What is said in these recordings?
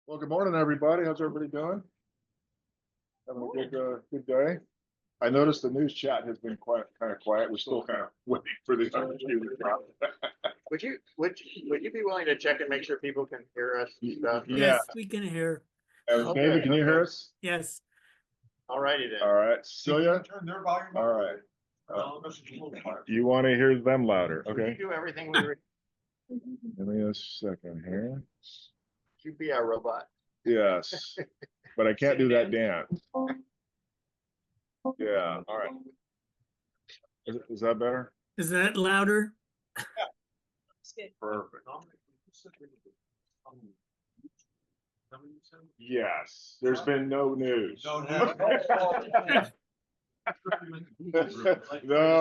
Well, good morning, everybody. How's everybody doing? Having a good day. I noticed the news chat has been kind of quiet. We're still kind of waiting for the other few to drop. Would you be willing to check and make sure people can hear us? Yeah. Yes, we can hear. David, can you hear us? Yes. All righty then. All right, Celia. Turn their volume up. All right. You want to hear them louder? We Okay. do everything we Give me a second here. should be our robot. Yes, but I can't do that dance. Yeah. All right. Is that better? Is that louder? Perfect. Yes, there's been no news. No, No,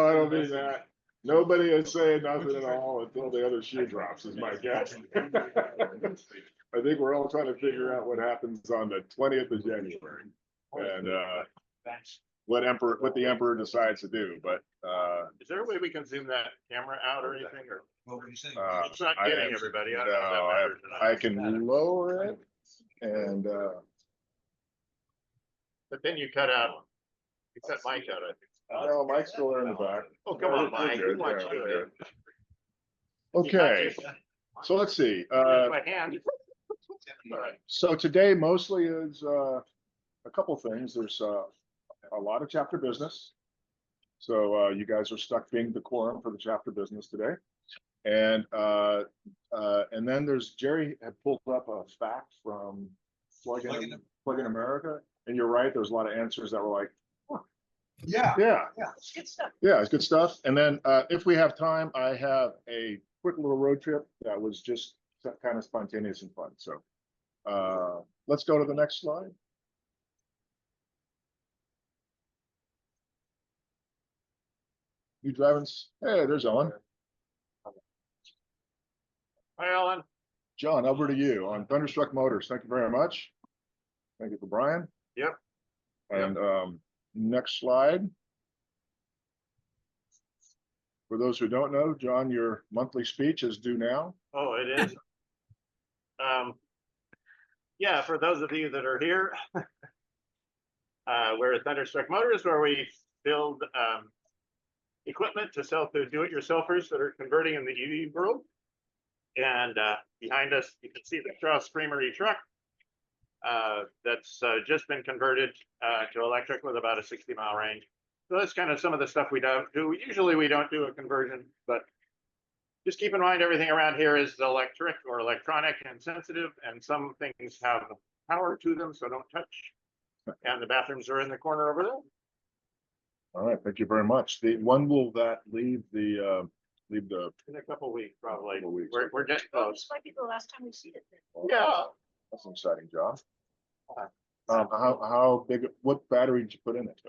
I don't mean that. Nobody is saying nothing at all until the other shoe drops, is my guess. I think we're all trying to figure out what happens on the 20th of January and what the emperor decides to do. But Is there a way we can zoom that camera out or anything? Or What were you saying? it's not getting everybody. I don't know if that no, matters or not. I can lower it and But then you cut out. You cut Mike out, I think. no, Mike's still there in the back. Oh, come on, Mike. We're We want good, you yeah, to we're good. Okay, so let's see. My hand. All right. So today mostly is a couple things. There's a lot of chapter business. So you guys are stuck being the quorum for the chapter business today. And then there's Jerry had pulled up a fact from Plug in America. And you're right, there's a lot of answers that were like, Yeah. yeah, It's good stuff. yeah, it's good stuff. And then if we have time, I have a quick little road trip that was just kind of spontaneous and fun. So let's go to the next slide. You driving? Hey, there's Ellen. Hi, Ellen. John, over to you on Thunderstruck Motors. Thank you very much. Thank you for Brian. Yep. And next slide. For those who don't know, John, your monthly speech is due now. Oh, it is. Yeah, for those of you that are here, we're at Thunderstruck Motors, where we build equipment to sell to do-it-yourselfers that are converting in the EV world. And behind us, you can see the Strauss Creamery truck that's just been converted to electric with about a 60-mile range. So that's kind of some of the stuff we don't do. Usually we don't do a conversion, but just keep in mind everything around here is electric or electronic and sensitive, and some things have power to them, so don't touch. And the bathrooms are in the corner over there. All right, thank you very much. When will that leave the In a couple weeks, probably. Couple weeks. We're getting Oh, close. this might be the last time we see it then. Yeah. That's an exciting job. How big, what battery did you put in it?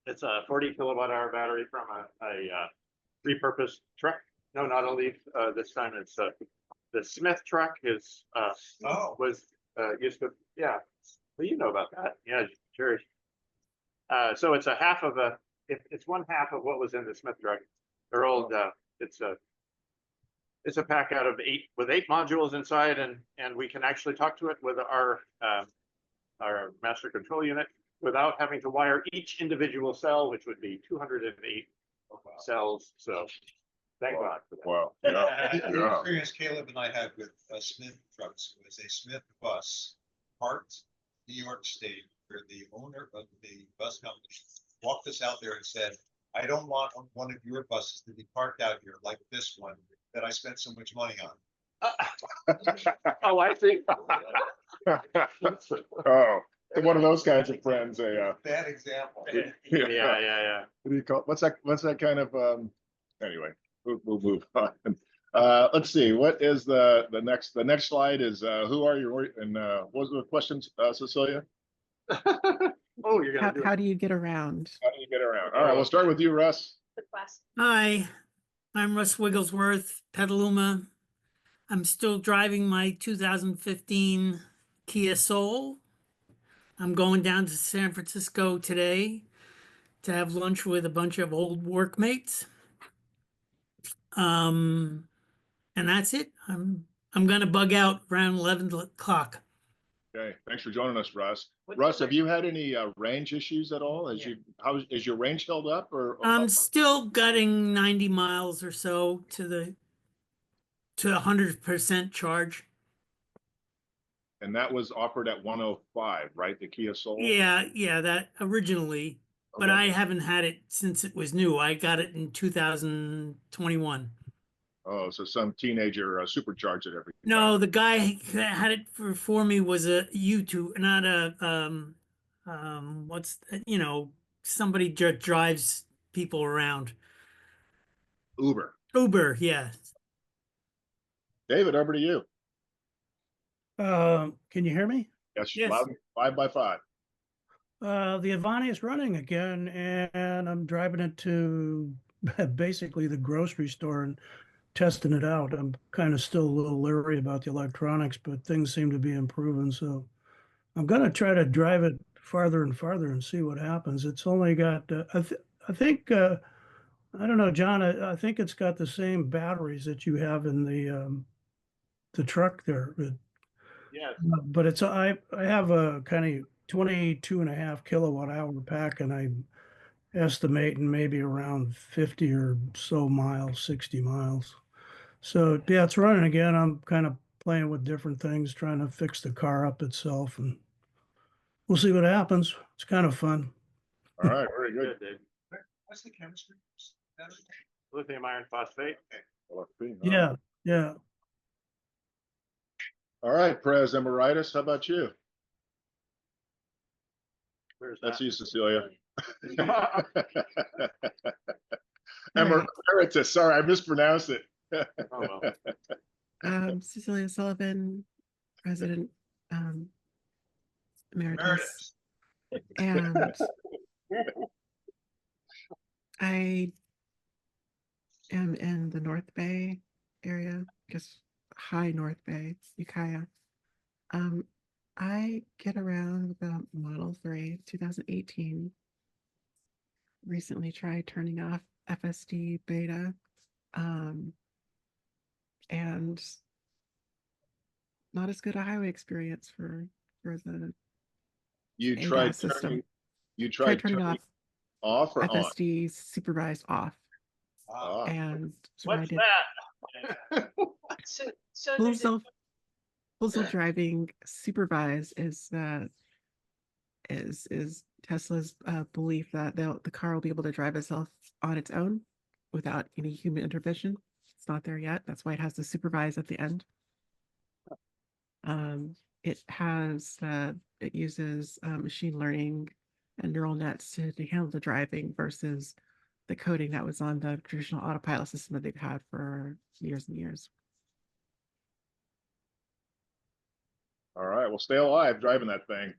It's a 40 kilowatt hour battery from a repurposed truck. No, not a Leaf. This time it's the Smith truck is was used to, yeah. Well, you know about that. Yeah, sure. So it's a half of it's one half of what was in the Smith truck. They're old. It's a pack out of 8 with 8 modules inside, and we can actually talk to it with our master control unit without having to wire each individual cell, which would be 208 cells. So thank God for that. Wow. The Yeah. experience Caleb and I had with Smith trucks was a Smith bus parked New York State, where the owner of the bus company walked us out there and said, I don't want one of your buses to be parked out here like this one that I spent so much money on. Oh, I think. Oh, one of those kinds of friends. Bad example. Yeah. What do you call? What's that kind of? Anyway, we'll move on. Let's see. What is the next? The next slide is who are you? And what was the questions, Cecilia? Oh, you're gonna do How do you get around? How do you get around? All right, we'll start with you, Russ. The class. Hi, I'm Russ Wigglesworth, Petaluma. I'm still driving my 2015 Kia Soul. I'm going down to San Francisco today to have lunch with a bunch of old workmates. And that's it. I'm gonna bug out around 11 o'clock. Okay, thanks for joining us, Russ. What's Russ, the have you had any range issues at all? How is your range held up or? I'm still gutting 90 miles or so to 100% charge. And that was offered at 105, right? The Kia Soul? Yeah, that originally, but Okay. I haven't had it since it was new. I got it in 2021. Oh, so some teenager supercharged it every No, time. the guy that had it for me was a YouTube, not a somebody drives people around. Uber. Uber, yeah. David, over to you. Can you hear me? Yes, Yes. loud, 5x5. The Avani is running again, and I'm driving it to basically the grocery store and testing it out. I'm kind of still a little leery about the electronics, but things seem to be improving. So I'm going to try to drive it farther and farther and see what happens. It's only got, I think, I don't know, John, I think it's got the same batteries that you have in the truck there. Yes. But I have a kind of 22.5 kilowatt hour pack, and I'm estimating maybe around 50 or so miles, 60 miles. So yeah, it's running again. I'm kind of playing with different things, trying to fix the car up itself, and we'll see what happens. It's kind of fun. All right, very good. Good, Dave. What's the chemistry? Lithium iron phosphate. LFP, huh? Yeah, yeah. All right, Perez Emeritus, how about you? Where's That's that? you, Cecilia. Right. Emeritus, sorry, I mispronounced it. Oh, well. Cecilia Sullivan, President Emeritus. Emeritus. And I am in the North Bay area, just high North Bay, Ukiah. I get around with the Model 3 2018. Recently tried turning off FSD beta. And not as good a highway experience for the You ADAS tried system. turning, you Tried tried turning turning off off or on? FSD supervised off, Ah, and so I What's did that? So full there's a, self full self driving supervised is Tesla's belief that the car will be able to drive itself on its own without any human intervention. It's not there yet. That's why it has the supervise at the end. It uses machine learning and neural nets to handle the driving versus the coding that was on the traditional autopilot system that they've had for years and years. all right, well, stay alive driving that thing.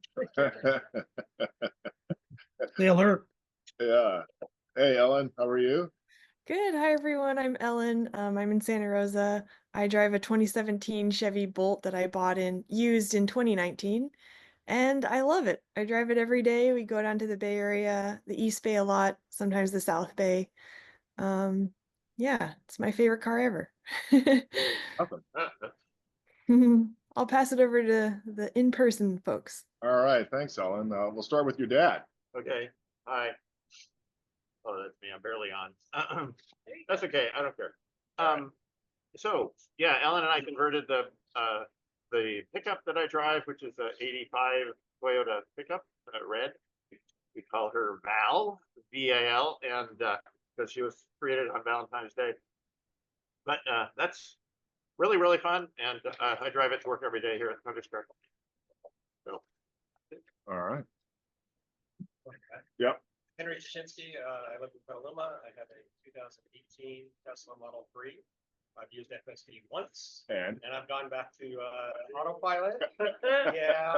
Stay alert. Yeah. Hey, Ellen, how are you? Good. Hi, everyone. I'm Ellen. I'm in Santa Rosa. I drive a 2017 Chevy Bolt that I bought used in 2019, and I love it. I drive it every day. We go down to the Bay Area, the East Bay a lot, sometimes the South Bay. Yeah, it's my favorite car ever. Nothing. I'll pass it over to the in-person folks. All right, thanks, Ellen. We'll start with your dad. Okay, hi. Oh, that's me, I'm barely on. That's okay, I don't care. So, yeah, Ellen and I converted the pickup that I drive, which is a 85 Toyota pickup, red. We call her Val, V-A-L, and because she was created on Valentine's Day. But that's really, really fun, and I drive it to work every day here at Thunderstar. So, All right. Okay. Yep. Henry Shinsky, I live in Petaluma. I have a 2018 Tesla Model 3. I've used FSD once, And I've gone back to autopilot. Yeah,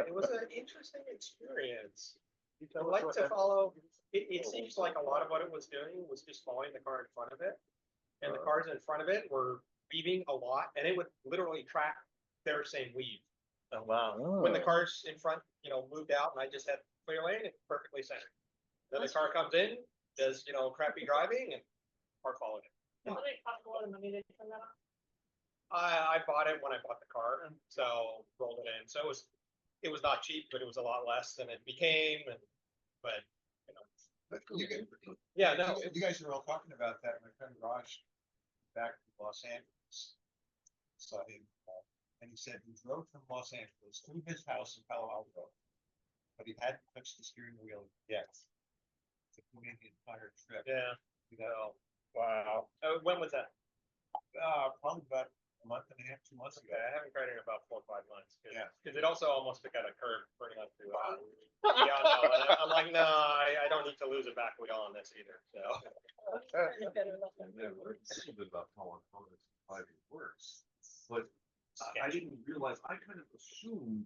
it was an interesting experience. I like to follow. It seems like a lot of what it was doing was just following the car in front of it, and the cars in front of it were weaving a lot, and it would literally track their same weave. oh, wow. When the cars in front, moved out, and I just had clear lane, it's perfectly centered. Then the car comes in, does crappy driving, and car followed it. how many cost a lot of money did you come out? I bought it when I bought the car, so rolled it in. So it was it was not cheap, but it was a lot less than it became, and, but, you know. You can- Yeah, no, You guys are all talking about that. My friend Raj back to Los Angeles. Saw him, and he said he drove from Los Angeles to his house in Palo Alto. But he hadn't touched the steering wheel yet. To make the entire trip. yeah, You know, wow. When was that? probably about a month and a half, 2 months ago. Okay, I haven't tried it in about 4 or 5 months. Yeah. Cause it also almost got a curve pretty much through. Yeah, no, and I'm like, no, I don't need to lose a back wheel on this either, so. Yeah, we're a bit about how driving works, but I didn't realize, I kind of assumed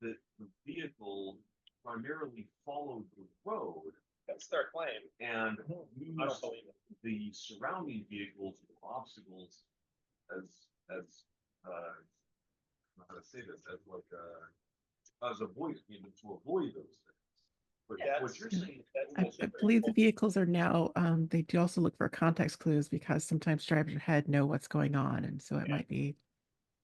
that the vehicle primarily followed the road That's their claim. and I don't used believe it. the surrounding vehicles or obstacles as, I don't know how to say this, as like, as avoid, to avoid those things. But what you're saying. I believe the vehicles are now, they do also look for context clues because sometimes drivers ahead know what's going on, and so it Yeah. might be.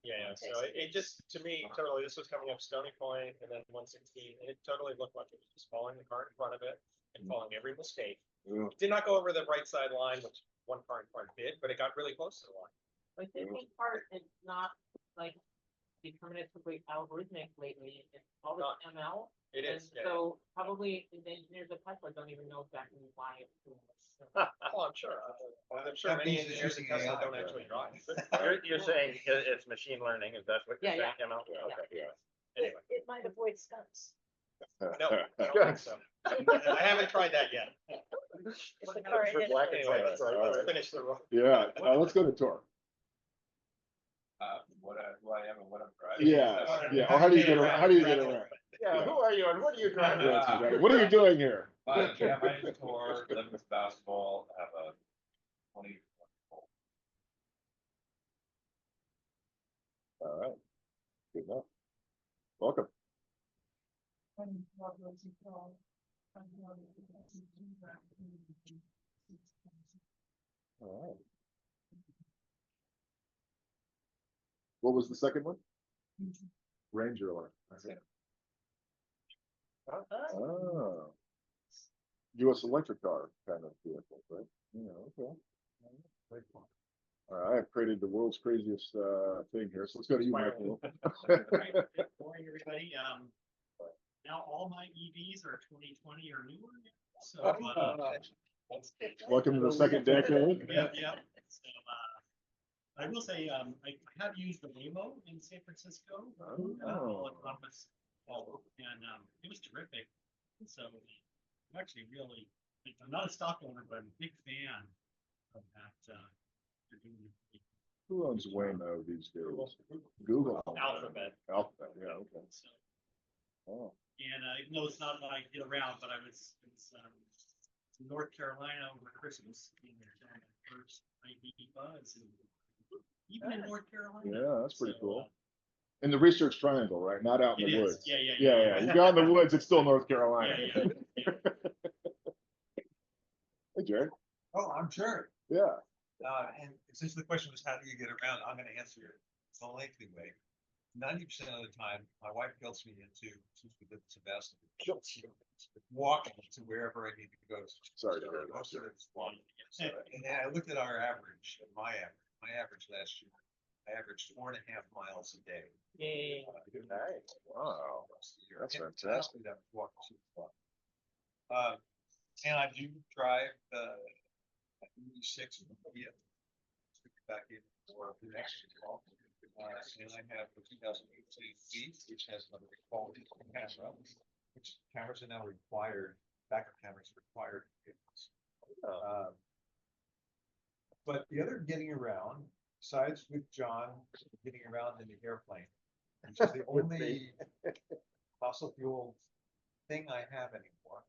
Yeah, so it just, to me, totally, this was coming up Stony Point and then 116, and it totally looked like it was just following the car in front of it and following every mistake. Yeah. It did not go over the right side line, which one car in front did, but it got really close to the line. But this part is not like deterministically algorithmic lately, it's all Not- ML. It is, And yeah. so probably the engineers at Tesla don't even know exactly why it's doing this. Oh, I'm sure. I'm sure That many means it's engineers at using Tesla AI, don't yeah. actually drive. You're saying it's machine learning, is that what you're Yeah, saying, ML? yeah. Okay, yeah. Anyway, It might avoid stunts. no, I don't think so. I haven't tried that yet. If the car For hit black it. and Anyway, white, let's right. finish the. Yeah, let's go to Tor. Who I am and what I'm driving. Yeah, yeah. Or how do you get around? How do you get around? Yeah, who are you and what are you driving? Yes, exactly. What are you doing here? Yeah, my name is Tor, live with basketball, have a 20. All right. Good enough. Welcome. All right. What was the second one? Ranger Line. Oh. US electric car kind of vehicle, right? Yeah, okay. Very fun. I have created the world's craziest thing here, so let's go to you, Michael. Good morning, everybody. Now all my EVs are 2020 or newer. So, Welcome to the second decade. yeah. So, I will say, I have used the Waymo in San Francisco. Oh. Autonomous, and it was terrific. So, I'm actually really, I'm not a stock owner, but I'm a big fan of that. They're doing it. Who owns Waymo these days? Google. Alphabet. Alphabet, yeah, okay. So, Oh. and even though it's not like I get around, but I was in North Carolina over Christmas, being there during my first ID buzz, and even in North Carolina. Yeah, that's pretty So, cool. In the Research Triangle, right? Not out in It the is. woods. Yeah. Yeah. You go out in the woods, it's still North Carolina. Yeah. Hey, Jared. Oh, I'm sure. Yeah. And since the question was, how do you get around? I'm gonna answer it the lengthy way. 90% of the time, my wife guilts me into, since we live in Sebastian, walking to wherever I need to go. Sorry to hear that. Most of it's walking. And then I looked at our average, my average last year, I averaged 4.5 miles a day. Yay. Nice. Wow. That's And fantastic. honestly, that was walking super far. And I do drive the E6 Kia. Back in for the next call. And I have the 2018 Leaf, which has another quality camera, which cameras are now required, backup cameras are required. But the other getting around, besides with John, getting around in the airplane, which is the only fossil fuel thing I have anymore.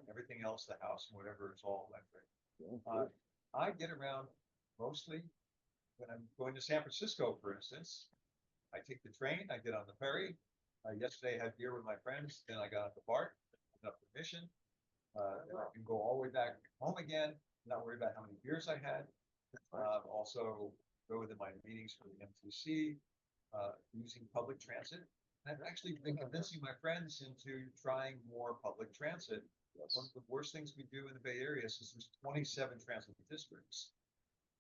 Everything else, the house and whatever, is all electric. I get around mostly when I'm going to San Francisco, for instance. I take the train, I get on the ferry. Yesterday I had beer with my friends, then I got on the BART, enough permission. Then I can go all the way back home again, not worry about how many beers I had. Also go to my meetings for the MTC, using public transit. I've actually been convincing my friends into trying more public transit. One of the worst things we do in the Bay Area is there's 27 transit districts.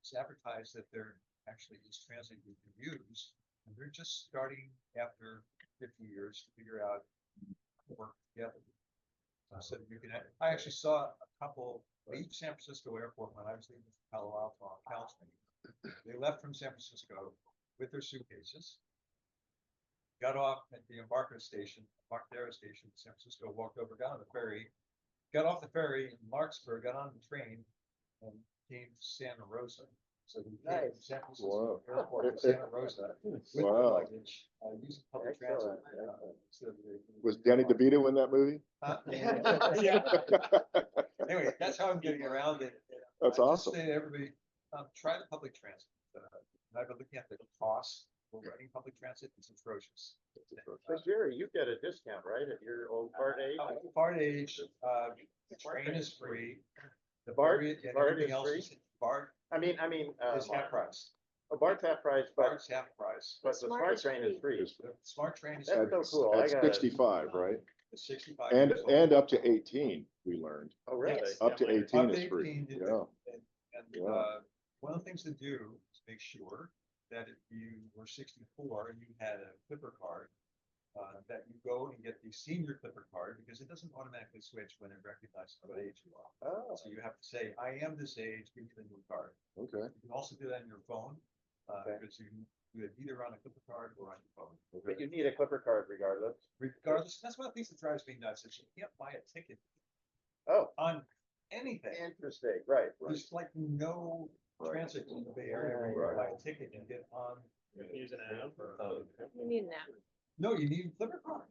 It's advertised that there actually is transit you can use, and they're just starting after 50 years to figure out how to work together. So you can, I actually saw a couple leave San Francisco Airport when I was leaving from Palo Alto on counseling. They left from San Francisco with their suitcases, got off at the Embarcadero station in San Francisco, walked over, got on the ferry, got off the ferry in Larkspur, got on the train, and came to Santa Rosa. So we came from San Francisco Airport to Santa Rosa with their luggage, using public transit. Was Danny DeVito in that movie? Yeah. Anyway, that's how I'm getting around it. That's I just awesome. say to everybody, try the public transit. I've been looking at the cost for running public transit. It's atrocious. But Jerry, you get a discount, right, at your old part age? Part age, the train is free. The BART- ferry and BART everything is else free? is BART I mean, is half price. BART's half price, but BART's half price. the smart train is free. The smart train is That's free. so cool. I At got 65, right? It's 65. And, years old. and up to 18, we learned. Oh, really? Up to 18 Up to is free. 18, Yeah. And Yeah. one of the things to do is make sure that if you were 64 and you had a Clipper card, that you go and get the senior Clipper card, because it doesn't automatically switch when it recognizes what age you are. Oh. So you have to say, I am this age, give me the new card. Okay. You can also do that on your phone, because you can do it either on a Clipper card or on your phone. But you need a Clipper card regardless. Regardless, that's one of the things that drives me nuts, is you can't buy a ticket Oh, on anything. interesting, right. There's like no transit in the Bay Area where you can buy a ticket and get on. Use an app or. You need an app. No, you need a Clipper card.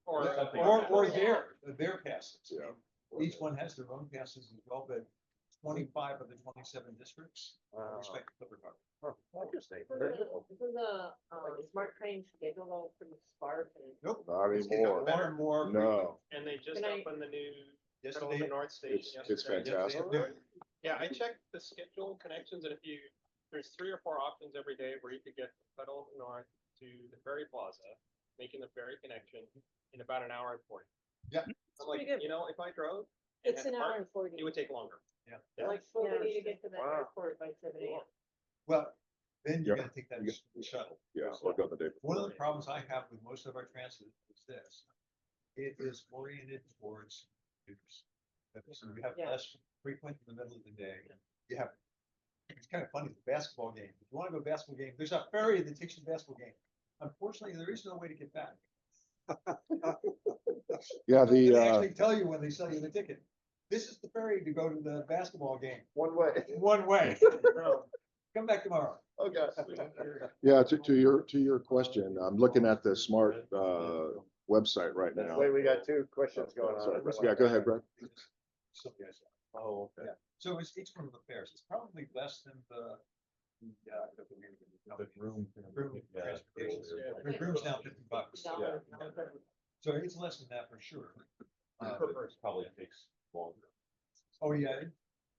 Or something. Or their passes. Yeah. Each one has their own passes as well, but 25 of the 27 districts respect the Clipper card. Interesting. Isn't the smart train schedule all pretty sparse and Nope. Not It's getting anymore. better and more. No, And they just Can I- opened the new Yes, Petaluma they- North Station it's yesterday. fantastic. Yeah, I checked the schedule connections, and there's 3 or 4 options every day where you could get from Petaluma North to the ferry plaza, making the ferry connection in about an hour and 40. Yeah. I'm like, pretty good. you know, if I drove, and It's had an to hour park, and 40. it would take longer. Yeah. Like we 40 need to get to the Wow. airport by 7 a.m. Well, then you're Yeah. gonna take that shuttle. yeah, we'll go the day One of before. the problems I have with most of our transit is this. It is oriented towards commuters. So we have Yeah. less frequent in the middle of the day. You have, it's kind of funny, the basketball game. If you want to go to a basketball game, there's a ferry that takes you to the basketball game. Unfortunately, there is no way to get back. Yeah, And they the, actually tell you when they sell you the ticket. This is the ferry to go to the basketball game. One way. One way. Come back tomorrow. Okay. yeah, to your question, I'm looking at the smart, website right now. Wait, we got 2 questions going Sorry, on. yeah, go ahead, Brett. So, yes. Oh, okay. Yeah. So it's each one of the fares. It's probably less than the room transportation. The room's now $50. Yeah. So it's less than that for sure. Probably takes longer. Oh, yeah,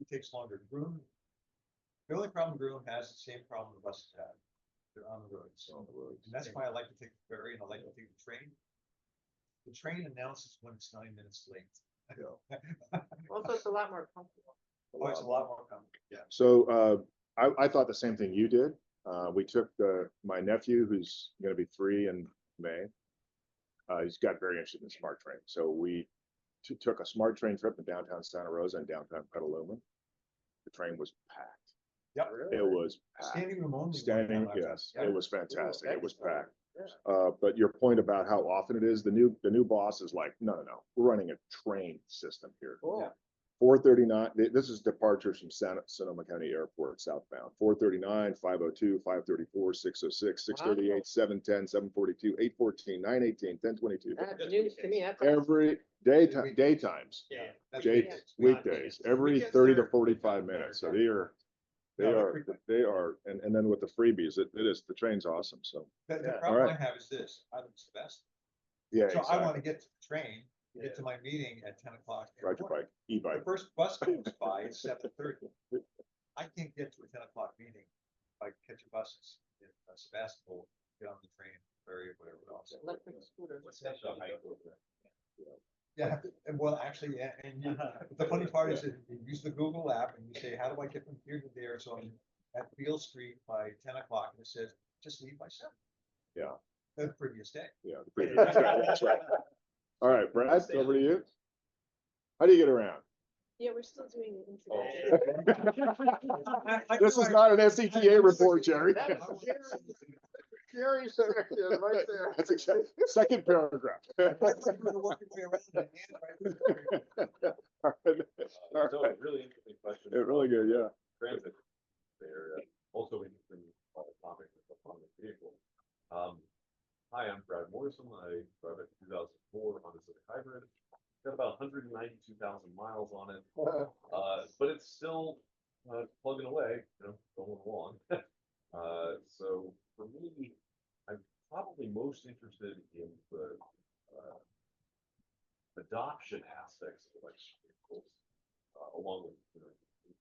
it takes longer. Groom, the only problem Groom has the same problem the buses have. They're on the road, so, and that's why I like to take the ferry and I like to take the train. The train announces when it's 9 minutes late. Also, it's a lot more comfortable. Oh, it's a lot more comfortable, yeah. So, I thought the same thing you did. We took my nephew, who's gonna be 3 in May. He's got very interested in smart train, so we took a smart train trip in downtown Santa Rosa and downtown Petaluma. The train was packed. Yep. It was packed. Standing room only. Standing, yes, Yeah. it was fantastic. It was packed. Yeah. But your point about how often it is, the new boss is like, no, we're running a train system here. Cool. 439, this is departures from Sonoma County Airport southbound. 439, 502, 534, 606, 638, 710, 742, 814, 918, 1022. That's news to me. That's Every daytimes, Yeah. That's day, weekends. weekdays, every Weekends 30 to are- 45 minutes. So they are, and then with the freebies, it is, the train's awesome. So, The Yeah. problem I Alright. have is this, I live in Sebastopol. yeah, So I want exactly. to get to the train, get to my meeting at 10 o'clock. in the Ride your morning. bike, e-bike. The first bus comes by at 7:30. I can't get to a 10 o'clock meeting if I catch a bus in Sebastopol, get on the train, Very, whatever else. Electric scooter. What's that? Yeah, and well, actually, yeah, and the funny part is that you use the Google app and you say, how do I get from here to there? So I'm at Beale Street by 10 o'clock and it says, just leave by 7. Yeah. The previous day. Yeah. That's right. All right, Brad, over to you. How do you get around? Yeah, we're still doing the Oh. introduction. This is not an SETA report, Jerry. Jerry said it right there. That's exactly, second paragraph. All So right. really interesting question. Yeah, really good, yeah. Transit. They're also interesting topic of autonomous vehicle. Hi, I'm Brad Morrison. I drive a 2004 Honda Civic Hybrid. Got about 192,000 miles on it, but it's still plugging away, going along. So for me, I'm probably most interested in the adoption aspects of electric vehicles, along with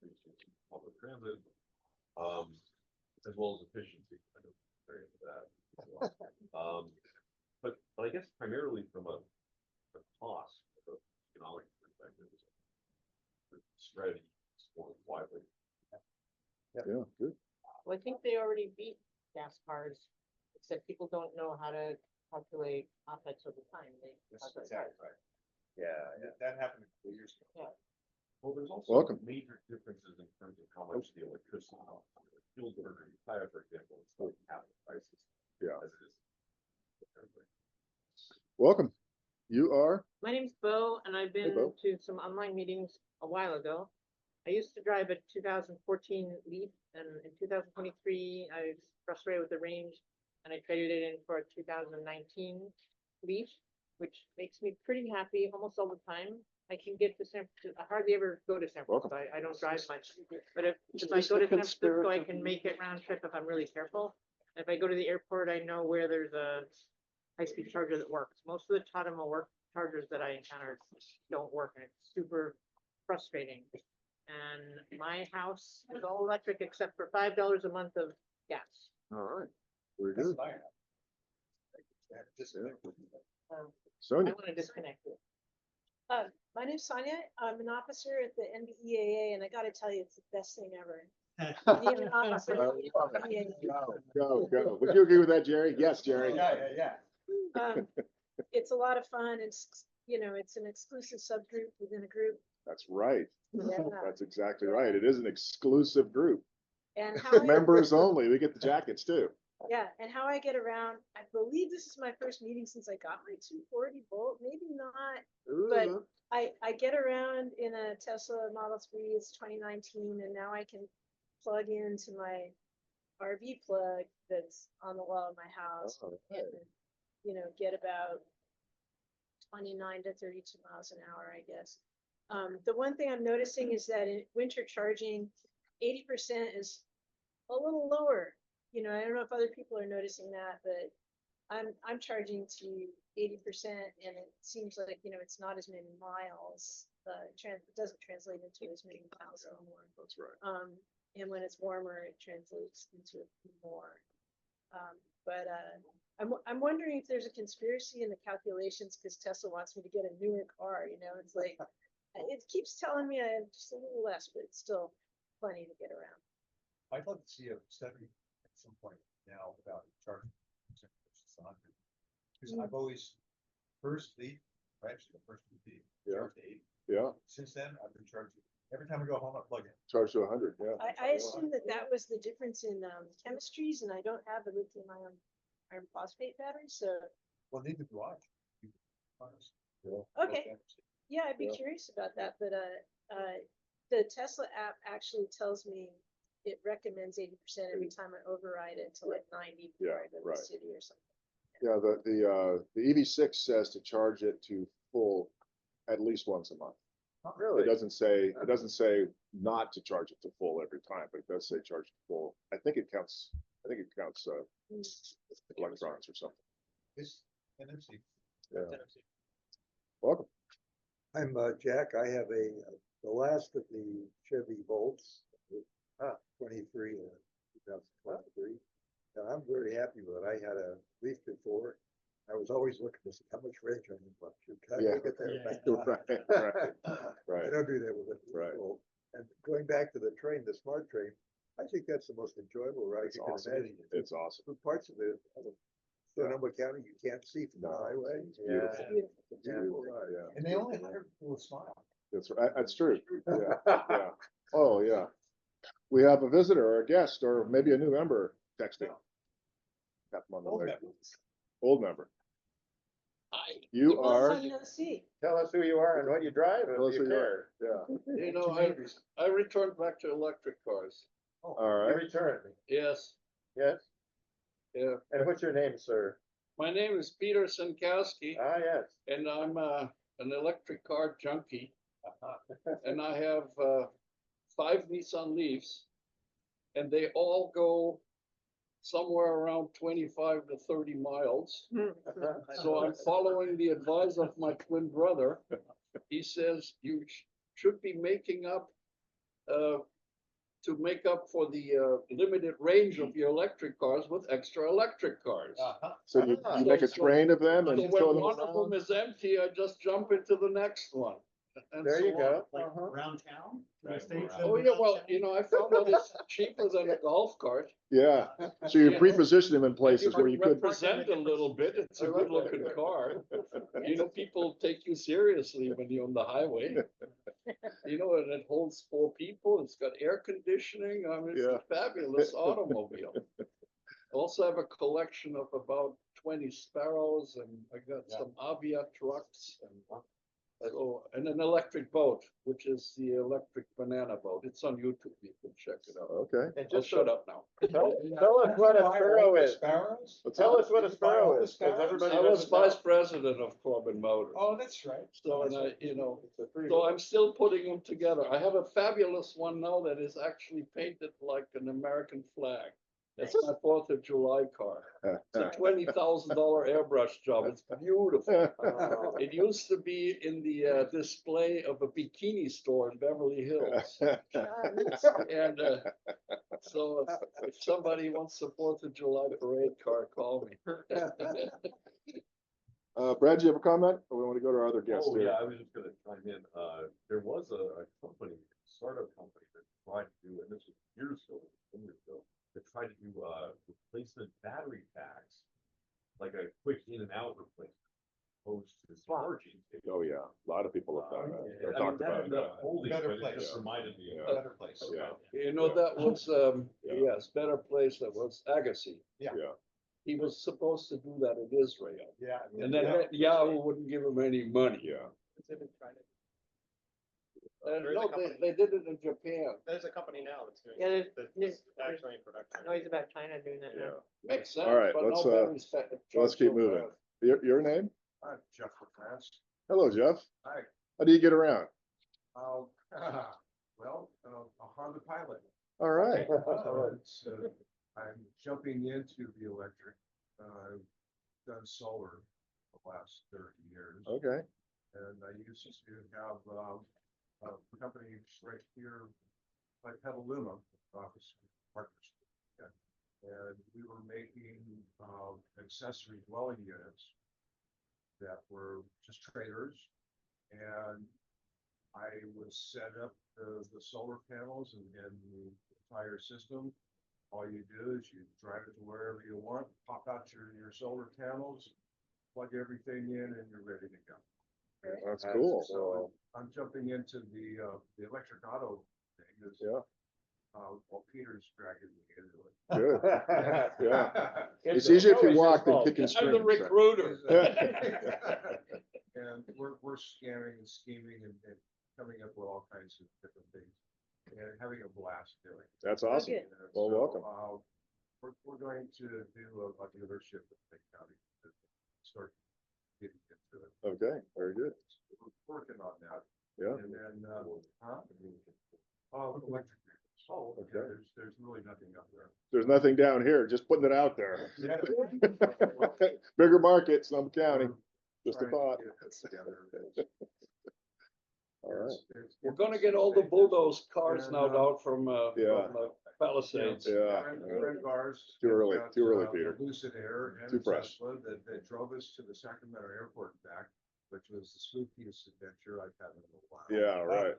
increasing public transit, as well as efficiency. I know very into that as well. But I guess primarily from a cost, of economic perspective, the strategy is more widely. Yeah, good. Well, I think they already beat gas cars, except people don't know how to calculate OpEx over time. That's exactly right. Yeah, that happened a couple years ago. Yeah. Well, there's also Welcome. major differences in terms of how much the electricity, fuel burner you hire, for example, it's like half the prices. Yeah. As it is. Welcome. You are? My name's Bo, and I've been Bo. to some online meetings a while ago. I used to drive a 2014 Leaf, and in 2023, I was frustrated with the range, and I traded it in for a 2019 Leaf, which makes me pretty happy almost all the time. I can get to San Francisco. I hardly ever go to San Francisco. I don't drive much, but if I go to San Francisco, I can make it round trip if I'm really careful. If I go to the airport, I know where there's a high-speed charger that works. Most of the Tottenham work chargers that I encountered don't work, and it's super frustrating. And my house is all electric except for $5 a month of gas. All right. Very That's good. what I have. I Sonia. want to disconnect it. My name's Sonia. I'm an officer at the NBEAA, and I gotta tell you, it's the best thing ever. Being an officer at the NBEAA. Go. Would you agree with that, Jerry? Yes, Jerry. Yeah. It's a lot of fun. It's, it's an exclusive subgroup within a group. That's right. Yeah. That's exactly right. It is an exclusive group. And how I, Members only. We get the jackets too. yeah, and how I get around, I believe this is my first meeting since I got my 240 Volt, maybe not. But Ooh. I get around in a Tesla Model 3, it's 2019, and now I can plug into my RV plug that's on the wall of my house Oh, and, get about 29 to 32 miles an hour, I guess. The one thing I'm noticing is that in winter charging, 80% is a little lower. I don't know if other people are noticing that, but I'm charging to 80%, and it seems like it's not as many miles. It doesn't translate into as many miles anymore. That's right. And when it's warmer, it translates into more. But I'm wondering if there's a conspiracy in the calculations because Tesla wants me to get a newer car. It's like it keeps telling me I have just a little less, but it's still plenty to get around. I'd love to see a study at some point now about charging versus 100. Because I've always first Leaf, actually the first Leaf, Yeah. charged 80. Yeah. Since then, I've been charging every time I go home. I plug in. Charge to 100. Yeah. I assume that was the difference in chemistries, and I don't have the lithium iron phosphate battery, so Well, neither do I. Yeah. okay. Yeah, I'd be Yeah. curious about that, but the Tesla app actually tells me it recommends 80% every time I override it to like 90 before I go to the city or something. Yeah. The EV6 says to charge it to full at least once a month. Not It doesn't say not to charge it to full every time, but it does say charge to full. I think it counts electrons or something. It's NFC. Yeah. Welcome. I'm Jack. I have the last of the Chevy Bolts, 23 2023. And I'm very happy with it. I had a Leaf before. I was always looking to see how much range I can put. Can I Yeah. look at that? Right. I don't do that with it. Right. And going back to the train, the smart train, I think that's the most enjoyable ride It's you can awesome. imagine. It's awesome. For parts of it, Sonoma County, you can't see from the No. highway. It's beautiful. It's a beautiful ride. Yeah, And they only hire people with smile. that's right. That's true. Yeah, yeah. Oh, yeah. We have a visitor or a guest or maybe a new member texting. Tap them on the Old leg. members. Old member. Hi. You are. Tell us who you are and what you drive. Tell us who you are. Yeah. You know, I returned back to electric cars. All You right. returned? Yes. Yes? Yeah. And what's your name, sir? My name is Peter Sinkowski. Ah, yes. And I'm an electric car junkie. And I have 5 Nissan Leafs. And they all go somewhere around 25 to 30 miles. So I'm following the advice of my twin brother. He says you should be making up to make up for the limited range of your electric cars with extra electric cars. So you make a train of them and So tow when them one of them is empty, I just jump into the next one. And There so you go. on. Like around town? Do they Right, stay around. for Oh, the yeah, around well, town? you know, I found that it's cheaper than a golf cart. Yeah. So you pre-position them in places You where you could. represent a little bit. It's a good looking car. You know, people take you seriously when you're on the highway. You know, and it holds 4 people. It's got air conditioning. I mean, it's Yeah. a fabulous automobile. Also have a collection of about 20 Sparrows, and I got some Avia trucks and an electric boat, which is the electric banana boat. It's on YouTube. You can check it out. Okay. I'll shut up now. Tell us what a Sparrow is. Tell us what a Sparrow is, because everybody I was doesn't know. vice president of Corbin Motors. Oh, that's right. So, and I, you know, so I'm still putting them together. I have a fabulous one now that is actually painted like an American flag. That's my 4th of July car. It's a $20,000 airbrush job. It's beautiful. It used to be in the display of a bikini store in Beverly Hills. And so if somebody wants a 4th of July parade car, call me. Brad, do you have a comment? Or we want to go to our other guest Oh, here? yeah, I was just gonna chime in. There was a company, startup company that tried to do, and this was years ago, that tried to do, replacement battery packs, like a quick in and out replacement, opposed to charging. Oh, yeah. A lot of people have done that. Or I mean, talked that about ended that. up holding, Better but it place. just reminded me of. Yeah. Better place. Yeah. You know, that was, Yeah. yes, better place. That was Agassi. Yeah. Yeah. He was supposed to do that in Israel. Yeah. And then Yahoo wouldn't give him any money. Yeah. No, they did it in Japan. There's a company now that's doing. Yeah, that's actually in production. Noise about China doing that Yeah. now. Makes sense. All right, but let's, no batteries Let's keep so moving. fast. Your name? I'm Jeff LaFrance. Hello, Jeff. Hi. How do you get around? Well, a Honda Pilot. All right. I'm jumping into the electric. I've done solar for the last 30 years. Okay. And I used to have a company right here by Petaluma office partners. And we were making accessory dwelling units that were just trailers. And I would set up the solar panels and the entire system. All you do is you drive it to wherever you want, pop out your solar panels, plug everything in, and you're ready to go. That's cool. So I'm jumping into the electric auto thing. Yeah. Well, Peter's dragging me into it. Good. Yeah. It's easier if you walk than kick and I'm the scream. recruiter. And we're scamming and scheming and coming up with all kinds of different things and having a blast doing it. That's awesome. good. Well, So, welcome. We're going to do a dealership in Lake County to start getting into it. Okay, very good. We're working on that. Yeah. And then, electric vehicles. Oh, okay. Okay. There's really nothing up there. There's nothing down here, just putting it out there. Yeah. Bigger market, Sonoma County. We're Just a trying to thought. get it together. All right. We're gonna get all the bulldoze cars now down from Yeah. Palisades. Yeah. Friend of ours Too has early, got, too early, uh, Peter. Lucid Air and Too a fresh. Tesla that drove us to the Sacramento airport and back, which was the spookiest adventure I've had in a while. Yeah, right.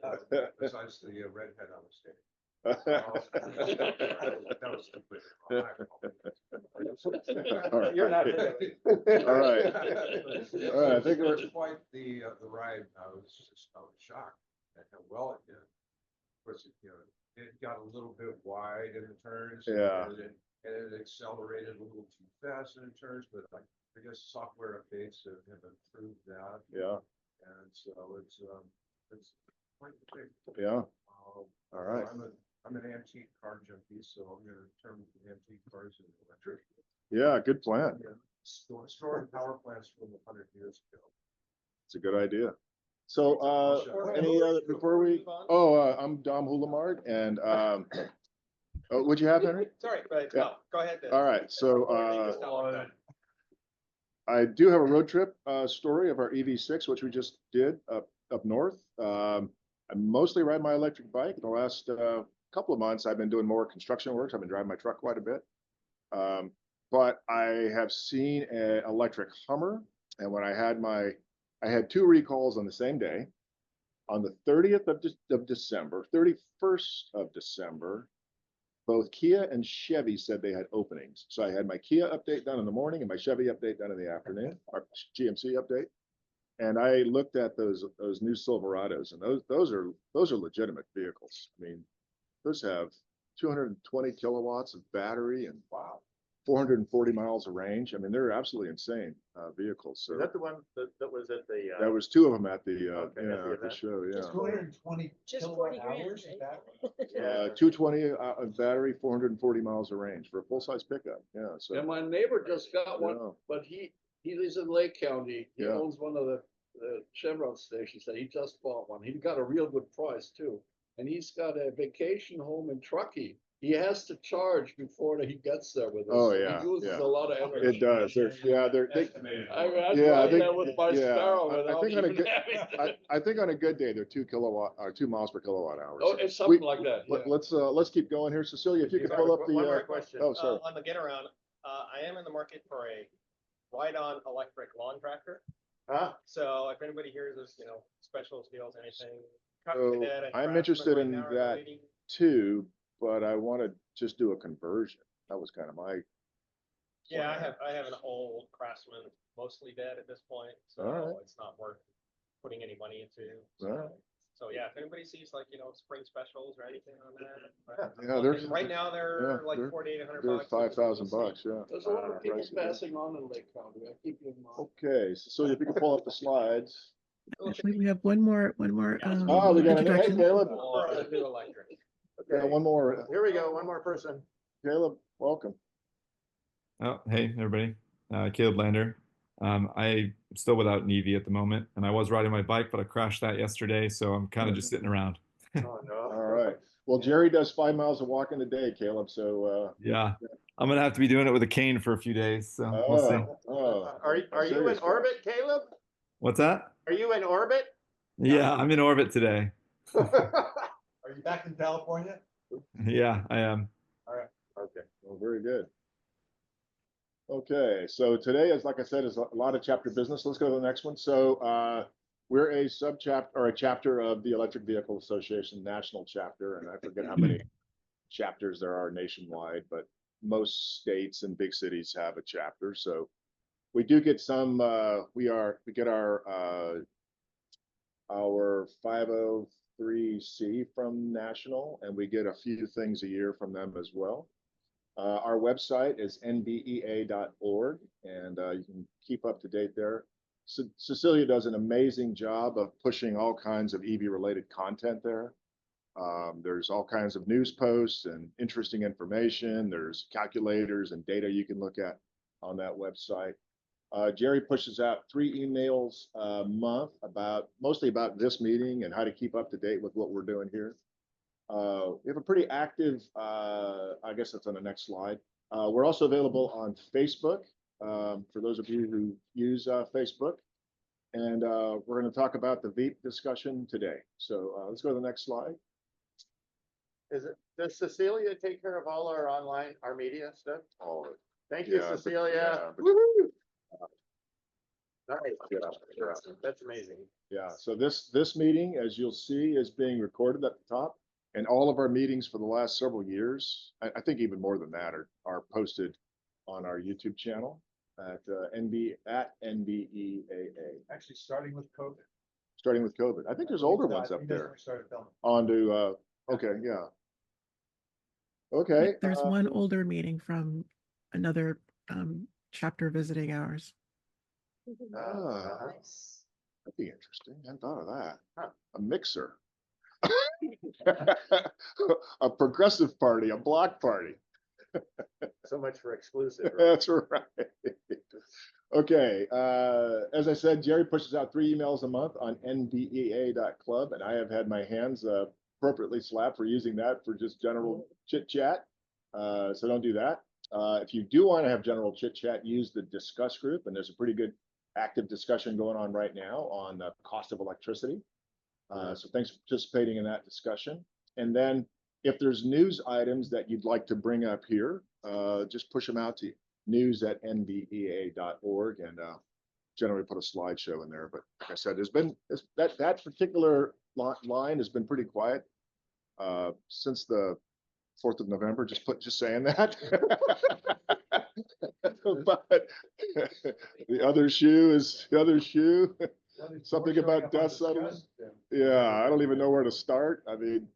Besides the redhead on the stage. That was completely wrong. You're not really. All right. All right, I think It was we're, quite the ride. I was shocked at how well it did. Of course, it got a little bit wide in the turns. Yeah. And it accelerated a little too fast in the turns, but I guess software updates have improved that. yeah, And so it's quite the thing. yeah, all right. I'm an antique car junkie, so I'm gonna turn antique cars into electric. Yeah, good plan. Storing power plants from 100 years ago. It's a good idea. So, any other, before we, I'm Dom Hulamard and, what'd you have, Henry? Sorry, but Yeah. no, go ahead then. All right, so, Just tell them that. I do have a road trip story of our EV6, which we just did up north. I mostly ride my electric bike. The last couple of months, I've been doing more construction work. I've been driving my truck quite a bit. But I have seen an electric Hummer, and when I had 2 recalls on the same day. On the 30th of December, 31st of December, both Kia and Chevy said they had openings. So I had my Kia update done in the morning and my Chevy update done in the afternoon, our GMC update. And I looked at those new Silverados, and those are legitimate vehicles. I mean, those have 220 kilowatts of battery and 440 miles of range. I mean, they're absolutely insane vehicles. So Is that the one that was at the? that was 2 of them at the Okay, at the at the event. show. Yeah. 220 Just kilowatt 40 grand, hours, is right? that? 220 of battery, 440 miles of range for a full-size pickup. Yeah. So And my neighbor just got one, yeah. but he lives in Lake County. He Yeah. owns one of the Chevron stations, and he just bought one. He got a real good price too. And he's got a vacation home in Truckee. He has to charge before he gets there with us. Oh, So yeah, He uses yeah. a lot of energy. It does. They, I Yeah, I drive think- there with my yeah, Sparrow I without think on a even good- having. I think on a good day they're 2 miles per kilowatt hour. Oh, it's something like that. Yeah. Let's keep going here, Cecilia. If you could pull up the. One more question. Oh, sorry. On the get around, I am in the market for a ride-on electric lawn tractor. So if anybody hears this, special deals, anything. cut So cadet and I'm Craftsman interested right in now are the that leading- too, but I want to just do a conversion. That was kind of my. Yeah, I have an old Craftsman, mostly dead at this point, so All right. it's not worth putting any money into. All right. So yeah, if anybody sees spring specials or anything on that. Yeah, they're Right now they're yeah, like they're- 4,800 They're bucks. $5,000. Yeah. There's a lot of people Right. passing on in Lake County. I keep you in mind. Okay, Cecilia, if you could pull up the slides. Actually, we have one more Oh, we got an, hey, introduction. Caleb. For a new electric. Yeah, one more. Here we go, one more person. Caleb, welcome. Oh, hey, everybody. Caleb Lander. I'm still without an EV at the moment, and I was riding my bike, but I crashed that yesterday, so I'm kind of just sitting around. Oh, no. All right. Well, Jerry does 5 miles of walking a day, Caleb. So, Yeah, I'm gonna have to be doing it with a cane for a few days, so we'll see. Are you in serious, orbit, Caleb? What's that? Are you in orbit? Yeah, I'm in orbit today. Are you back in California? Yeah, I am. okay. Well, very good. Okay, so today is, like I said, is a lot of chapter business. Let's go to the next one. So we're a subchapter or a chapter of the Electric Vehicle Association national chapter, and I forget how many chapters there are nationwide, but most states and big cities have a chapter. So we do get some. We get our 503c from national, and we get a few things a year from them as well. Our website is nbea.org, and you can keep up to date there. Cecilia does an amazing job of pushing all kinds of EV-related content there. There's all kinds of news posts and interesting information. There's calculators and data you can look at on that website. Jerry pushes out 3 emails a month mostly about this meeting and how to keep up to date with what we're doing here. We have a pretty active, I guess that's on the next slide. We're also available on Facebook for those of you who use Facebook. And we're going to talk about the VEEP discussion today. So let's go to the next slide. Is it, does Cecilia take care of all our online, our media stuff? All of it. Thank you, Yeah, but- Cecilia. yeah, but- Woo-hoo! Nice, that's amazing. Yeah, so this meeting, as you'll see, is being recorded at the top. And all of our meetings for the last several years, I think even more than that, are posted on our YouTube channel at NBEAA. Actually, starting with COVID. Starting with COVID. I think there's older ones up there. Onto, okay, yeah. Okay. There's one older meeting from another chapter visiting ours. Ah, that'd be interesting. I hadn't thought of that. A mixer. A progressive party, a block party. So much for exclusive. Right? That's right. Okay, as I said, Jerry pushes out 3 emails a month on nbea.club, and I have had my hands appropriately slapped for using that for just general chit chat. So don't do that. If you do want to have general chit chat, use the discuss group, and there's a pretty good active discussion going on right now on the cost of electricity. So thanks for participating in that discussion. And then if there's news items that you'd like to bring up here, just push them out to news@nbea.org, and generally put a slideshow in there. But like I said, there's been that particular line has been pretty quiet since the 4th of November. Just saying that. But the other shoe. Something about dust settling. Yeah, I don't even know where to start. I mean,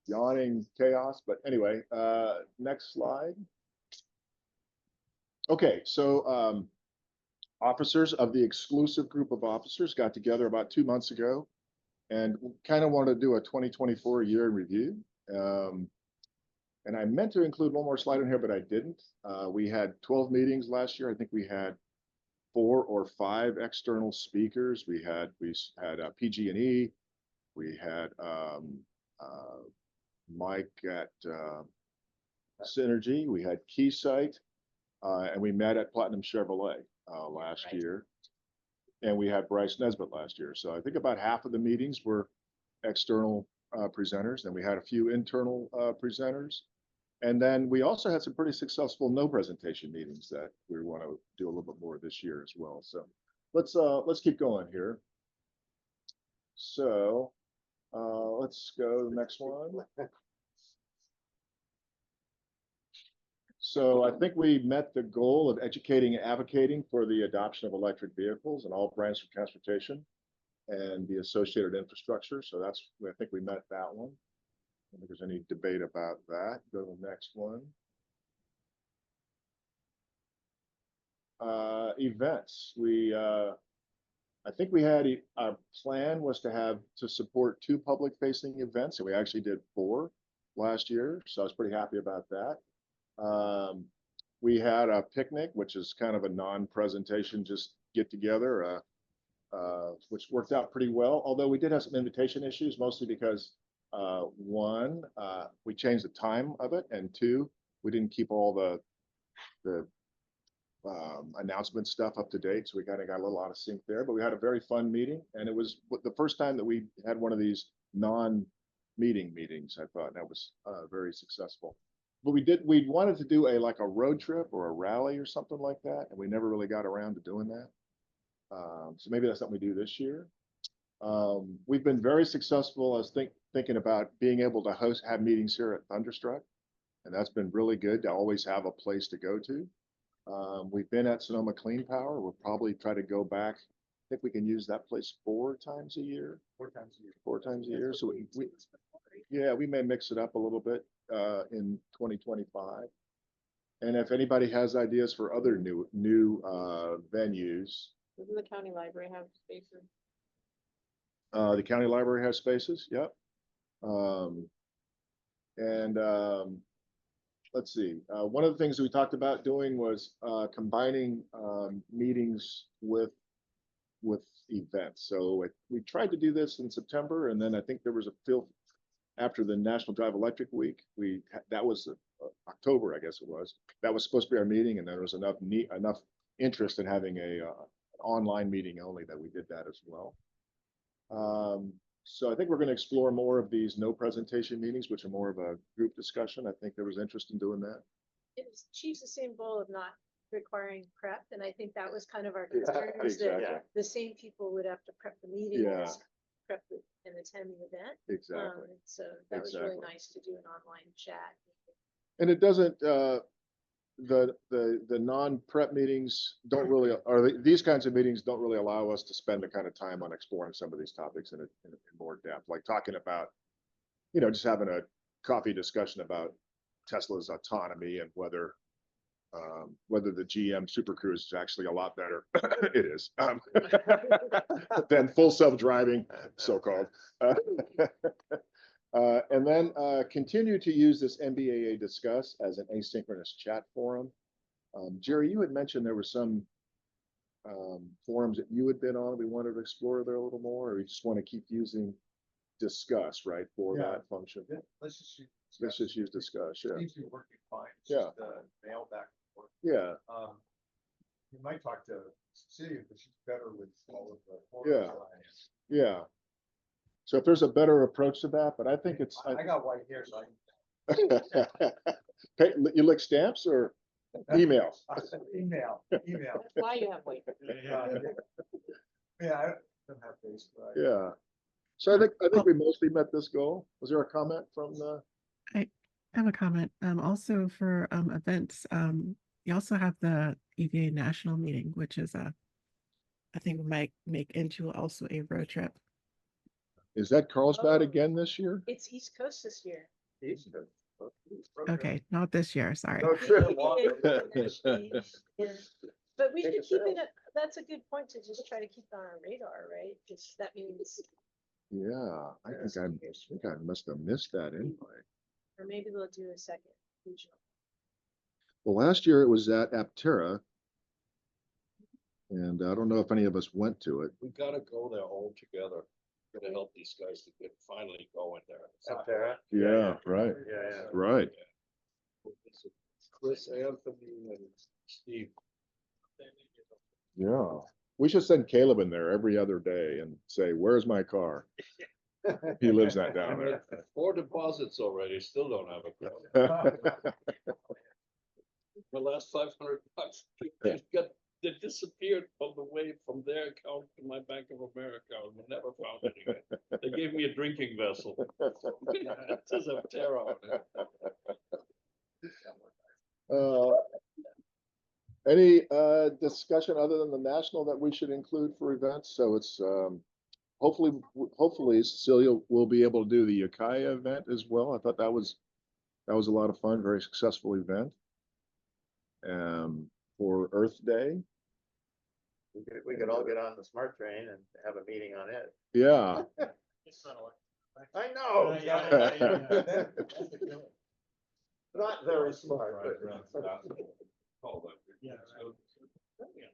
yawning chaos. But anyway, next slide. Okay, so officers of the exclusive group of officers got together about 2 months ago and kind of wanted to do a 2024 year in review. And I meant to include one more slide in here, but I didn't. We had 12 meetings last year. I think we had 4 or 5 external speakers. We had PG&E. We had Mike at Synergy. We had Keysight, and we met at Platinum Chevrolet last year. And we had Bryce Nesbitt last year. So I think about half of the meetings were external presenters, and we had a few internal presenters. And then we also had some pretty successful no presentation meetings that we want to do a little bit more this year as well. So let's keep going here. So let's go to the next one. So I think we met the goal of educating and advocating for the adoption of electric vehicles in all branches of transportation and the associated infrastructure. So I think we met that one. I don't think there's any debate about that. Go to the next one. Events. I think we had our plan was to support 2 public facing events, and we actually did 4 last year. So I was pretty happy about that. We had a picnic, which is kind of a non-presentation, just get together, which worked out pretty well. Although we did have some invitation issues, mostly because 1, we changed the time of it, and 2, we didn't keep all the announcement stuff up to date, so we kind of got a little out of sync there. But we had a very fun meeting, and it was the first time that we had one of these non-meeting meetings. I thought that was very successful. But we wanted to do a road trip or a rally or something like that, and we never really got around to doing that. So maybe that's something we do this year. We've been very successful, I was thinking about being able to have meetings here at Thunderstruck, and that's been really good to always have a place to go to. We've been at Sonoma Clean Power. We'll probably try to go back. I think we can use that place 4 times a year. 4 times a year. 4 times a year. So we may mix it up a little bit in 2025. And if anybody has ideas for other new venues. Doesn't the county library have spaces? The county library has spaces. Yep. Let's see. One of the things we talked about doing was combining meetings with events. So we tried to do this in September, and then I think there was after the National Drive Electric Week. That was October, I guess it was. That was supposed to be our meeting, and there was enough interest in having an online meeting only that we did that as well. So I think we're going to explore more of these no presentation meetings, which are more of a group discussion. I think there was interest in doing that. It achieves the same goal of not requiring prep, and I think that was kind of our concern, was that Exactly. the same people would have to prep the meeting Yeah. as prep and attend the event. Exactly. So that was really Exactly. nice to do an online chat. And it doesn't, the non-prep meetings don't really, these kinds of meetings don't really allow us to spend the kind of time on exploring some of these topics in more depth, like talking about, just having a coffee discussion about Tesla's autonomy and whether the GM Super Cruise is actually a lot better. It is than full self-driving, so-called. And then continue to use this NBEAA Discuss as an asynchronous chat forum. Jerry, you had mentioned there were some forums that you had been on. We wanted to explore there a little more, or you just want to keep using Discuss, right, for Yeah. that function? Yeah, let's just use. Let's just use Discuss, yeah. Seems to be working fine. It's Yeah. just, mail back and forth. Yeah, You might talk to Cecilia, but she's better with all of the. Yeah. forums. yeah. So if there's a better approach to that, but I think it's. I got white hair, so Hey, you lick stamps or email? Email. That's why you have weight. Yeah, I don't have face, but. Yeah. So I think we mostly met this goal. Was there a comment from the? I have a comment. Also for events, you also have the EVA national meeting, which is I think we might make into also a road trip. Is that Carlsbad Oh. again this year? It's East Coast this year. Okay, not this year, sorry. No trip. Yeah. But we should keep it, that's a good point to just try to keep it on our radar, right? Because that means, Yeah, I think I must have missed that invite. or maybe they'll do a second regional. Well, last year it was at Aptera. And I don't know if any of us went to it. We gotta go there all together. Gotta help these guys to get finally going there. Up there. Yeah, right, Yeah. right. Chris, Anthony, and Steve. Yeah. We should send Caleb in there every other day and say, where's my car? He lives that down there. 4 deposits already, still don't have a car. The last $500, they disappeared from the way from their account to my Bank of America and we never found it again. They gave me a drinking vessel. It says Aptera on it. Any discussion other than the national that we should include for events? So it's hopefully Cecilia will be able to do the Ukiah event as well. I thought that was a lot of fun, very successful event. For Earth Day. We could all get on the smart train and have a meeting on it. Yeah. I know. Not very smart, but.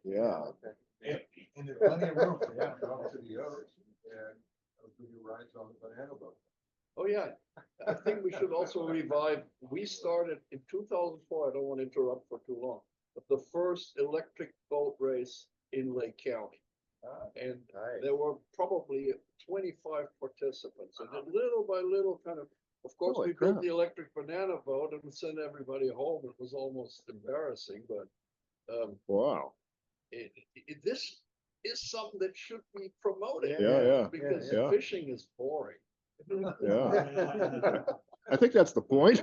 Yeah. And there's plenty of room for that, go to the others and do your rides on the banana boat. Oh, yeah. I think we should also revive, we started in 2004, I don't want to interrupt for too long, but the first electric boat race in Lake County. And there were probably 25 participants and then little by little of course, Holy we built crap. the electric banana boat and we sent everybody home. It was almost embarrassing, but Wow. this is something that should be promoted. Yeah. Because Yeah. fishing is boring. Yeah. I think that's the point.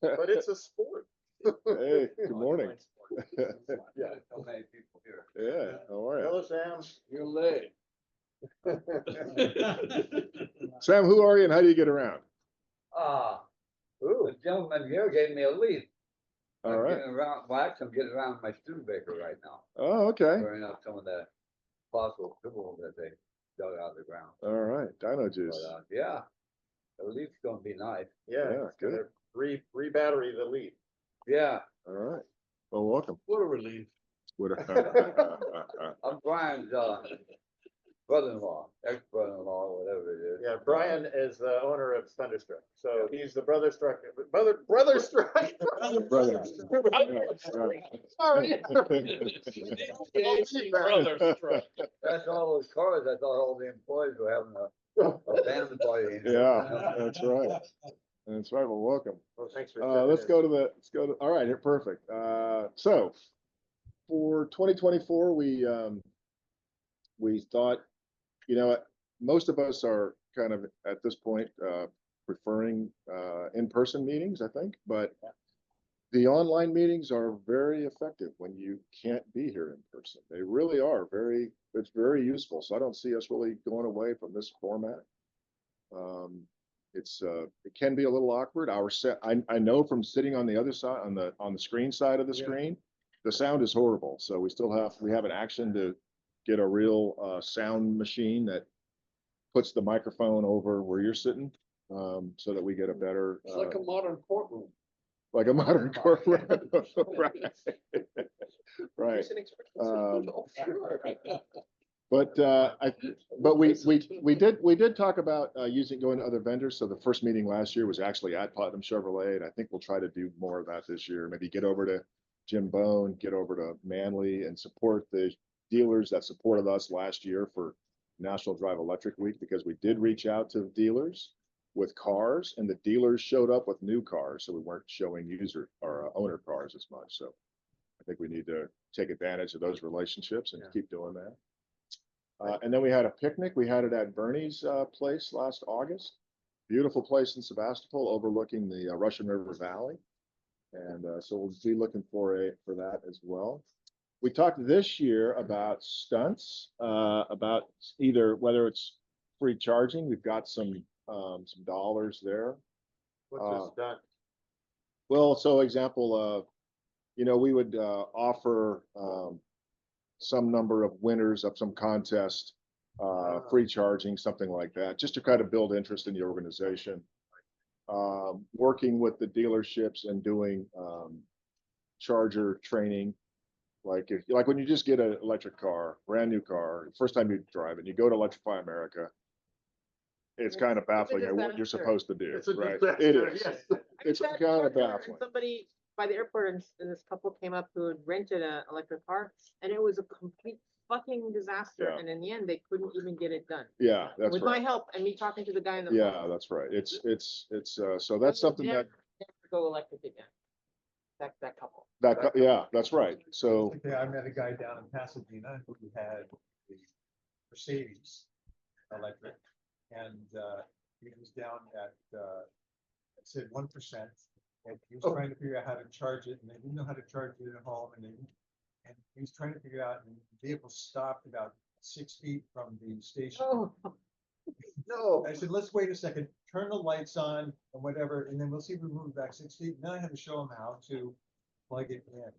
But it's a sport. Hey, good morning. Yeah, so many people here. Yeah, how are you? Hello, Sam. You're late. Sam, who are you and how do you get around? The gentleman here gave me a lead. All I'm right. getting around, well, actually, I'm getting around my Studebaker right now, Oh, okay. burning up some of the fossil fuel that they dug out of the ground. All right. Dino But, juice. yeah, the leaf's gonna be nice. Yeah, It's good. gonna re-battery the lead. Yeah, All right. Well, welcome. What a relief. What I'm trying, brother-in-law, ex-brother-in-law, whatever it is. Yeah, Brian is the owner of Thunderstruck, so he's the brother struck, brother struck. Brother. Sorry. That's all those cars, I thought all the employees were having a band party. Yeah, that's right. That's right. Well, welcome. Well, thanks for. Let's go to, all right, here, perfect. So for 2024, we thought, you know, most of us are kind of at this point, preferring, in-person meetings, I think, but the online meetings are very effective when you can't be here in person. They really are it's very useful. So I don't see us really going away from this format. It can be a little awkward. I know from sitting on the other side, on the screen side of the screen, the sound is horrible. So we have an action to get a real sound machine that puts the microphone over where you're sitting, so that we get a better. It's like a modern courtroom. Like a modern courtroom. Right. Right. But we did talk about going to other vendors. So the first meeting last year was actually at Putnam Chevrolet, and I think we'll try to do more of that this year. Maybe get over to Jim Bone, get over to Manly, and support the dealers that supported us last year for National Drive Electric Week, because we did reach out to dealers with cars, and the dealers showed up with new cars, so we weren't showing user or owner cars as much. So I think we need to take advantage of those relationships and keep doing that. And then we had a picnic. We had it at Bernie's place last August. Beautiful place in Sebastopol, overlooking the Russian River Valley. And so we'll be looking for that as well. We talked this year about stunts, about either whether it's free charging. We've got some dollars there. What's a stunt? Well, so example, we would offer some number of winners of some contest, free charging, something like that, just to kind of build interest in the organization. Working with the dealerships and doing charger training. Like when you just get an electric car, brand new car, first time you drive it, you go to Electrify America. It's kind of baffling at what you're supposed to do, right? It is. It's kind of baffling. Somebody by the airport, and this couple came up who had rented an electric car, and it was a complete fucking disaster. Yeah. And in the end, they couldn't even get it done. Yeah, that's With right. my help and me talking to the guy in the Yeah, phone. that's right. So that's something Never that go electric again. That couple. yeah, that's right. So I met a guy down in Pasadena who had the Mercedes electric, and he was down at it said 1%, and he was trying to figure out how to charge it, and they didn't know how to charge it at home, and he was trying to figure out, and the vehicle stopped about 6 feet from the station. Oh. No, I said, let's wait a second, turn the lights on and whatever, and then we'll see if we move back 6 feet. And then I had to show him how to plug it in.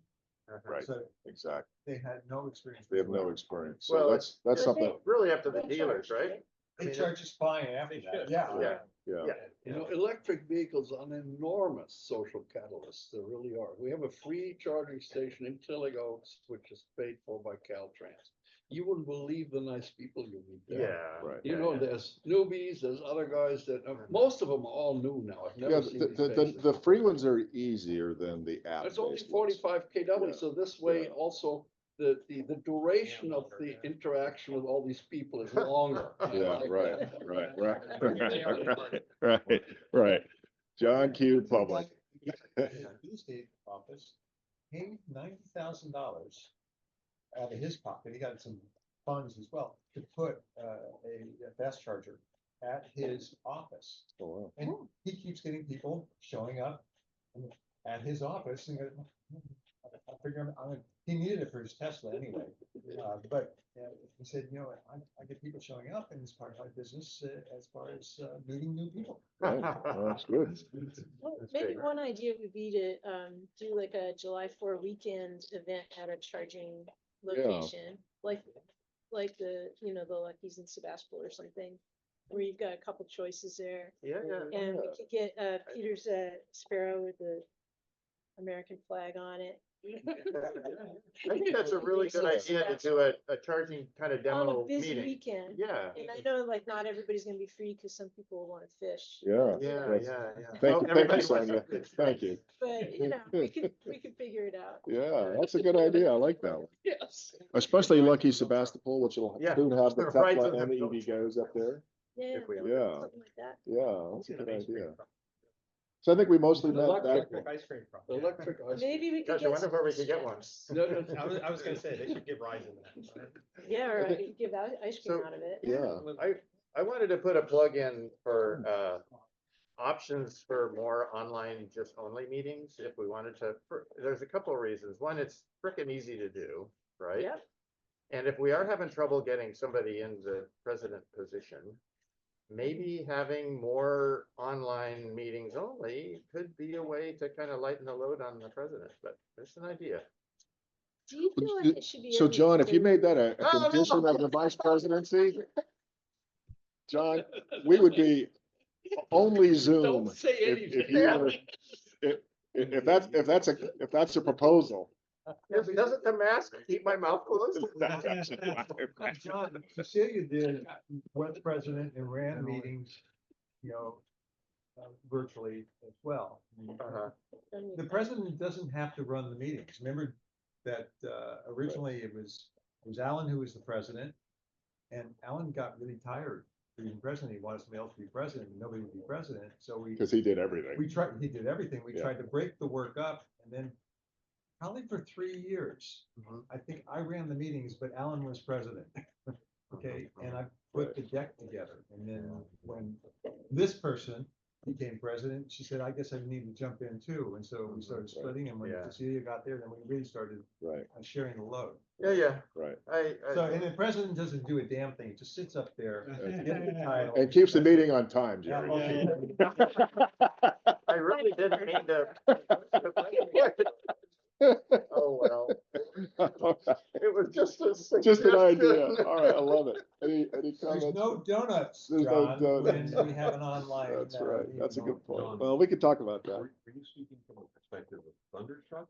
right, So exactly. they had no experience. They have no experience. So Well, that's something. Really up to the dealers, right? They charge us fine after that. Yeah. Yeah. You know, electric vehicles are an enormous social catalyst. They really are. We have a free charging station in Tilling Oaks, which is paid for by Caltrans. You wouldn't believe the nice people you meet there. Right. You know, there's newbies, there's other guys that most of them are all new now. I've never Yeah, seen these the faces. free ones are easier than the app. It's only 45 kW, Yeah. so this way also the duration of the interaction with all these people is longer. Yeah, right. John Q. Public. His state office paid $90,000 out of his pocket. He got some funds as well to put a fast charger at his office. Oh, wow. And he keeps getting people showing up at his office and I figure he needed it for his Tesla anyway. But he said, I get people showing up and it's part of my business as far as meeting new people. Right. Well, that's good. Well, maybe one idea would be to do like a July 4 weekend event at a charging location, like the the Lucky's in Sebastopol or something, where you've got a couple choices there. Yeah. And we could get Peter's Sparrow with the American flag on it. I think that's a really good idea to do a charging kind of On demo a busy meeting. weekend. Yeah. And I know like not everybody's gonna be free because some people want to fish. Yeah. Yeah, That's- yeah. Thank Oh, you, everybody Sonia. wants to fish. Thank you. But you know, we could figure it out. Yeah, that's a good idea. I like that one. Yes. Especially Lucky Sebastopol, which will Yeah. soon have the Right, Tesla so have MEV goes up there. Yeah. If we- Yeah. Something like that. Yeah, that's a good idea. So I think we mostly met that. Electric ice cream truck. Electric ice. Maybe we could Gosh, I get. wonder where we could get one. I was gonna say, they should give Verizon that. Yeah, or I could give out ice cream So- out of it. Yeah. I wanted to put a plug in for options for more online just only meetings if we wanted to. There's a couple of reasons. One, it's frickin' easy to do, right? Yep. And if we are having trouble getting somebody in the president position, maybe having more online meetings only could be a way to kind of lighten the load on the president, but it's an idea. Do you feel like it should be? So every John, if you third- made that a No, no. condition of the vice presidency, John, we would be only Zoom. Don't say If you were, if that's a proposal. Doesn't the mask keep my mouth closed? John, Cecilia did was president and ran meetings, virtually as well. Uh-huh. The president doesn't have to run the meetings. Remember that originally it was Alan who was the president. And Alan got really tired of being president. He wanted somebody else to be president and nobody would be president. So Because he did everything. he did everything. We Yeah. tried to break the work up and then probably for 3 years, Mhm. I think I ran the meetings, but Alan was president. Okay, and I put the deck together. And then when this person became president, she said, I guess I need to jump in too. And so we started splitting, and when Yeah. Cecilia got there, then we really started Right, sharing the load. Yeah. right. So, and the president doesn't do a damn thing, he just sits up there, gets the title. And keeps the meeting on time, Jerry. I really didn't mean to. Oh, well, it was just a Just an idea. suggestion. All right, I love it. Any There's comments? no donuts, There's no John, donuts. when we have an online. That's right. That's a meeting. good point. Well, we could talk about that. Were you speaking from a perspective of Thunderstruck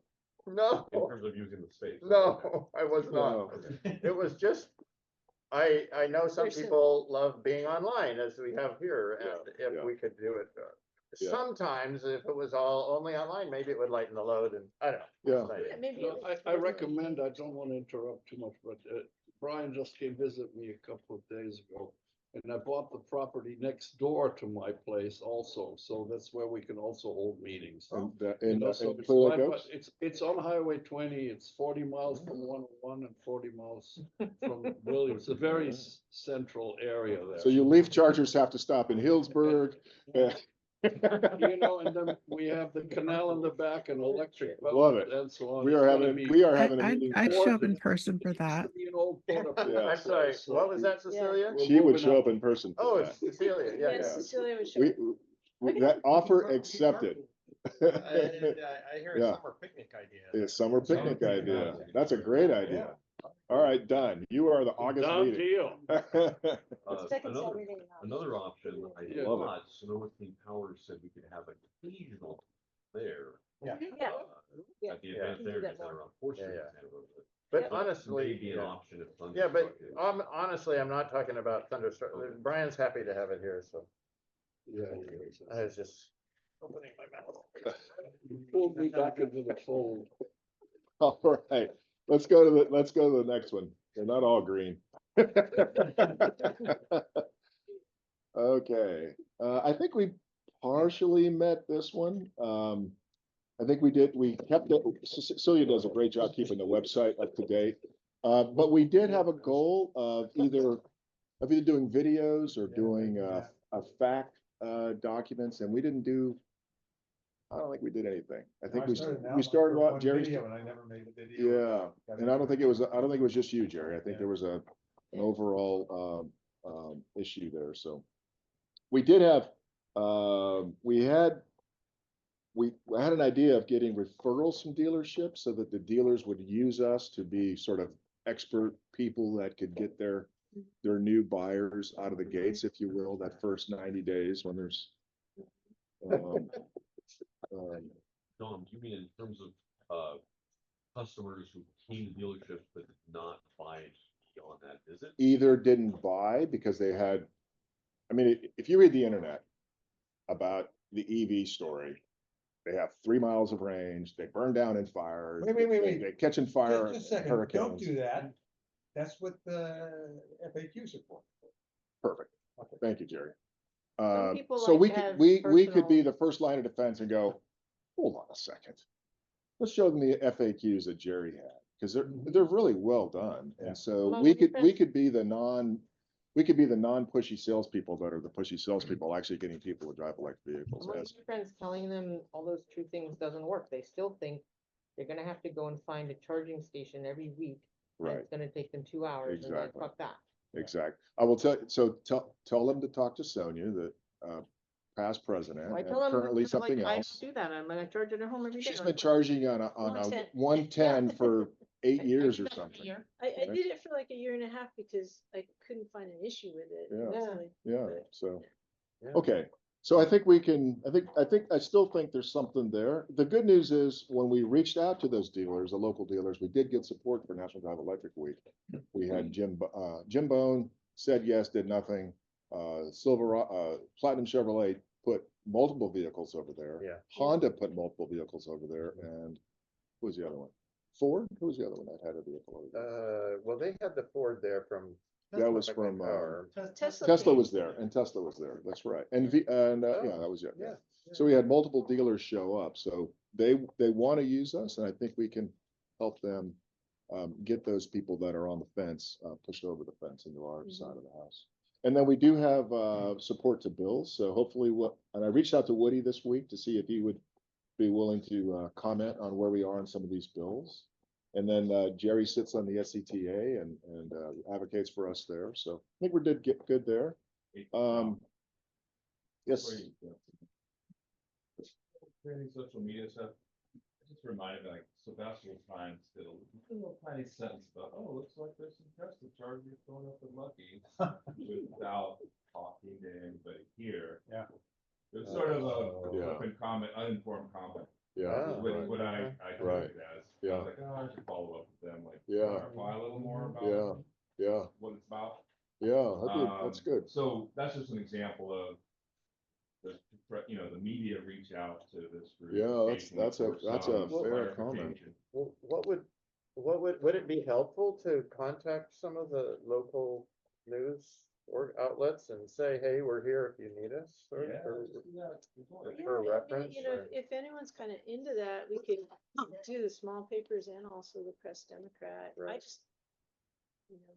No, in terms of using the space? no, I was not. No. It was just, I know some There's some- people love being online as we have here, and Yeah, if yeah. we could do it. Yeah. Sometimes if it was all only online, maybe it would lighten the load and, I don't know. Yeah. It's an idea. Yeah, maybe. No, I recommend, I don't want to interrupt too much, but Brian just came visit me a couple of days ago. And I bought the property next door to my place also, so that's where we can also hold meetings. And, You know, so and it's Clear right, Lake but Oaks? it's on Highway 20, it's 40 miles from 101 and 40 miles from Williams. It's a very central area there. So you leaf chargers have to stop in Hillsburg. You know, and then we have the canal in the back and electric. Love it. And so on. We It's are gonna having, be- we are having a meeting. I'd show up in gorgeous. person for It used to that. be an old photo Yeah. I'm sorry, place, so what was that, Cecilia? we're She would moving show up. up in person. for Oh, that. it's Cecilia, yeah, Yes, yeah. Cecilia would show. That offer accepted. And I hear a Yeah. summer picnic idea. Yeah, summer picnic idea. That's a great idea. All right, done. You are the August Done meeting. deal. Second Another, Saturday in August. another option, I Yeah. Love it. thought Sonoma Clean Power said we could have occasional there. Yeah. Yeah. uh, Yeah. At the Yeah. Advanced We can do Energy that Center more. on Fourth Street. Yeah, in Santa Rosa. But Yeah. honestly, Maybe an yeah. option if Yeah, but Thunderstruck is. honestly, I'm not talking about Thunderstruck. Brian's happy to have it here, so Yeah. I was just. Opening my mouth. Pulled me back into the fold. All right, let's go to the next one. They're not all green. Okay, I think we partially met this one. I think we kept it, Cecilia does a great job keeping the website up to date. But we did have a goal of either doing videos or doing a fact documents, and we didn't do, I don't think we did anything. I think we started off, Jerry's. And I never made a video. Yeah, and I don't think it was just you, Jerry. I think there was an overall issue there, so. We did have, we had an idea of getting referrals from dealerships so that the dealers would use us to be sort of expert people that could get their new buyers out of the gates, if you will, that first 90 days when there's. So Dom, do you mean in terms of customers who came to dealership but did not buy on that visit? Either didn't buy because they had, I mean, if you read the internet about the EV story, they have 3 miles of range, they burn down in fires, Wait. they catching fire, Just a second, hurricanes. don't do that. That's what the FAQs are for. Perfect. Thank you, Jerry. people So like we to could, have we could be personal- the first line of defense and go, hold on a second. Let's show them the FAQs that Jerry had, because they're really well done. And so Well, we when your could friends- be the non-pushy salespeople that are the pushy salespeople actually getting people to drive electric vehicles. Well, As your friends telling them all those true things doesn't work. They still think they're gonna have to go and find a charging station every week. and Right. It's gonna take them 2 hours and like, Exactly. fuck that. Exactly. I will tell them to talk to Sonia, the past president, So I and tell them, currently like, something I else. do that. I'm gonna charge it at home every day. She's Like, been charging on a 110. 110 for 8 I years do or that for a something. year. I Right. did it for like a year and a half because I couldn't find an issue with it. Yeah. honestly. Yeah, But- so, Yeah. okay. So I think we can, I still think there's something there. The good news is when we reached out to those dealers, the local dealers, we did get support for National Drive Electric Week. We had Jim Bone said yes, did nothing. Platinum Chevrolet put multiple vehicles over there. Yeah. Honda put multiple vehicles over there, and who was the other one? Ford? Who was the other one that had a vehicle over there? Well, they had the Ford there from. That was from, Tesla Tesla came. was there, and Tesla was there, that's right, and yeah, that was it. Yeah. So we had multiple dealers show up, so they want to use us, and I think we can help them get those people that are on the fence, pushed over the fence into our side of the house. And then we do have support to bills, so hopefully and I reached out to Woody this week to see if he would be willing to comment on where we are on some of these bills. And then Jerry sits on the SCTA and advocates for us there. So I think we did get good there. Yes. Creating social media stuff. I just reminded me, like, Sebastian Times did a little tiny sentence about, oh, looks like there's some Tesla chargers going up at Lucky without talking to anybody here. Yeah. It was sort of a Yeah. flippant comment, uninformed comment. Yeah. What I took Right. it as. I Yeah. was like, oh, I should follow up with them, like, Yeah. clarify a little more about Yeah. Yeah. what it's about. Yeah. That's good. So that's just an example of the media reach out to this group. Yeah, occasionally that's a for some fair comment. clarification. Well, would it be helpful to contact some of the local news or outlets and say, hey, we're here if you need us? Or, Yeah, or- let's do that. for Yeah, I mean, reference, you know, or- if anyone's kind of into that, we could do the small papers and also the Press Democrat. I Right. just, you know,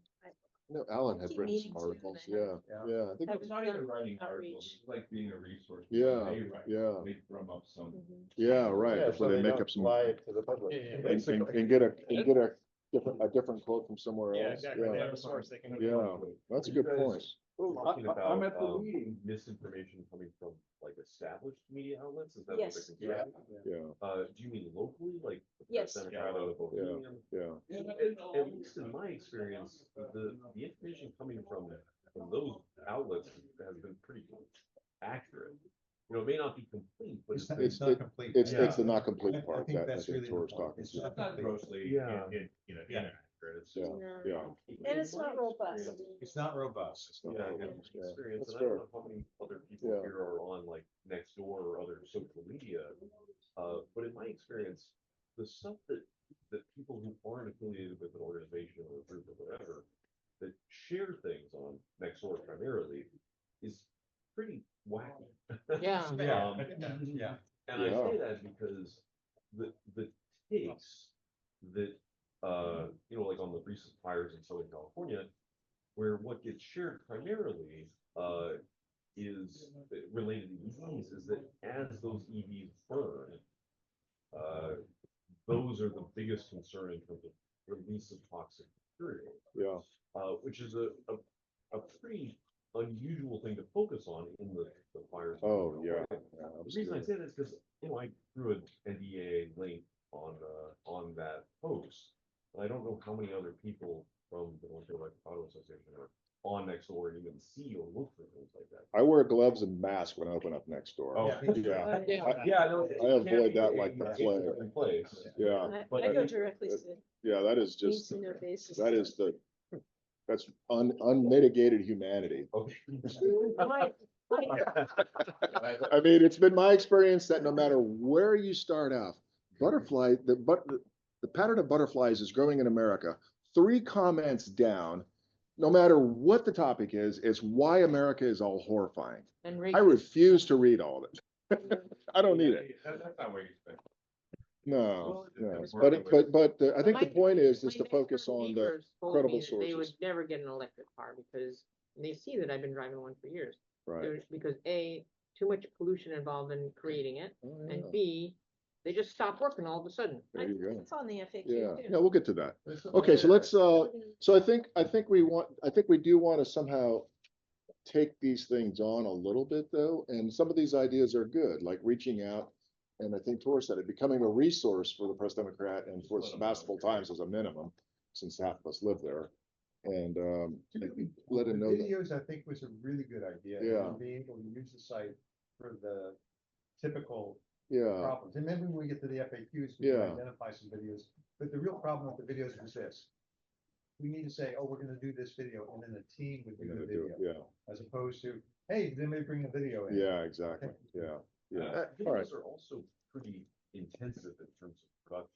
No, Alan had keep written meaning some to, articles. and I Yeah. haven't- Yeah. I think haven't It's not even done writing outreach. articles, it's like being a resource. Yeah, They write, yeah. they drum up some. Yeah, right. Yeah, Before so they make don't up some lie to the public. and get a different quote from somewhere Yeah, else. exactly. They Yeah. have a source they can. Yeah. That's a good point. Talking about I'm at the meeting. Misinformation coming from like established media outlets, is that what Yes. they're concerned? Yeah. Do you mean locally, like? the Yes. Democrat or the Bohemian? Yeah. At least in my experience, the information coming from those outlets has been pretty accurate. You know, it may not be complete, but It's it's not complete. It's Yeah. the not complete I part think that I that's think really George important. talking It's to. not grossly, Yeah. inaccurate. It's Yeah. No. Yeah. And it's in my not robust. experience- It's not robust. It's not Yeah, I robust. have Yeah. experience, That's and I don't fair. know how many other people Yeah. here are on like Nextdoor or other social media. But in my experience, the stuff that people who aren't affiliated with an organization or a group or whatever, that share things on Nextdoor primarily, is pretty wacky. Yeah. Yeah. And I Yeah. say that because the takes that, like on the recent fires in Southern California, where what gets shared primarily, is related to EVs, is that as those EVs burn, those are the biggest concern in terms of release of toxic materials. Yeah. Which is a pretty unusual thing to focus on in the fires. in Oh, Southern yeah. California. Yeah, The reason I absolutely. say that is because, I drew an NBEAA link on that post. And I don't know how many other people from the North Carolina Auto Association are on Nextdoor and even see or look for things like that. I work wear gloves and mask when I open up next door. Oh, Yeah. yeah, I know. I avoid that like the plague. In place. Yeah. I go directly to Yeah, that is need just, to know basis. that is that's unmitigated humanity. Okay. I mean, it's been my experience that no matter where you start out, the pattern of butterflies is growing in America. 3 comments down, no matter what the topic is why America is all horrifying. And I refuse to read all of it. I don't need it. That's not what you expect. No, no. It's But I think the my- point is my to next focus door on the neighbors told credible me that they would sources. never get an electric car because they see that I've been driving one for years. Right. Because A, too much pollution involved in creating it, Oh, and yeah. B, they just stop working all of a sudden. There you go. It's on the FAQ Yeah, too. yeah, we'll get to that. Okay, so let's, so I think we do want to somehow take these things on a little bit though, and some of these ideas are good, like reaching out. And I think Tor said it, becoming a resource for the Press Democrat and for Sebastopol Times as a minimum, since half of us live there. And let him know that. Videos, I think, was a really good idea. Yeah. And being able to use the site for the typical Yeah, problems. And maybe when we get to the FAQs, we can Yeah. identify some videos. But the real problem with the videos is this. We need to say, oh, we're gonna do this video, and then the team would we're do gonna the do video. it, yeah, As opposed to, hey, then they bring a video in. yeah, exactly, yeah, yeah. All right. Videos are also pretty intensive in terms of production.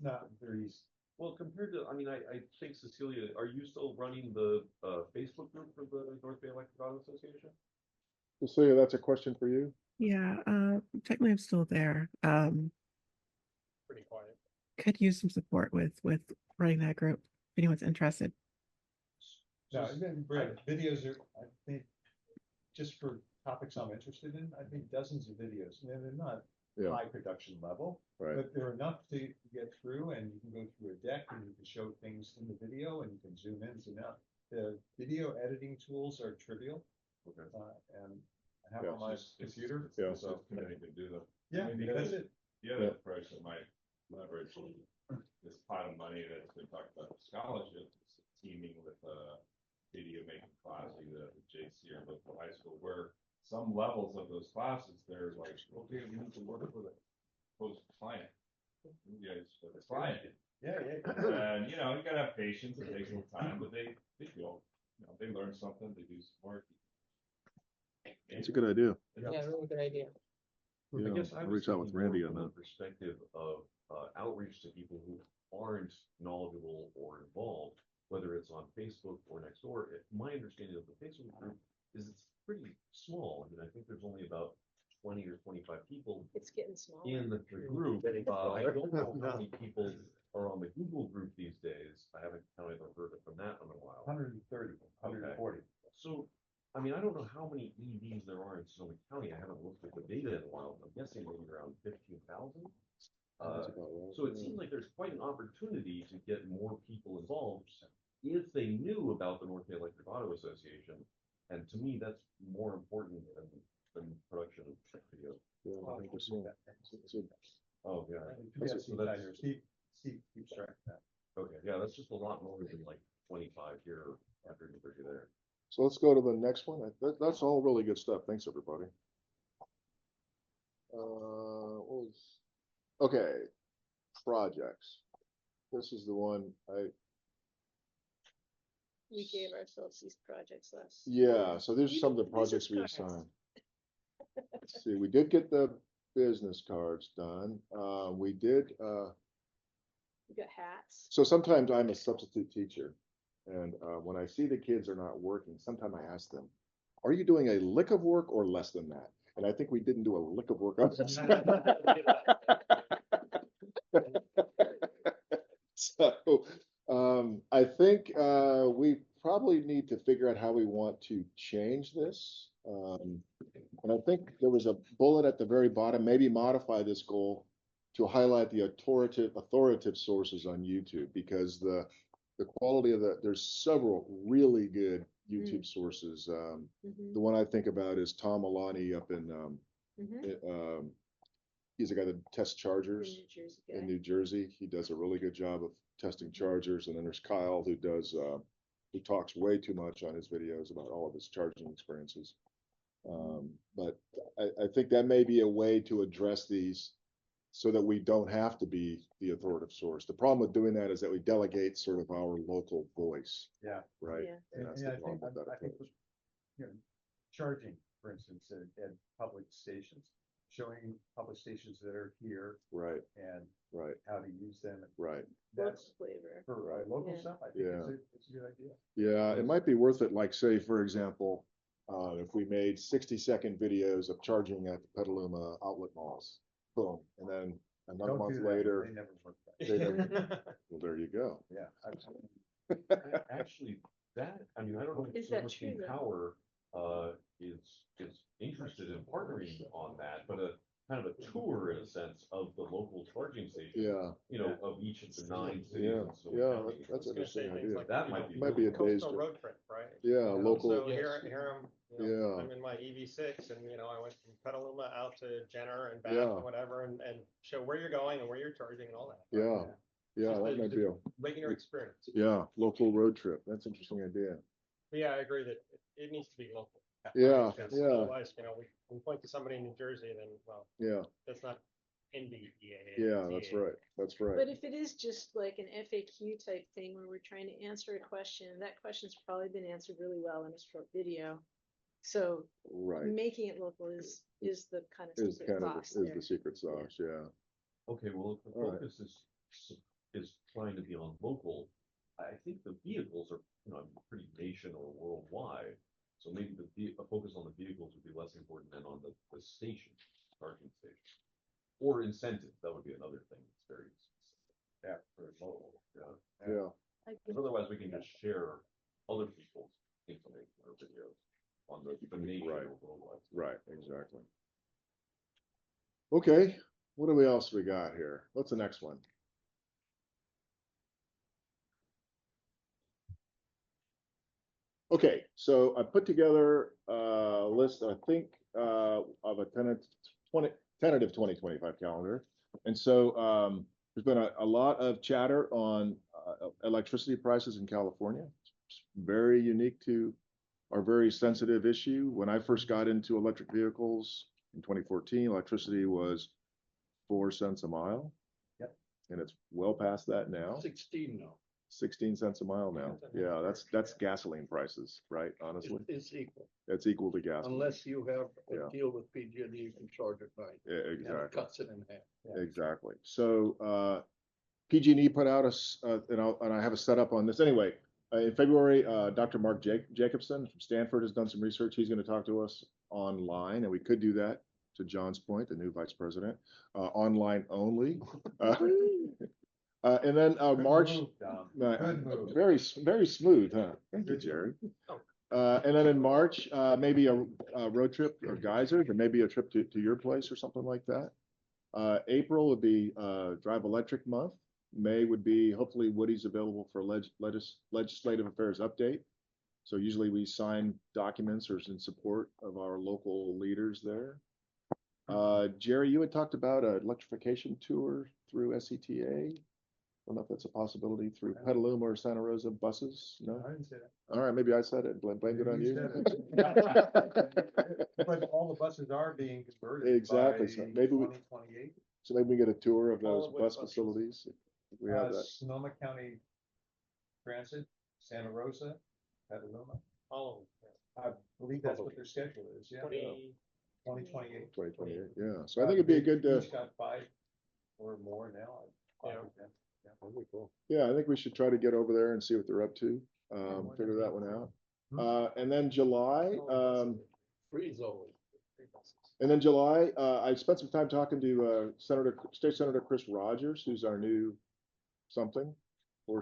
Not very easy. Well, compared to, I mean, I think Cecilia, are you still running the Facebook group for the North Bay Electric Auto Association? Cecilia, that's a question for you. Yeah, technically I'm still there. Pretty quiet. Could use some support with running that group if anyone's interested. No, and then, Brad, videos are, I think, just for topics I'm interested in, I think dozens of videos, and they're not Yeah, high production level, right, but they're enough to get through, and you can go through a deck, and you can show things in the video, and you can zoom in, zoom out. The video editing tools are trivial, Okay. and I have Yeah. on my It's- computer. Yeah. So committee can do them. Yeah, I mean, that's because it. the other approach that might leverage this pot of money that's been talked about for scholarships, is teaming with a video making class, either at JC or local high school, where some levels of those classes, they're like, okay, we need to work with a host client. You guys, with a client. Yeah, yeah. And, you know, you gotta have patience, it takes a little time, but they feel, you know, they learn something, they do some work. that's a good idea. Yeah, really good idea. Yeah, I guess I I'll was reach out with thinking more Randy on from the that. perspective of outreach to people who aren't knowledgeable or involved, whether it's on Facebook or next door. My understanding of the Facebook group is it's pretty small. I mean, I think there's only about 20 or 25 people It's getting smaller. in the group. I don't know how many people are on the Google group these days. I haven't heard from that in a while. 130, 140. So, I mean, I don't know how many EVs there are in Sonoma County. I haven't looked at the data in a while. I'm guessing maybe around 15,000. That's about right. So it seems like there's quite an opportunity to get more people involved if they knew about the North Bay Electric Auto Association. And to me, that's more important than production of video. Yeah, 100%. Oh, yeah. So that's, Steve keeps track of that. Okay, yeah, that's just a lot more than like 25 here, 130 there. So let's go to the next one. That's all really good stuff. Thanks, everybody. Okay, projects. This is the one We gave ourselves these projects last. yeah, so these are You some of the did business projects we cards. assigned. Let's see, we did get the business cards done. We did, We got hats. so sometimes I'm a substitute teacher. And when I see the kids are not working, sometimes I ask them, are you doing a lick of work or less than that? And I think we didn't do a lick of work on this. So I think we probably need to figure out how we want to change this. And I think there was a bullet at the very bottom, maybe modify this goal to highlight the authoritative sources on YouTube, because the quality of there's several really good YouTube sources. The one I think about is Tom Alani up in, he's a guy that tests chargers in New Jersey. He does a really good job of testing chargers. And then there's Kyle who does, who talks way too much on his videos about all of his charging experiences. But I think that may be a way to address these so that we don't have to be the authoritative source. The problem with doing that is that we delegate sort of our local voice, Yeah. right? Yeah. And that's And the I think, problem with that I think, approach. you know, charging, for instance, at public stations, showing public stations that are here Right, and right, how to use them. right. That's Flavor. for Right. local Yeah. stuff. I think Yeah. it's a good idea. Yeah, it might be worth it, like say, for example, if we made 60-second videos of charging at the Petaluma outlet malls, boom, and then another Don't month do that. later, They never work. they never- well, there you go. Yeah, absolutely. Actually, that, I mean, I don't know if Is that Silverstein true, though? Power, is interested in partnering on that, but a kind of a tour in a sense of the local charging stations. Yeah, You know, of each of the 9 cities yeah, in Sonoma yeah, County. that's an I was gonna say interesting things idea. like, That you might know, be Might be a really day's coastal trip. road trip, right? Yeah, And local, also here I'm, you know, Yeah. I'm in my EV6 and, you know, I went from Petaluma out to Jenner and back Yeah. and whatever and show where you're going and where you're charging and all that. yeah, yeah, Just that the- might the be a, Regular experience. yeah, local road trip. That's an interesting idea. But yeah, I agree that it needs to be local. Yeah, Because yeah. Otherwise, you know, we point to somebody in New Jersey, then, well, Yeah, that's not NBEAA. yeah, that's right, that's right. But if it is just like an FAQ type thing where we're trying to answer a question, that question's probably been answered really well in a short video. So Right, making it local is the kind of is secret kind of, sauce is there. the secret sauce, yeah. Okay, well, if the All right. focus is trying to be on local, I think the vehicles are, you know, pretty nation or worldwide. So maybe a focus on the vehicles would be less important than on the station, charging station. Or incentives, that would be another thing that's very specific. Yeah, for local. Yeah. Yeah, I Because otherwise we can just share other people's information or videos on the nation Right. or worldwide. right, exactly. Okay, what do we else we got here? What's the next one? Okay, so I put together a list, I think, of a tentative 2025 calendar. And so there's been a lot of chatter on electricity prices in California. It's very unique to our very sensitive issue. When I first got into electric vehicles in 2014, electricity was 4 cents a mile. Yep. And it's well past that now. 16 now. 16 cents a mile now. Yeah, that's gasoline prices, right? Honestly, It's equal, it's equal to gasoline. unless you have Yeah. a deal with PG&E, you can charge at night. Yeah, And it exactly, cuts it in half. exactly. So PG&E put out and I have a setup on this anyway. In February, Dr. Mark Jacobson from Stanford has done some research. He's going to talk to us online, and we could do that. To John's point, the new vice president, online only. And then March, Good move. very smooth, huh? Thank you, Jerry. And then in March, maybe a road trip or geysers, or maybe a trip to your place or something like that. April would be Drive Electric Month. May would be hopefully Woody's available for legislative affairs update. So usually we sign documents or in support of our local leaders there. Jerry, you had talked about an electrification tour through SCTA. I don't know if that's a possibility through Petaluma or Santa Rosa buses. No. I didn't say that. All right, maybe I said it. Blamed it on you. But all the buses are being converted. Exactly, by so maybe we- 2028. So maybe we get a tour of All those of which bus buses? facilities. We have that. Sonoma County Transit, Santa Rosa, Petaluma. All I believe that's what their schedule is, yeah. 2028. 2028. 2028, yeah. So I think it'd be a good, Each got 5 or more now. Yeah. That'd be cool. yeah, I think we should try to get over there and see what they're up to. Figure that one out. And then July, Freeze always. I spent some time talking to State Senator Chris Rogers, who's our new something for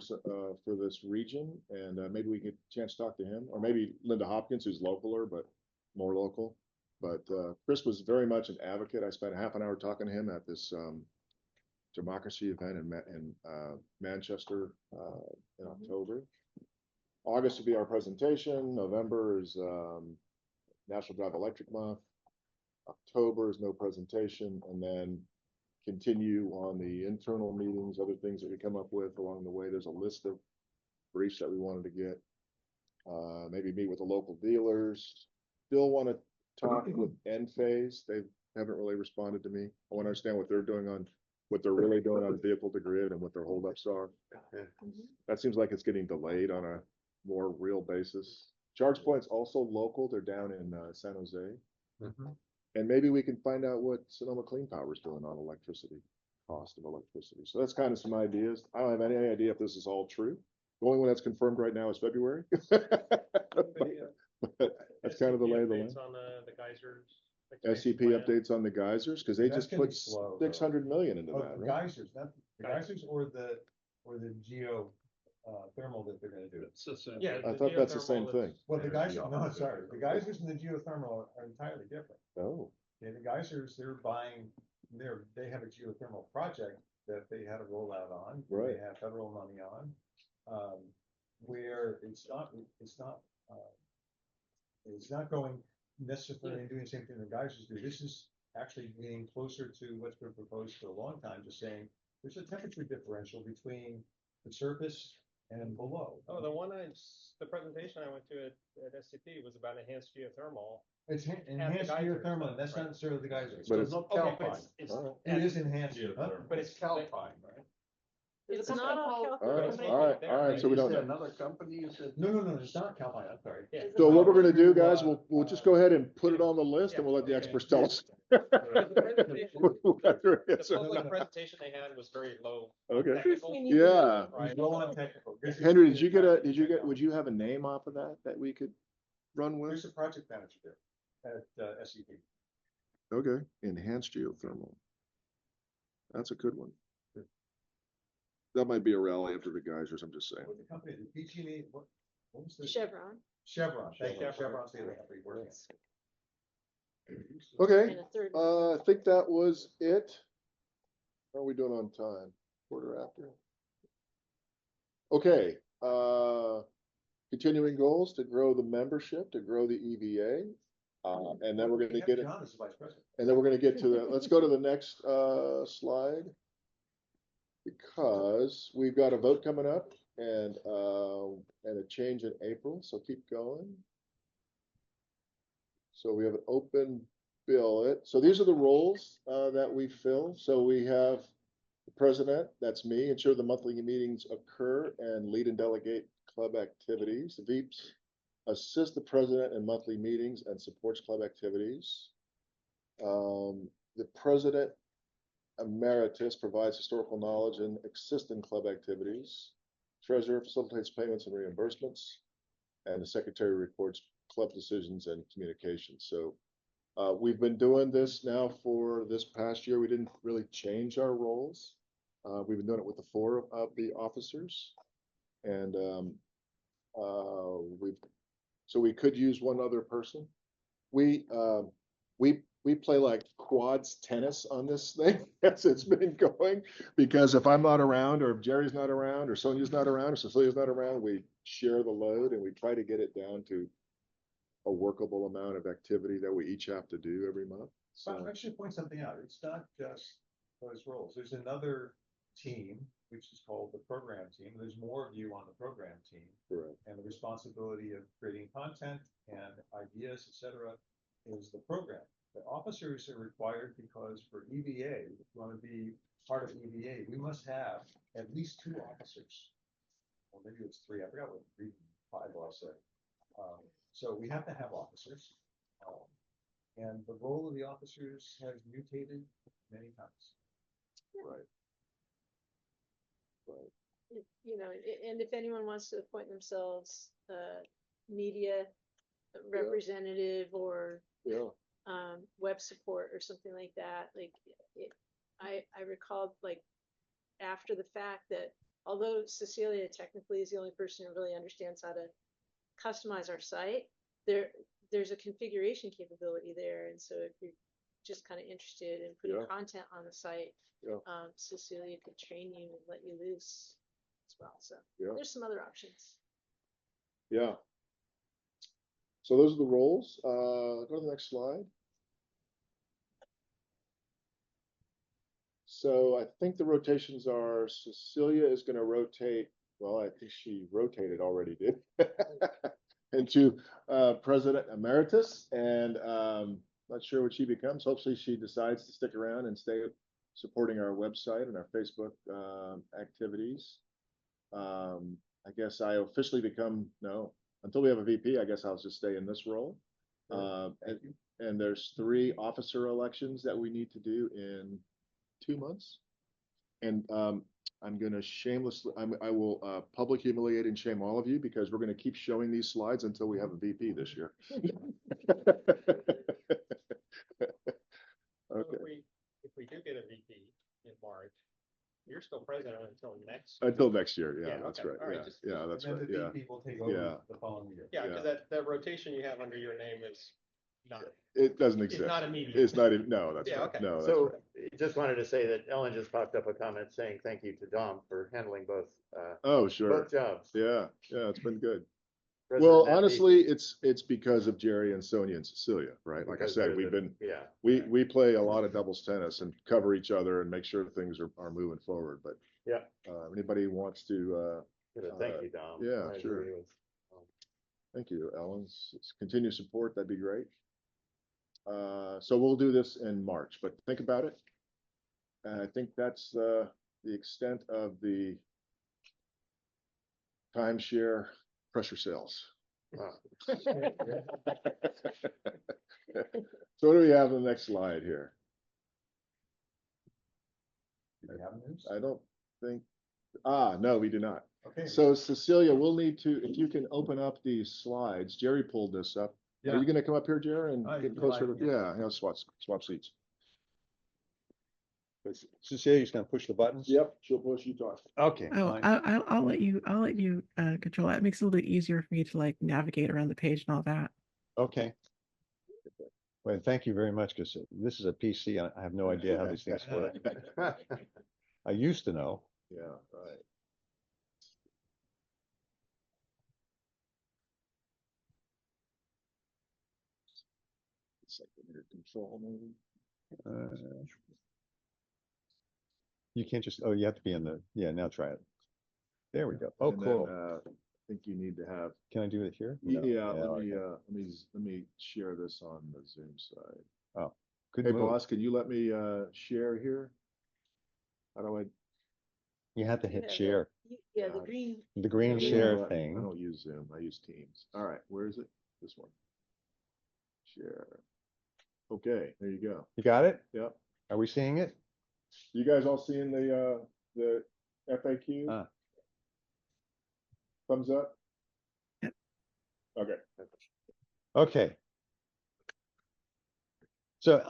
this region, and maybe we get a chance to talk to him, or maybe Linda Hopkins, who's localer but more local. But Chris was very much an advocate. I spent half an hour talking to him at this democracy event in Manchester in October. August will be our presentation. November is National Drive Electric Month. October is no presentation, and then continue on the internal meetings, other things that we come up with along the way. There's a list of briefs that we wanted to get. Maybe meet with the local dealers. Still want to talked with Enphase. They haven't really responded to me. I want to understand what they're doing on, what they're really doing on vehicle to grid and what their holdups are. That seems like it's getting delayed on a more real basis. Charge Point's also local. They're down in San Jose. And maybe we can find out what Sonoma Clean Power is doing on electricity, cost of electricity. So that's kind of some ideas. I don't have any idea if this is all true. The only one that's confirmed right now is February. But that's kind of the lay of the land. On the geysers. SCP updates on the geysers, because they That's just gonna put be slow, though. 600 million into Oh, that, the right? geysers, not the geysers or the geo thermal that they're gonna do. It's the same. Yeah. I thought that's the same thing. Well, the geysers, no, sorry, the geysers and the geothermal are entirely different. Oh, Yeah, the geysers, they're buying, they have a geothermal project that they had a rollout on. Right. They have federal money on, where it's not going necessarily doing the same thing the geysers do. This is actually getting closer to what's been proposed for a long time, just saying there's a temperature differential between the surface and below. Oh, the presentation I went to at SCP was about enhanced geothermal. It's the enhanced geysers, geothermal, that's right. not necessarily the geysers. But it's- not Okay, but calcine. it's, all It is enhanced, huh? but it's Calpine, right? It's not all right, calculated. all right, all right. So we don't know. Another company, you said? No, it's not Calpine, I'm sorry. Yeah. So what we're gonna do, guys, we'll just go ahead and put it on the list and we'll let the Yeah. experts tell us. The presentation- Whether The it's or public not. presentation they had was very low. Okay. technical. Yeah. Right. Go on technical. Henry, would you have a name off of that we could run with? There's a project manager there at SCP. Okay, enhanced geothermal. That's a good one. That might be a rally after the geysers, I'm just saying. What the company, the PG&E, what was the? Chevron. Chevron, thank you, Chevron's the other company working. Okay, And a third. I think that was it. How are we doing on time? Quarter after? Okay, continuing goals to grow the membership, to grow the EVA. And then we're We gonna have get it, John as the vice president. and then we're gonna get to the, let's go to the next slide. Because we've got a vote coming up and a change in April, so keep going. So we have an open billet. So these are the roles that we fill. So we have the president, that's me, ensure the monthly meetings occur and lead and delegate club activities. The VEEPs assist the president in monthly meetings and supports club activities. The president emeritus provides historical knowledge and assists in club activities. Treasurer facilitates payments and reimbursements. And the secretary records club decisions and communications. So we've been doing this now for this past year. We didn't really change our roles. We've been doing it with the 4 of the officers. And so we could use one other person. We play like quads tennis on this thing as it's been going, because if I'm not around, or if Jerry's not around, or Sonia's not around, or Cecilia's not around, we share the load and we try to get it down to a workable amount of activity that we each have to do every month. So I should point something out. It's not just those roles. There's another team, which is called the program team. There's more of you on the program team. Correct. And the responsibility of creating content and ideas, etc., is the program. The officers are required because for EVA, if you want to be part of EVA, we must have at least 2 officers. Or maybe it's 3. I forgot what 3, 5 was. So we have to have officers. And the role of the officers has mutated many times. Right. Right. You know, and if anyone wants to appoint themselves media representative or Yeah. web support or something like that, like I recalled, like, after the fact, that although Cecilia technically is the only person who really understands how to customize our site, there's a configuration capability there. And so if you're just kind of interested in putting content on the site, Cecilia could train you and let you loose as well. So there's some other options. Yeah. So those are the roles. Go to the next slide. So I think the rotations are Cecilia is going to rotate. Well, I think she rotated already, did. into President Emeritus, and not sure what she becomes. Hopefully she decides to stick around and stay supporting our website and our Facebook activities. I guess I officially become, no, until we have a VP, I guess I'll just stay in this role. And there's 3 officer elections that we need to do in 2 months. And I'm going to shamelessly, I will public humiliate and shame all of you, because we're going to keep showing these slides until we have a VP this year. So Okay. if we do get a VP in March, you're still president Until next year. Yeah, Yeah, that's okay. right. All right, Yeah, just- yeah, that's And right. then the Yeah. VP will take Yeah. over the following year. Yeah, Yeah. because that rotation you have under your name is not, It doesn't it's exist. not immediate. It's not even, no, that's Yeah, right. okay. No, that's So right. just wanted to say that Ellen just popped up a comment saying thank you to Dom for handling both Oh, sure. both jobs. Yeah, yeah, it's been good. President Well, and honestly, it's because of Jerry and Sonia and Cecilia, right? Like I Because said, they're we've the- been, yeah. we play a lot of doubles tennis and cover each other and make sure things are moving forward. But Yeah. anybody wants to, Thank you, Dom. yeah, I sure. agree with, thank you, Ellen. Continue support, that'd be great. So we'll do this in March, but think about it. And I think that's the extent of the timeshare pressure sales. Wow. So what do we have on the next slide here? Do we have news? I don't think, no, we do not. Okay. So Cecilia, we'll need to, if you can open up these slides. Jerry pulled this up. Are Yeah. you gonna come up here, Jerry, and I get feel closer like to, it. yeah, swap seats. Cecilia's gonna push the buttons? Yep, she'll push, you talk. Okay, Oh, fine. I'll let you control that. It makes it a little bit easier for me to like navigate around the page and all that. Okay. Well, thank you very much, because this is a PC. I have no idea how these things work. I used to know. Yeah, right. Second control maybe. You can't just, oh, you have to be in the, yeah, now try it. There we go. Oh, And then, cool. I think you need to have, Can I do it here? No. yeah, okay. let me share this on the Zoom side. Oh, good Hey, move. boss, can you let me share here? How do I? You have to hit Yeah, share. Yeah, the green. The green Yeah, share I thing. don't use Zoom, I use Teams. All right, where is it? This one. Share. Okay, there you go. You got it? Yep. Are we seeing it? You guys all seeing the FAQ? Thumbs up? Yep. Okay. Okay. So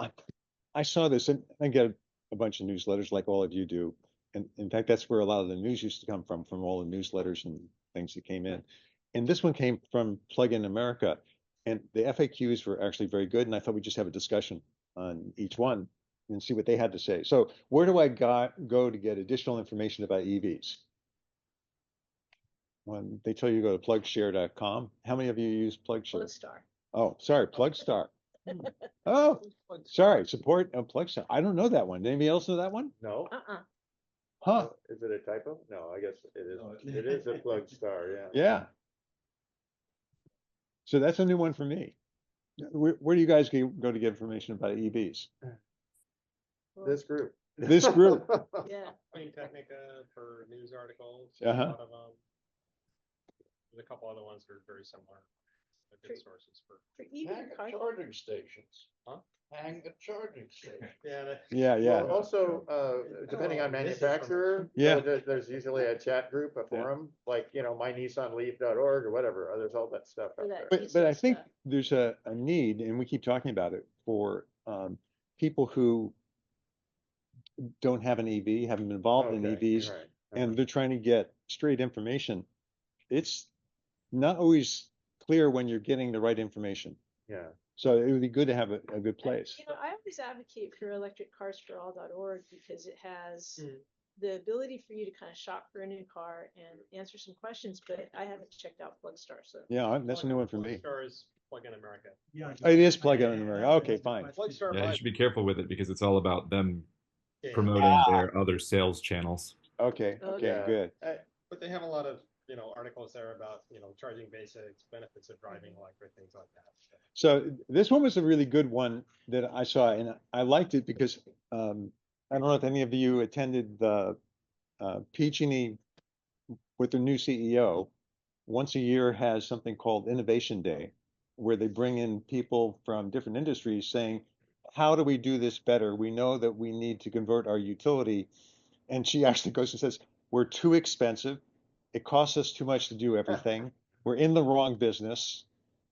I saw this, and I get a bunch of newsletters like all of you do. And in fact, that's where a lot of the news used to come from all the newsletters and things that came in. And this one came from Plug-in America. And the FAQs were actually very good. And I thought we'd just have a discussion on each one and see what they had to say. So where do I go to get additional information about EVs? When they tell you go to plugshare.com. How many of you use PlugShare? Star. Oh, sorry, Plugstar. Oh, sorry, support Plugstar. I don't know that one. Anybody else know that one? No? Huh? Is it a typo? No, I guess it is. It is a plug star, yeah. Yeah. So that's a new one for me. Where do you guys go to get information about EVs? This group. This group. Yeah. Clean Technica for news articles. Uh-huh. A lot of there's a couple other ones that are very similar. They're good sources for. EV car. Charging stations. Huh? Hang a charging station. Yeah, yeah. Well, also, depending on Oh, this is manufacturer, Yeah. There's usually a chat group, a forum, like, mynissanleaf.org or whatever. There's all that stuff For out that there. But I think there's a need, and we keep talking about it, for people who don't have an EV, haven't been involved in Okay, EVs, right. and they're trying to get straight information. It's not always clear when you're getting the right information. Yeah. So it would be good to have a good place. I always advocate for electriccarsforall.org because it has the ability for you to kind of shop for a new car and answer some questions, but I haven't checked out Plugstar, so. Yeah, that's a new one for me. Plugstar is Plug-in America. Yeah. It is Plug-in America. Okay, fine. Plugstar, Yeah, you might- should be careful with it because it's all about them Yeah. promoting their other sales channels. Okay, okay, Yeah. good. But they have a lot of articles there about, charging basics, benefits of driving electric, things like that. So this one was a really good one that I saw, and I liked it because I don't know if any of you attended the PG&E with their new CEO. Once a year has something called Innovation Day, where they bring in people from different industries saying, how do we do this better? We know that we need to convert our utility. And she actually goes and says, we're too expensive. It costs us too much to do everything. We're in the wrong business.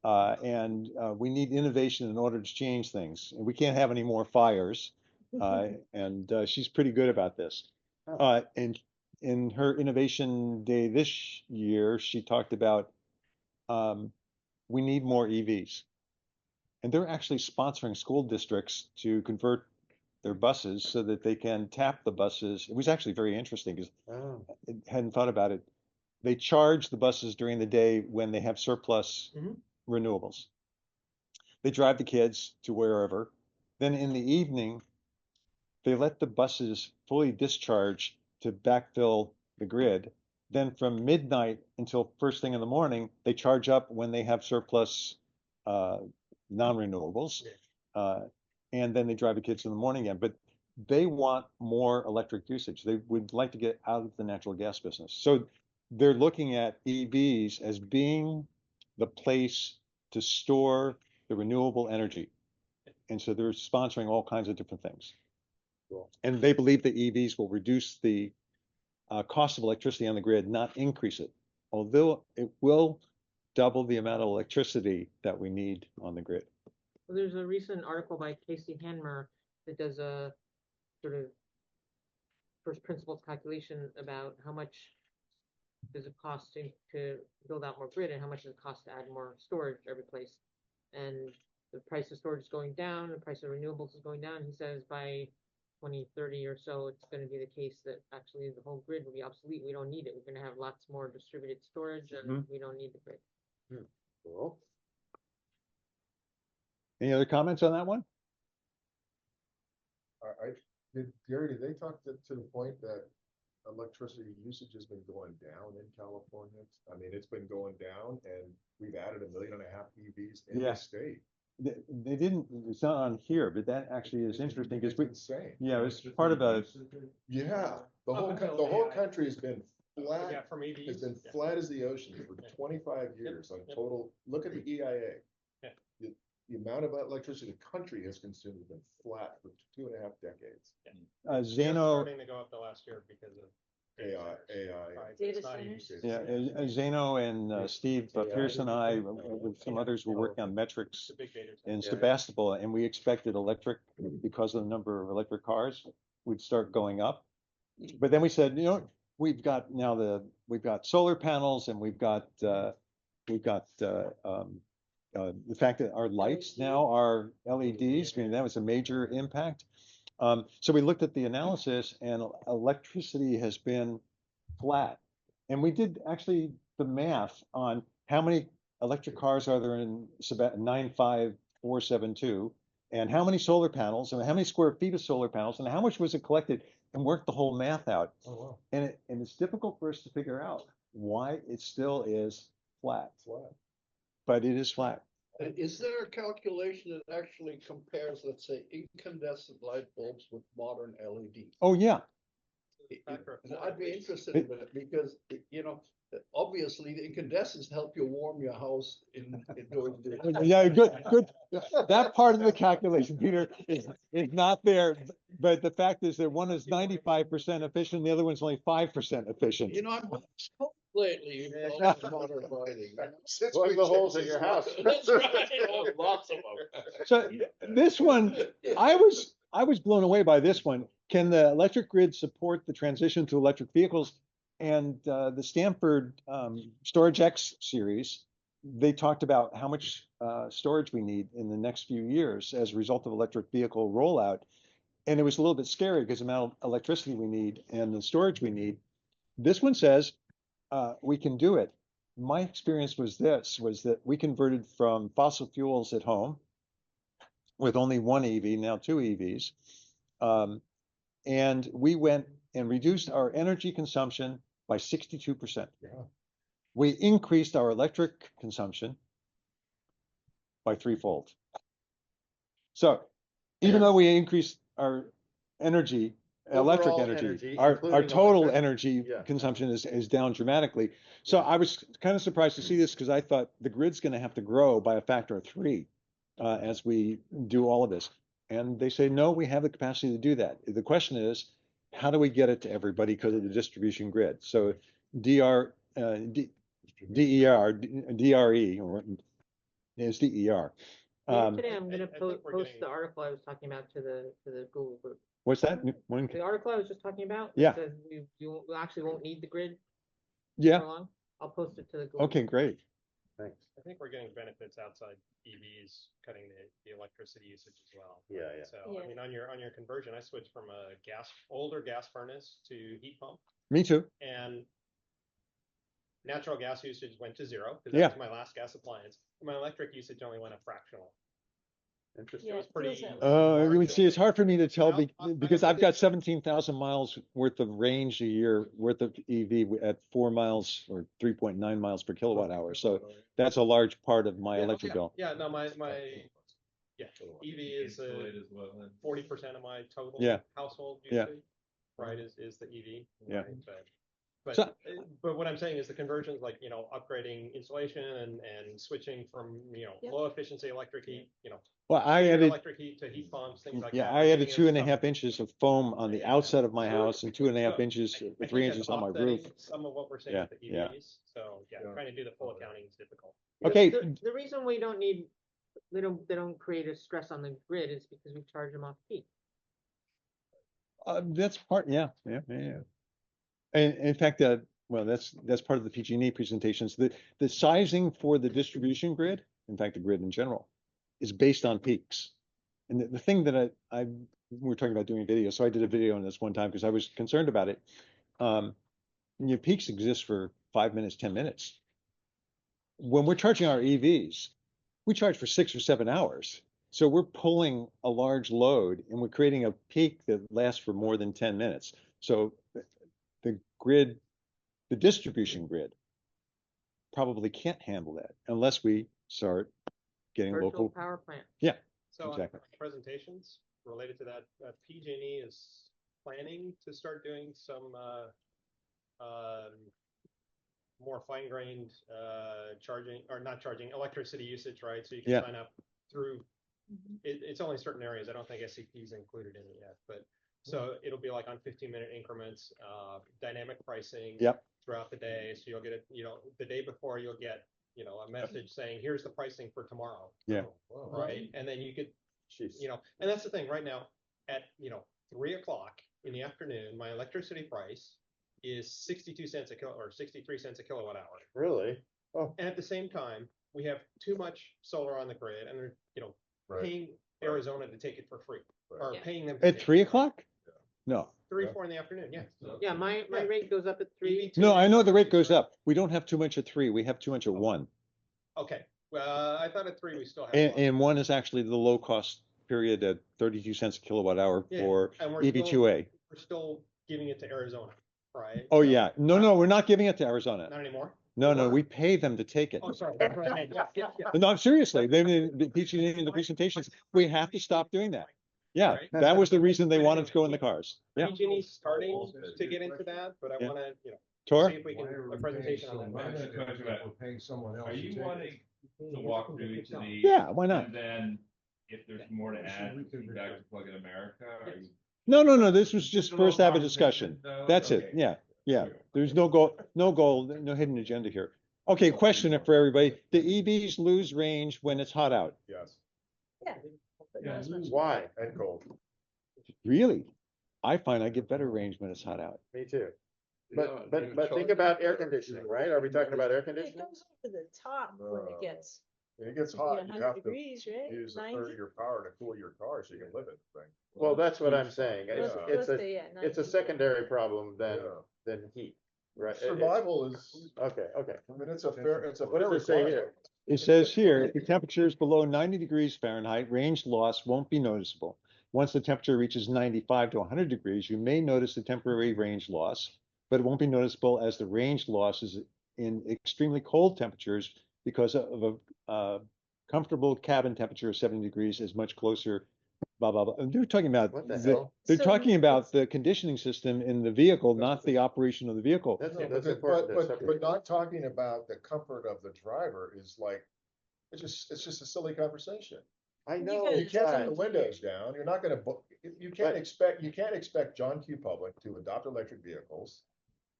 And we need innovation in order to change things. And we can't have any more fires. And she's pretty good about this. And in her Innovation Day this year, she talked about we need more EVs. And they're actually sponsoring school districts to convert their buses so that they can tap the buses. It was actually very interesting because I hadn't thought about it. They charge the buses during the day when they have surplus renewables. They drive the kids to wherever. Then in the evening, they let the buses fully discharge to backfill the grid. Then from midnight until first thing in the morning, they charge up when they have surplus non-renewables. And then they drive the kids in the morning again. But they want more electric usage. They would like to get out of the natural gas business. So they're looking at EVs as being the place to store the renewable energy. And so they're sponsoring all kinds of different things. Cool. And they believe that EVs will reduce the cost of electricity on the grid, not increase it. Although it will double the amount of electricity that we need on the grid. Well, there's a recent article by Casey Hanmer that does a sort of first principles calculation about how much does it cost to build out more grid and how much does it cost to add more storage every place. And the price of storage is going down, the price of renewables is going down. He says by 2030 or so, it's going to be the case that actually the whole grid will be obsolete. We don't need it. We're going to have lots more distributed storage and we don't need the grid. Cool. Any other comments on that one? Gary, did they talk to the point that electricity usage has been going down in California? I mean, it's been going down and we've added 1.5 million EVs in the state. They didn't, it's not on here, but that actually is interesting because insane. Yeah, it was part of a, Yeah, the whole country has been flat. Yeah, from EVs. Has been flat as the ocean for 25 years on total. Look at the EIA. Yeah. The amount of electricity the country has consumed has been flat for 2.5 decades. Zeno, Starting to go up the last year because of AI. Right, Data it's not centers. easy. yeah, Zeno and Steve Pierce and I, with some others, were working on metrics It's a big data. in Yeah. Sebastopol, and we expected electric, because of the number of electric cars, would start going up. But then we said, we've got solar panels and we've got the fact that our lights now are LEDs. I mean, that was a major impact. So we looked at the analysis and electricity has been flat. And we did actually the math on how many electric cars are there in 95472 and how many solar panels and how many square feet of solar panels and how much was it collected, and worked the whole math out. Oh, wow. And it's difficult for us to figure out why it still is flat, but it is flat. And is there a calculation that actually compares, let's say, incandescent light bulbs with modern LEDs? Oh, yeah. I'd be interested in it because, obviously the incandescents help you warm your house during the. Yeah, good. That part of the calculation, Peter, is not there. But the fact is that one is 95% efficient, the other one's only 5% efficient. I'm lately involved in modern lighting. Plug the holes in your house. That's right. Lots of them. So this one, I was blown away by this one. Can the electric grid support the transition to electric vehicles? And the Stanford Storage X series, they talked about how much storage we need in the next few years as a result of electric vehicle rollout. And it was a little bit scary because the amount of electricity we need and the storage we need. This one says we can do it. My experience was that we converted from fossil fuels at home with only one EV, now 2 EVs. And we went and reduced our energy consumption by 62%. Yeah. we increased our electric consumption by threefold. So even though we increased our energy, electric Overall energy, energy, our including total electric- energy yeah. consumption is down dramatically. So I was kind of surprised to see this because I thought the grid's going to have to grow by a factor of 3 as we do all of this. And they say, no, we have the capacity to do that. The question is, how do we get it to everybody because of the distribution grid? So DER, or is DER. Today I'm gonna post the article I was talking about to the Google group. What's that? The article I was just talking about. Yeah. Says we actually won't need the grid Yeah. for long. I'll post it to the Google. Okay, group. great. Thanks. I think we're getting benefits outside EVs, cutting the electricity usage as well. Yeah, yeah. So, Yeah. I mean, on your conversion, I switched from a older gas furnace to heat pump, Me too. and natural gas usage went to 0 because Yeah. that was my last gas appliance. My electric usage only went up fractional. Interesting. It was it feels pretty. that way. You would see, it's hard for me to tell Well, because I I've got 17,000 miles worth of range a year worth of EV at 4 miles or 3.9 miles per kilowatt hour. So that's a large part of my electric bill. Yeah, no, my EV is Insulate as well, then. 40% of my total Yeah. household Yeah. usage, right, is the EV. Yeah. right, But, So- but what I'm saying is the conversions, like, upgrading insulation and switching from, Yep. low efficiency electric heat, Well, I standard added, electric heat to heat pumps, things like that. yeah, We're I added giving two it and a some- half inches of foam on the outside of my house and 2.5 So, inches, I think 3 that's inches on my roof. offsetting some of what we're seeing Yeah, with the yeah. EVs. So, trying to do the full accounting is difficult. Okay. The reason we don't need, they don't create a stress on the grid is because we charge them off peak. That's part, yeah. And in fact, well, that's part of the PG&E presentations. The sizing for the distribution grid, in fact, the grid in general, is based on peaks. And the thing that we were talking about doing a video, so I did a video on this one time because I was concerned about it. Peaks exist for 5 minutes, 10 minutes. When we're charging our EVs, we charge for 6 or 7 hours. So we're pulling a large load and we're creating a peak that lasts for more than 10 minutes. So the grid, the distribution grid, probably can't handle that unless we start getting Virtual local. power plant. Yeah, So exactly. presentations related to that, PG&E is planning to start doing some more fine-grained charging, or not charging, electricity usage, right? So you can Yeah. sign up through, it's only certain areas. I don't think SCP is included in it yet, but so it'll be like on 15-minute increments, dynamic pricing Yep. throughout the day. So you'll get it, the day before you'll get, a message saying, here's the pricing for tomorrow. Yeah. Right. And then you could, and that's the thing right now at, 3 o'clock in the afternoon, my electricity price is 62 cents a or 63 cents a kilowatt hour. Really? Oh, And at the same time, we have too much solar on the grid and they're, Right. paying Arizona to take it for free or Right. paying them. to At take it 3 for free. o'clock? No. 3, 4 in the afternoon. Yeah. Yeah, my rate goes up at 3. No, I know the rate goes up. We don't have too much at 3. We have too much at 1. Okay. Well, I thought at 3 we still have. And 1 is actually the low cost period at 32 cents a kilowatt hour Yeah, for and we're EV2A. We're still giving it to Arizona, right? Oh, So- yeah. No, we're not giving it to Arizona. Not anymore? No, we pay them to take it. Oh, sorry. That's what I meant. Yeah. No, seriously, the PG&E in the presentations, we have to stop doing that. Yeah, Right. that was the reason they wanted to go in the cars. Yeah. PG&E's starting to get into that, but I Yeah. want to, Tor? see if we can, a presentation on that. I have a question about, we're paying someone else. are you wanting to walk through each of these? Yeah, why not? And then if there's more to add, back to Plug in America, are you? No, this was just first have a discussion. That's it. Okay. Yeah. There's no goal, no hidden agenda here. Okay, question for everybody. The EVs lose range when it's hot out. Yes. Yeah. But not as much. Why? And cold. Really? I find I get better range when it's hot out. Me too. But think about air conditioning, right? Are we talking about air It conditioning? goes over the top when it gets When it gets you know, hot, you 100 have to degrees, right? use a 90? third of your power to cool your car so you can live in the thing. Well, that's what I'm saying. Let's- Yeah. It's let's say, yeah, it's a 90. secondary problem Yeah. than heat, right? Survival is, Okay. I mean, it's a fair What does it say here? requirement. It says here, if the temperature is below 90 degrees Fahrenheit, range loss won't be noticeable. Once the temperature reaches 95 to 100 degrees, you may notice a temporary range loss, but it won't be noticeable as the range loss in extremely cold temperatures because of a comfortable cabin temperature of 70 degrees is much closer, blah, blah, blah. And they're talking about, What the hell? they're So talking about it's- the conditioning system in the vehicle, not the operation of the vehicle. That's, No, that's but, important. That's but separate. not talking about the comfort of the driver is like, it's just a silly conversation. I You know. guys- You can't take the Right. windows down. You're not gonna book, you can't expect John Q. Public to adopt electric vehicles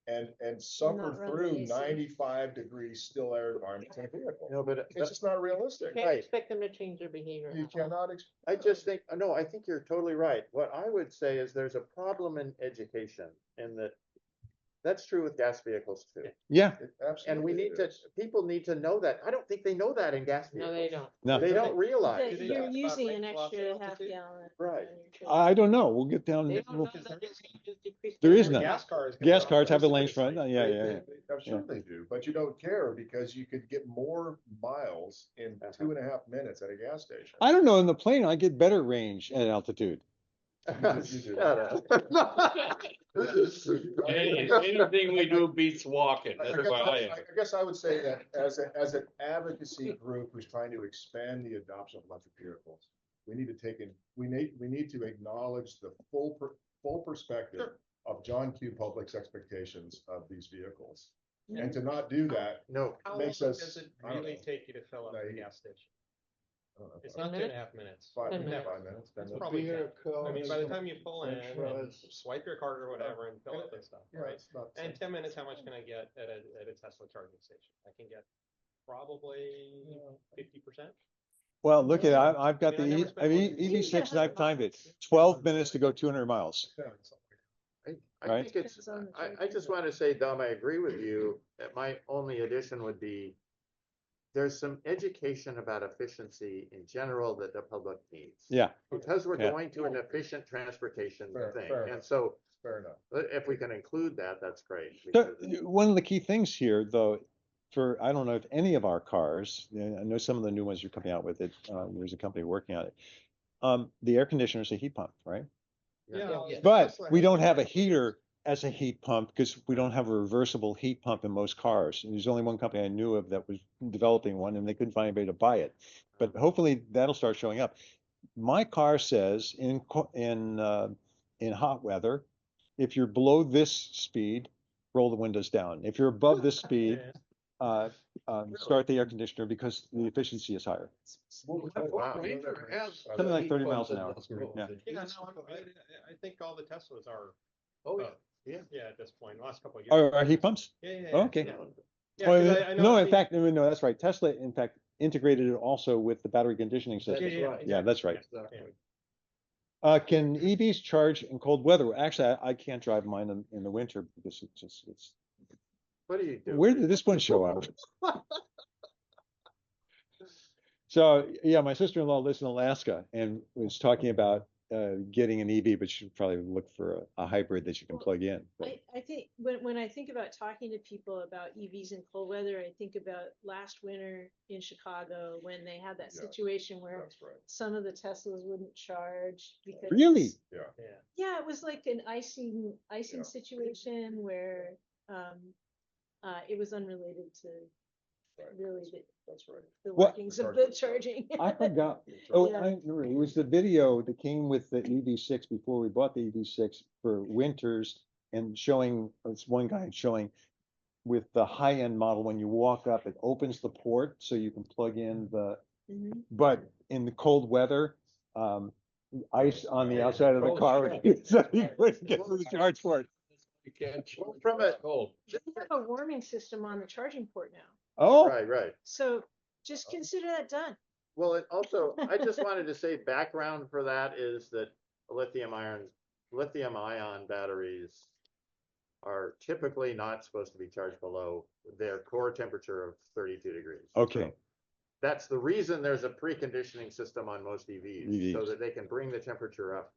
and suffer Not run through the AC. 95-degree still air environments in a vehicle. No, but It's just not realistic. Can't Right. expect them to change their behavior. You cannot. I just think, no, I think you're totally right. What I would say is there's a problem in education in that that's true with gas vehicles too. Yeah, It absolutely And we need to, is. people need to know that. I don't think they know that in gas No, vehicles. they don't. no, They don't realize That that. you're about using an range extra velocity half altitude? gallon. Right. on your trip. I don't know. We'll get down. They don't we'll- know that their range is decreased. There by is every none. Gas cars. Gas cars have a lane range front. Yeah, yeah, yeah. I'm sure they do, but you don't care because you could get more miles in 2.5 minutes at a gas station. I don't know. In the plane, I get better range at altitude. Shut up. Anything we do beats walking. I That's why I. guess I would say that as an advocacy group who's trying to expand the adoption of electric vehicles, we need to we need to acknowledge the full perspective of John Q. Public's expectations of these vehicles. And to not do that No. How long makes does us. it I don't really know, take you to fill up No, the you- gas station? I don't know, It's 10 not minutes? 2.5 minutes. 5 10 minutes, minutes. 5 minutes, 10 That's minutes. probably 10. Vehicle, I mean, by the time you pull in French and fries. swipe your card or whatever and fill up and stuff, Yeah, right? it's not. And 10 minutes, how much can I get at a Tesla charging station? I can get probably 50%. Well, look at, I've got I mean, I never the spent more than EV6 and I've 2 timed it. 12 minutes to go 200 miles. I Right. think it's, Depends on the I charging just want to say, Dom, I agree with you. That my only addition would be there's some education about efficiency in general that the public needs. Yeah. Because we're Yeah. going to an efficient transportation Fair- thing. fair And enough. so Fair enough. if we can include that, that's great. So because- one of the key things here, though, for, I don't know if any of our cars, I know some of the new ones you're coming out with it, there's a company working on it. The air conditioner is a heat pump, right? Yeah. But Tesla we has don't have a that. heater as a heat pump because we don't have a reversible heat pump in most cars. And there's only one company I knew of that was developing one and they couldn't find anybody to buy it. But hopefully that'll start showing up. My car says in hot weather, if you're below this speed, roll the windows down. If you're above this speed, start the air conditioner because the efficiency is higher. Wow. Something like 30 miles an hour. Yeah. Yeah, no, I think all the Teslas are. Oh, yeah. Yeah, at this point, last couple of years. Are heat pumps? Yeah, yeah, Oh, yeah, okay. yeah. Yeah, Well, 'cause I know no, I've in seen- fact, no, that's right. Tesla, in fact, integrated it also with the battery conditioning system. Yeah, that's right. Exactly. Can EVs charge in cold weather? Actually, I can't drive mine in the winter because it's. What do you do? Where did this one show up? So, yeah, my sister-in-law lives in Alaska and was talking about getting an EV, but she should probably look for a hybrid that you can plug in. But- I think when I think about talking to people about EVs in cold weather, I think about last winter in Chicago when they had that Yeah, situation where That's right. some of the Teslas wouldn't charge because Really? Yeah. Yeah, it was like an icing Yeah. situation where it was unrelated to Right. really That's right. the What- workings of the charging. I forgot. Oh, Yeah. I remember. It was the video that came with the EV6 before we bought the EV6 for winters and showing, it's one guy showing with the high-end model, when you walk up, it opens the port so you can plug in the, Mhm. but in the cold weather, ice on the outside of the car, so you couldn't get to the charge port. You can't. From a- cold. They have a warming system on the charging port now, Oh, Right. so just consider that done. Well, it also, I just wanted to say background for that is that lithium ion batteries are typically not supposed to be charged below their core temperature of 32 degrees. okay. That's the reason there's a preconditioning system on most EVs, so EVs. that they can bring the temperature up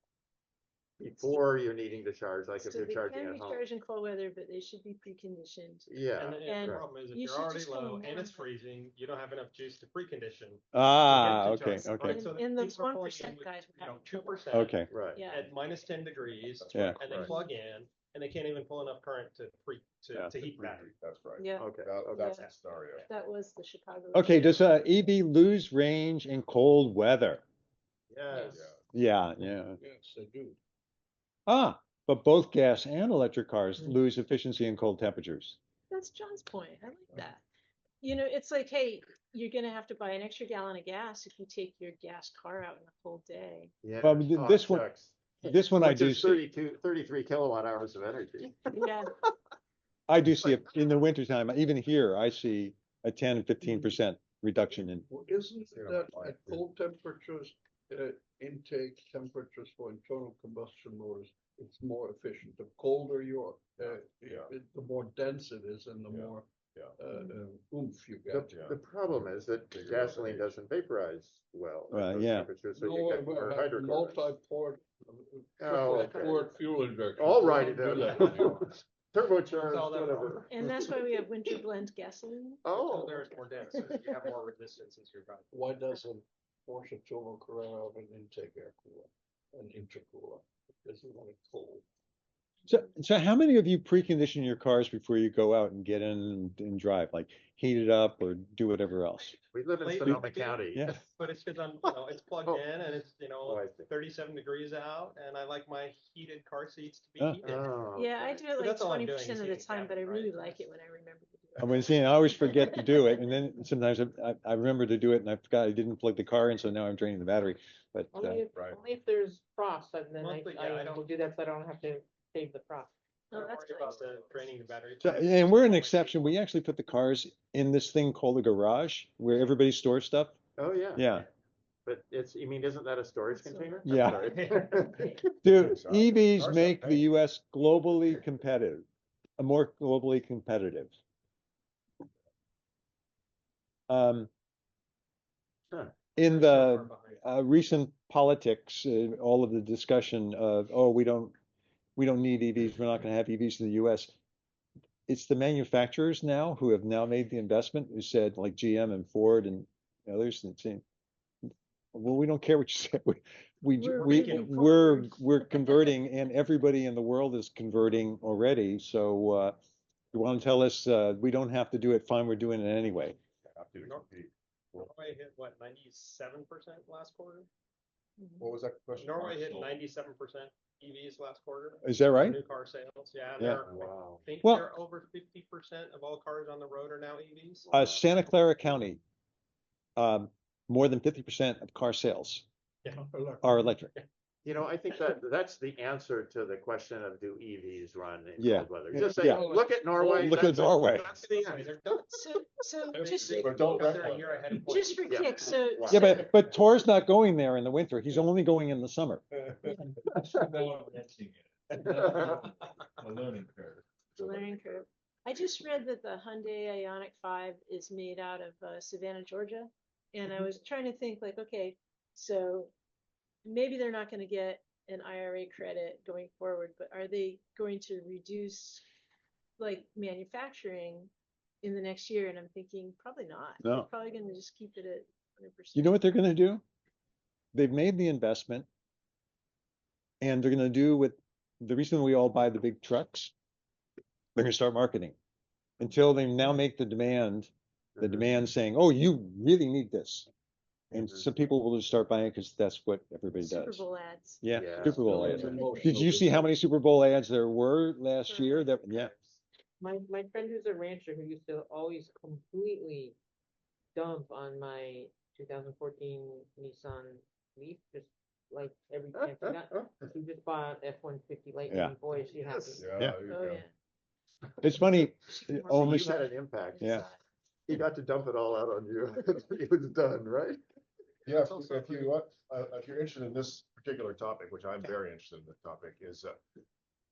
before you're needing to charge, like if So you're they charging can at be home. charged in cold weather, but they should be preconditioned. Yeah, And the And problem is if you you're should already just go low and warm. it's freezing, you don't have enough juice to precondition. Ah, to okay, charge, okay, right? So And that those people are pulling 1% in with, guys were you know, having trouble. 2%. okay. right. Yeah. At -10 degrees, Yeah. and they Right. plug in, and they can't even pull enough current to heat the battery. That's right. Yeah. Okay. That's Yeah. the scenario. That was the Chicago. Okay, does a EV lose range in cold weather? Yes. Yeah, yeah. Yes, they do. Ah, but both gas and electric cars Mm. lose efficiency in cold temperatures. That's John's point. I like that. You know, it's like, hey, you're gonna have to buy an extra gallon of gas if you take your gas car out on a cold day. Yeah. Well, Oh, this one, shucks. this one I Which do is see. 33 kilowatt hours of energy. Yeah. I do see it in the wintertime. Even here, I see a 10 and 15% reduction in. Well, isn't it that at cold temperatures, intake temperatures for internal combustion motors, it's more efficient. The colder you are, the more dense it is and the more oomph you get. The problem is that gasoline doesn't vaporize well at those Yeah. temperatures, so No, you get we're more having hydrocarbons. multi-port, Oh, okay. port fuel injection. All We righty don't do then. that anymore. Turbocharged, All that whatever. And that's why we have winter blend gasoline. Oh. There's more dense, so you have more resistance as you're driving. Why doesn't Porsche Turbo Carrera have an intake air cooler, an intercooler? Because you want it cold. So how many of you precondition your cars before you go out and get in and drive, like heat it up or do whatever else? We live in Late Sonoma night, County. Yeah. But it's because it's plugged Oh. in and it's, Oh, I see. 37 degrees out, and I like my heated car seats to be Ah. heated. Oh, Yeah, I okay. do it But like that's all I'm doing, 20% is of the heating time, but I cabin, really right? like it when I remember to do it. I've been seeing, I always forget to do it, and then sometimes I remember to do it, and I forgot I didn't plug the car in, so now I'm draining the battery. But Only if there's frost, and then Monthly, yeah, I I will don't- do that so I don't have to save the frost. Oh, Don't that's worry about the draining the battery. so, and we're an exception. We actually put the cars in this thing called a garage where everybody stores stuff. Oh, yeah. Yeah, But isn't that a storage container? I'm Yeah. sorry. dude, Cars EVs are make the paid. U.S. globally competitive, more globally competitive. Huh. In the recent politics, all of the discussion of, oh, we don't need EVs, we're not going to have EVs in the US. It's the manufacturers now who have now made the investment, who said, like GM and Ford and others, and saying, well, we don't care what you say. We're converting, and everybody in the world is converting already. So you want to tell us we don't have to do it? Fine, we're doing it anyway. Norway hit what, 97% last quarter? What was that question? Norway hit 97% EVs last quarter. Is that right? New car sales, yeah. Yeah. Wow. I think Well- they're over 50% of all cars on the road are now EVs. Santa Clara County, more than 50% of car sales Yeah. are electric. You know, I think that's the answer to the question of do EVs run in Yeah. cold weather? Just say, Yeah. look at Norway. Look at that's- Norway. That's the end. They're done. So just, But don't They're a year ahead of point. just for Yeah. kicks, so. Yeah, but Tor's not going there in the winter. He's only going in the summer. A learning curve. The learning curve. I just read that the Hyundai Ioniq 5 is made out of Savannah, Georgia. And I was trying to think like, okay, so maybe they're not going to get an IRA credit going forward, but are they going to reduce like manufacturing in the next year? And I'm thinking probably not. No. They're probably going to just keep it at 100%. You know what they're going to do? They've made the investment, and they're going to do what the reason we all buy the big trucks. They're going to start marketing until they now make the demand saying, oh, you really need this. And some people will just start buying it because that's what everybody Super does. Bowl ads. Yeah, Yeah. Super Bowl ads. Emotional Did you see how many Super Bowl ads there were last Correct. year? That yeah. My friend who's a rancher who used to always completely dump on my 2014 Nissan Leaf, just like every chance he got. She just bought F-150 Lightning. Yeah. Boy, is she happy. Yeah. Yeah. there you Oh, go. yeah. It's funny. You Almost had an impact. Yeah. He got to dump it all out on you. It was done, right? Yeah, if you're interested in this particular topic, which I'm very interested in the topic, is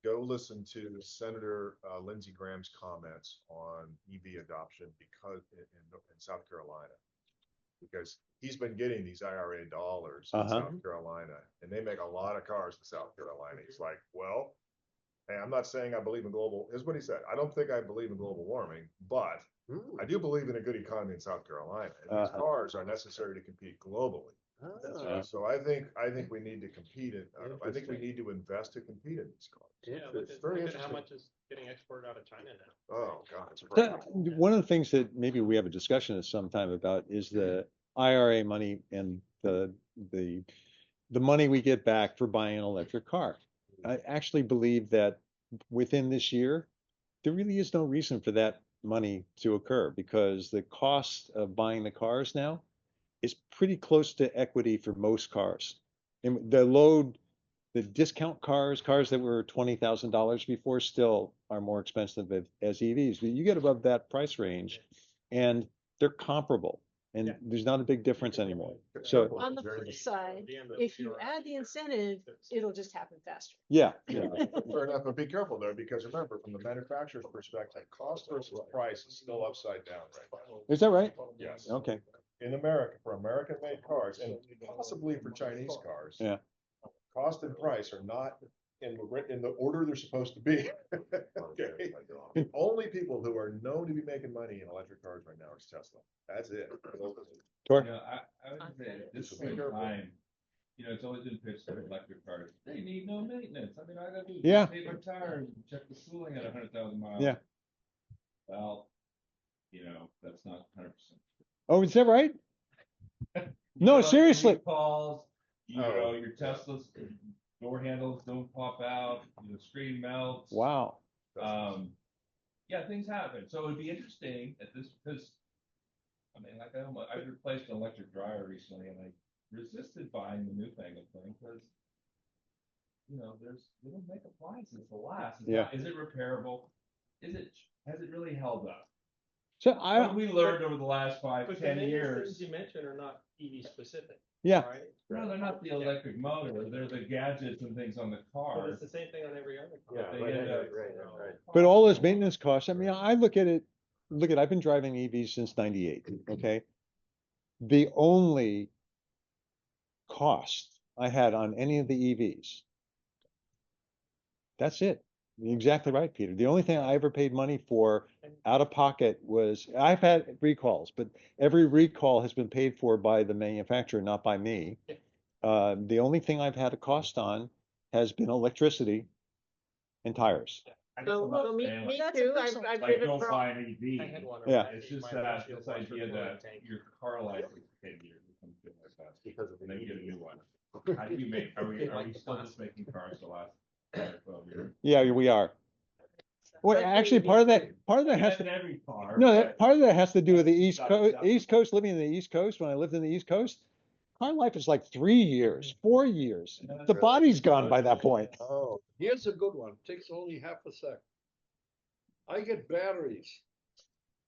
go listen to Senator Lindsey Graham's comments on EV adoption because in South Carolina, because he's been getting these IRA dollars in South Carolina, and they make a lot of cars in South Carolina. He's like, well, hey, I'm not saying I believe in global. Here's what he said: I don't think I believe in global warming, but I do believe in a good economy in South Carolina. And these cars are necessary to compete globally. So I think we need to compete in, I think we need to invest to compete in these cars. Yeah, It's very look at how interesting. much is getting exported out of China now. Oh, God, it's So, frightening. one of the things that maybe we have a discussion at some time about is the IRA money and the money we get back for buying an electric car. I actually believe that within this year, there really is no reason for that money to occur because the cost of buying the cars now is pretty close to equity for most cars. And the discount cars that were $20,000 before still are more expensive as EVs. But you get above that price range and they're comparable and there's not a big difference anymore. So On the flip side, if you add the incentive, it'll just happen faster. yeah, Fair enough, but be careful there, because remember, from the manufacturer's perspective, cost versus price is still upside down right now. is that right? Yes. Okay. In America, for American-made cars, and possibly for Chinese cars. Yeah. Cost and price are not in the order they're supposed to be. Okay. The only people who are known to be making money in electric cars right now is Tesla. That's it. Tor? You know, I would say at this point in time, you know, it's always been pitched that electric cars, they need no maintenance. I mean, all I gotta do is Yeah. take my tires and check the cooling at 100,000 miles. Yeah. Well, you know, that's not 100%. Oh, is that right? You No, know, seriously. Recalls, you know, your Tesla's door handles don't pop out, the screen melts. Wow. Yeah, things happen. So it'd be interesting at this, because I mean, like I replaced an electric dryer recently, and I resisted buying the newfangled thing because, you know, they don't make appliances to last. Is it repairable? Has it really held up? So What have we learned over the last 5-10 years? Things you mentioned are not EV specific. Yeah. Right? No, they're not the electric motor. They're the gadgets and things on the car. But it's the same thing on every other car. Yeah, They right, end up, right. But all those maintenance costs, I mean, I look at it, I've been driving EVs since 98, okay? The only cost I had on any of the EVs, that's it. You're exactly right, Peter. The only thing I ever paid money for out of pocket was, I've had recalls, but every recall has been paid for by the manufacturer, not by me. The only thing I've had a cost on has been electricity and tires. So me That's a too, personal- I've Like, driven don't from. buy an EV. I had one. Yeah. It's just that, this idea that your car life is 10 years or something like that. Because of And then the get a EV. new one. How do you make, are we still just making cars to last 10 or 12 years? Yeah, we are. Well, actually, part of that has That's in to, every car. no, but- part of that has to do with the East Got Coast, it. living in the East Coast. When I lived in the East Coast, car life is like 3 years, 4 years. The body's gone by that point. Oh, here's a good one. Takes only half a sec. I get batteries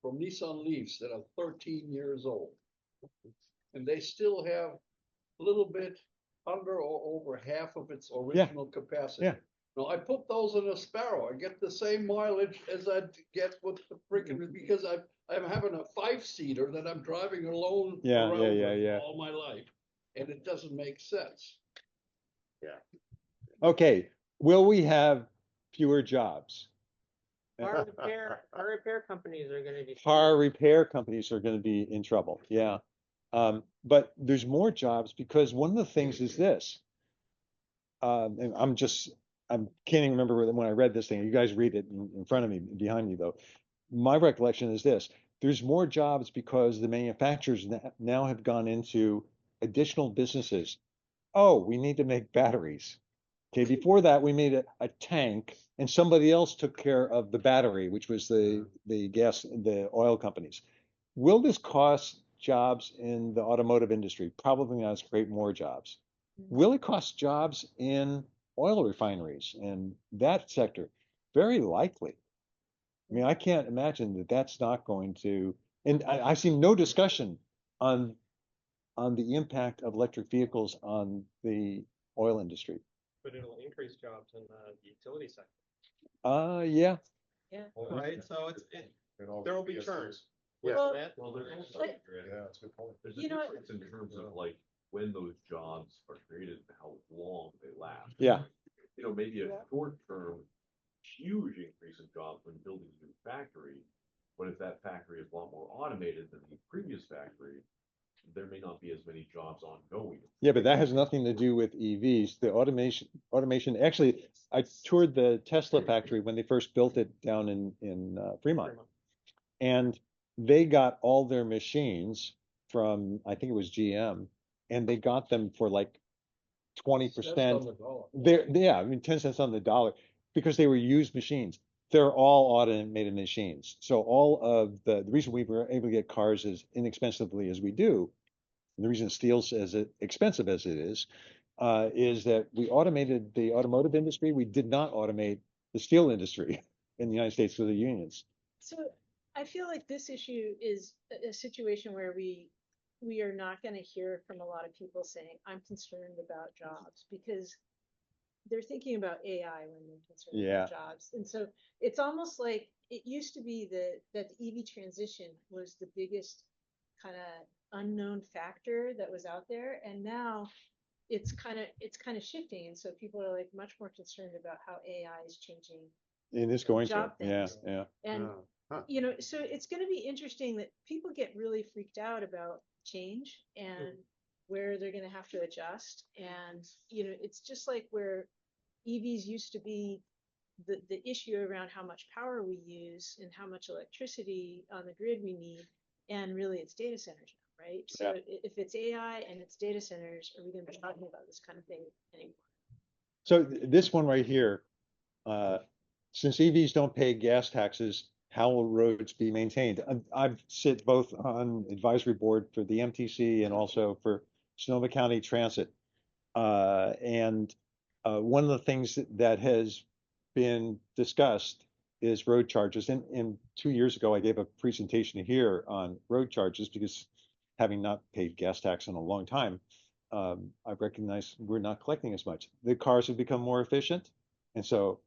from Nissan Leafs that are 13 years old. And they still have a little bit under or over half of its original capacity. Yeah. Now, I put those in a Sparrow. I get the same mileage as I'd get with the freaking, because I'm having a 5-seater that I'm driving alone Yeah, around yeah, with yeah. all my life. And it doesn't make sense. Okay, will we have fewer jobs? Car repair companies are gonna be. Car repair companies are going to be in trouble. Yeah. But there's more jobs because one of the things is this. And I can't even remember when I read this thing. You guys read it in front of me, behind me though. My recollection is this. There's more jobs because the manufacturers now have gone into additional businesses. Oh, we need to make batteries. Okay, before that, we made a tank and somebody else took care of the battery, which was the oil companies. Will this cost jobs in the automotive industry? Probably not. It's create more jobs. Will it cost jobs in oil refineries and that sector? Very likely. I mean, I can't imagine that that's not going to, and I see no discussion on the impact of electric vehicles on the oil industry. But it'll increase jobs in the utility sector. Yeah. Yeah. Right, so there will be churns. Yeah. Well, Well, there's also, But- Yeah, that's a good point. there's a You know, difference in terms of like when those jobs are created and how long they last. Yeah. You know, maybe a short term, huge increase in jobs when building a new factory. But if that factory is a lot more automated than the previous factory, there may not be as many jobs ongoing. Yeah, but that has nothing to do with EVs. The automation, actually, I toured the Tesla factory when they first built it down in Fremont. And they got all their machines from, I think it was GM, and they got them for like 20%. Yeah, I mean, 10 cents on the dollar, because they were used machines. They're all automated machines. So all of the reason we were able to get cars as inexpensively as we do, and the reason steel's as expensive as it is that we automated the automotive industry. We did not automate the steel industry in the United States through the unions. So I feel like this issue is a situation where we are not going to hear from a lot of people saying, I'm concerned about jobs, because they're thinking about AI when they're concerned about jobs. And so it's almost like it used to be that the EV transition was the biggest kind of unknown factor that was out there. And now it's kind of shifting. And so people are like much more concerned about how AI is changing It is going to, job things. yeah. And you know, so it's going to be interesting that people get really freaked out about change and where they're going to have to adjust. And, you know, it's just like where EVs used to be the issue around how much power we use and how much electricity on the grid we need. And really it's data centers now, right? So if it's AI and it's data centers, are we going to be talking about this kind of thing anymore? So this one right here, since EVs don't pay gas taxes, how will roads be maintained? I sit both on advisory board for the MTC and also for Sonoma County Transit. And one of the things that has been discussed is road charges. And 2 years ago, I gave a presentation here on road charges because having not paid gas tax in a long time, I recognize we're not collecting as much. The cars have become more efficient, and so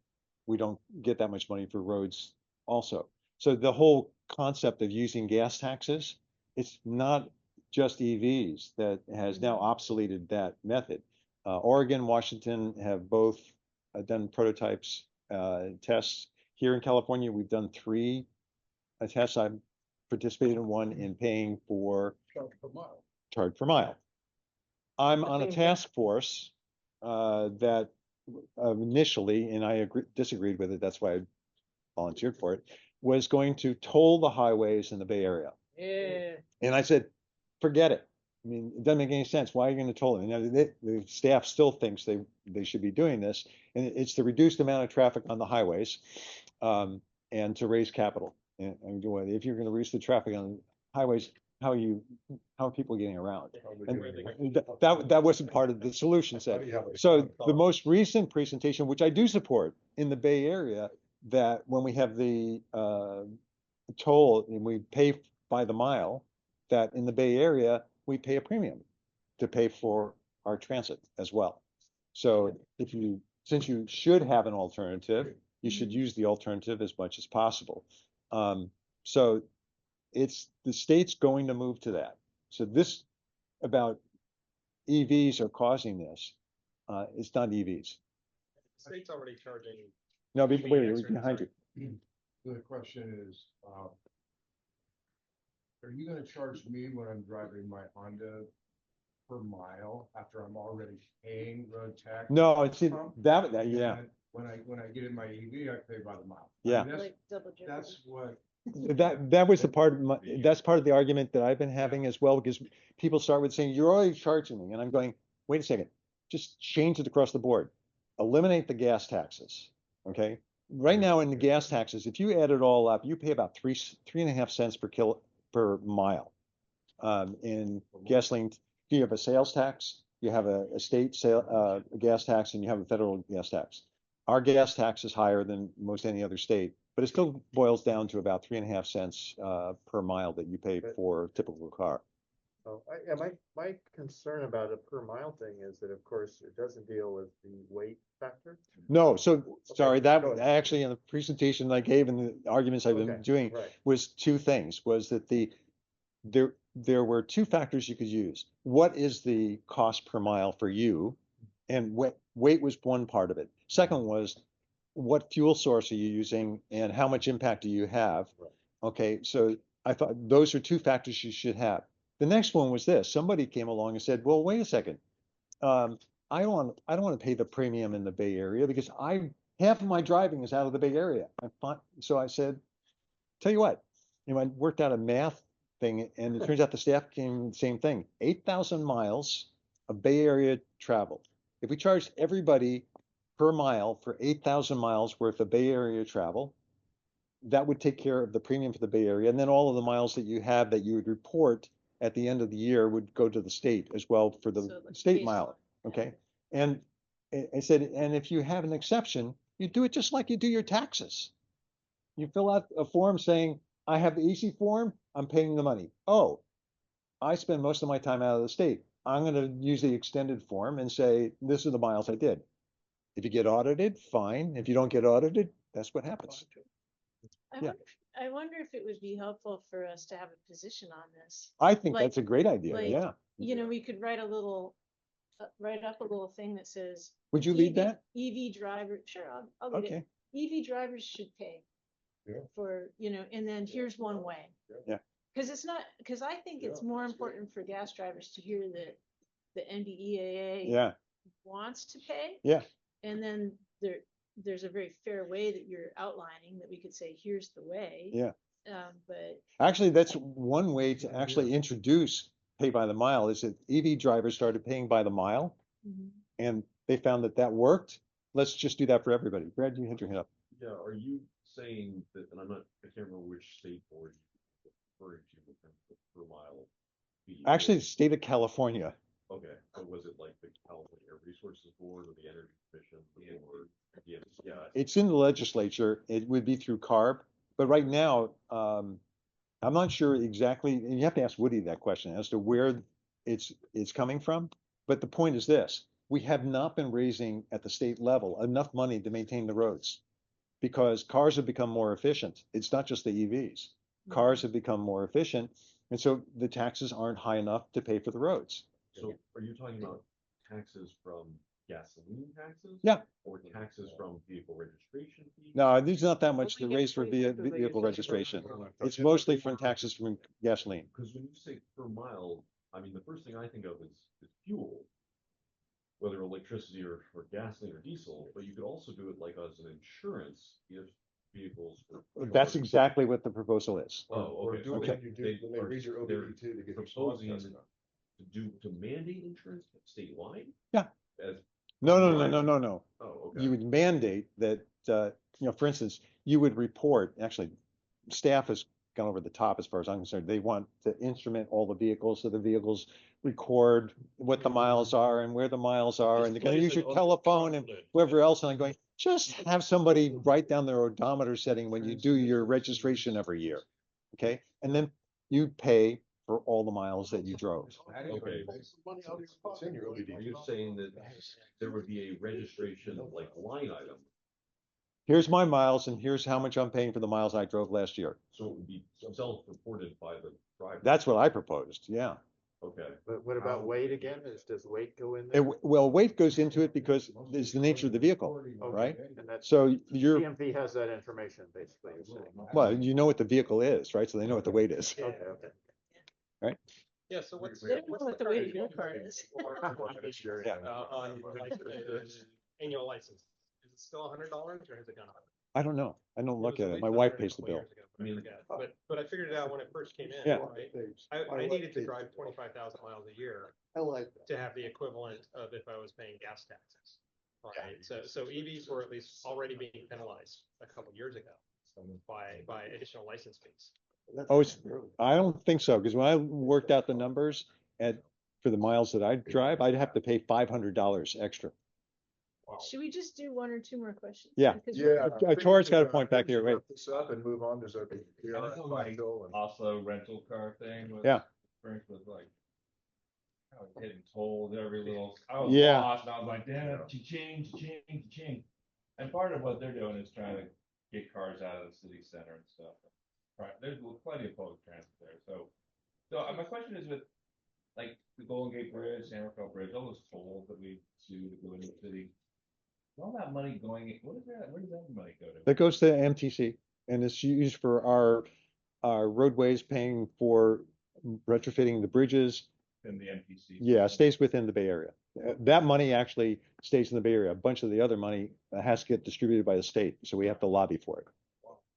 we don't get that much money for roads also. So the whole concept of using gas taxes, it's not just EVs that has now obsoleted that method. Oregon, Washington have both done prototypes, tests. Here in California, we've done 3 tests. I've participated in one in paying for charge per mile. I'm on a task force that initially, and I disagreed with it, that's why I volunteered for it, was going to toll the highways in the Bay Area. Yeah. And I said, forget it. I mean, it doesn't make any sense. Why are you going to toll it? You know, the staff still thinks they should be doing this, and it's to reduce the amount of traffic on the highways and to raise capital. And if you're going to reduce the traffic on highways, how are people getting around? And that wasn't part of the solution set. So the most recent presentation, which I do support in the Bay Area, that when we have the toll and we pay by the mile, that in the Bay Area, we pay a premium to pay for our transit as well. So since you should have an alternative, you should use the alternative as much as possible. So it's the state's going to move to that. So this about EVs are causing this. It's not EVs. The state's already charging. No, wait, behind you. The question is, are you gonna charge me when I'm driving my Honda per mile after I'm already paying road tax? No, it's that yeah. And when I get in my EV, I pay by the mile. Yeah. I mean, Like double jeopardy. that's what. That was the part of that's part of the argument that I've been having as well, because people start with saying, you're already charging me. And I'm going, wait a second, just change it across the board. Eliminate the gas taxes. Okay. Right now in the gas taxes, if you add it all up, you pay about 3.5 cents per mile. In gasoline, you have a sales tax, you have a state gas tax, and you have a federal gas tax. Our gas tax is higher than most any other state, but it still boils down to about 3.5 cents per mile that you pay for a typical car. Oh, my concern about a per mile thing is that, of course, it doesn't deal with the weight factor. No, so sorry, that actually in the presentation I gave and the arguments I've been doing was 2 things. Was that there were 2 factors you could use. What is the cost per mile for you? And weight was one part of it. Second was, what fuel source are you using and how much impact do you have? Okay, so I thought those are 2 factors you should have. The next one was this. Somebody came along and said, well, wait a second. I don't want to pay the premium in the Bay Area because half of my driving is out of the Bay Area. So I said, tell you what, I worked out a math thing, and it turns out the staff came the same thing. 8,000 miles of Bay Area travel. If we charged everybody per mile for 8,000 miles worth of Bay Area travel, that would take care of the premium for the Bay Area. And then all of the miles that you have that you would report at the end of the year would go to the state as well for the So, like, state baseline. mile. Okay. And I said, and if you have an exception, you do it just like you do your taxes. You fill out a form saying, I have the easy form, I'm paying the money. Oh, I spend most of my time out of the state. I'm going to use the extended form and say, this are the miles I did. If you get audited, fine. If you don't get audited, that's what happens. Yeah. I wonder if it would be helpful for us to have a position on this. I think Like- that's a great idea. like, Yeah. You know, we could write up a little thing that says. Would you lead EV that? EV driver, sure, I'll lead Okay. it. EV drivers should pay. Yeah. For, and then here's one way. Yeah. Because I think it's more important for gas drivers to hear that the NBEAA Yeah. wants to pay. Yeah. And then there's a very fair way that you're outlining that we could say, here's the way. Yeah. But Actually, that's one way to actually introduce pay by the mile is that EV drivers started paying by the mile and they found that worked. Let's just do that for everybody. Brad, you had your hand up. Yeah, are you saying that, and I can't remember which state board you referred to with the per mile fee. Actually, the state of California. Okay, but was it like the California Air Resources Board or the Energy Commission or yeah? It's in the legislature. It would be through CARB, but right now, I'm not sure exactly, and you have to ask Woody that question as to where it's coming from. But the point is this, we have not been raising at the state level enough money to maintain the roads because cars have become more efficient. It's not just the EVs. Cars have become more efficient. And so the taxes aren't high enough to pay for the roads. So are you talking about taxes from gasoline taxes? Yeah. Or taxes from vehicle registration fees? No, there's not that much to raise for vehicle registration. It's mostly from taxes from gasoline. Because when you say per mile, I mean, the first thing I think of is fuel, whether electricity or gasoline or diesel, but you could also do it like as an insurance if vehicles were. That's exactly what the proposal is. Oh, okay. do So what they- you do they when they are- raise your they're OBD2 to get your proposing smog tested. to mandate insurance statewide? Yeah. As No. Oh, okay. You would mandate that, for instance, you would report, actually, staff has gone over the top as far as I'm concerned. They want to instrument all the vehicles so the vehicles record what the miles are and where the miles are. And you're going to use your telephone and whoever else. And I'm going, just have somebody write down their odometer setting when you do your registration every year. Okay. And then you pay for all the miles that you drove. Okay. Are you saying that there would be a registration like line item? Here's my miles and here's how much I'm paying for the miles I drove last year. So it would be self-reported by the driver? That's what I proposed. Yeah. Okay. But what about weight again? Does weight go in there? Well, weight goes into it because it's the nature of the vehicle, right? And that's, So you're, DMV has that information, basically, you're saying. well, you know what the vehicle is, right? So they know what the weight is, Okay. right? Yeah, so what's They don't know what the weight of your car is. Yeah. On like the annual license, is it still $100 or has it gone up? I don't know. I don't look It at was it. My at least wife 100 a pays the couple bill. years ago, but I forget. But I figured it out when it first came in, Yeah. right? I needed to drive 25,000 miles a year I like that. to have the equivalent of if I was paying gas taxes. Right, so EVs were at least already being penalized a couple years ago by additional license fees. Oh, I don't think so, because when I worked out the numbers for the miles that I drive, I'd have to pay $500 extra. Should we just do one or two more questions? Yeah. Because Yeah. Tori's got a point back here, right? Wrap this up and move on. There's a Michael and Also rental car thing was. Yeah. Frank was like. I was getting told every little, I was Yeah. lost, and I was like, damn, cha-ching, cha-ching, cha-ching. And part of what they're doing is trying to get cars out of the city center and stuff. Right, there's plenty of public transit there, so my question is with, like, the Golden Gate Bridge, San Rafael Bridge, all those tolls that we do to go into the city. All that money going, where does that money go to? That goes to MTC and it's used for our roadways paying for retrofitting the bridges. In the NPC. Yeah, it stays within the Bay Area. That money actually stays in the Bay Area. A bunch of the other money has to get distributed by the state, so we have to lobby for it.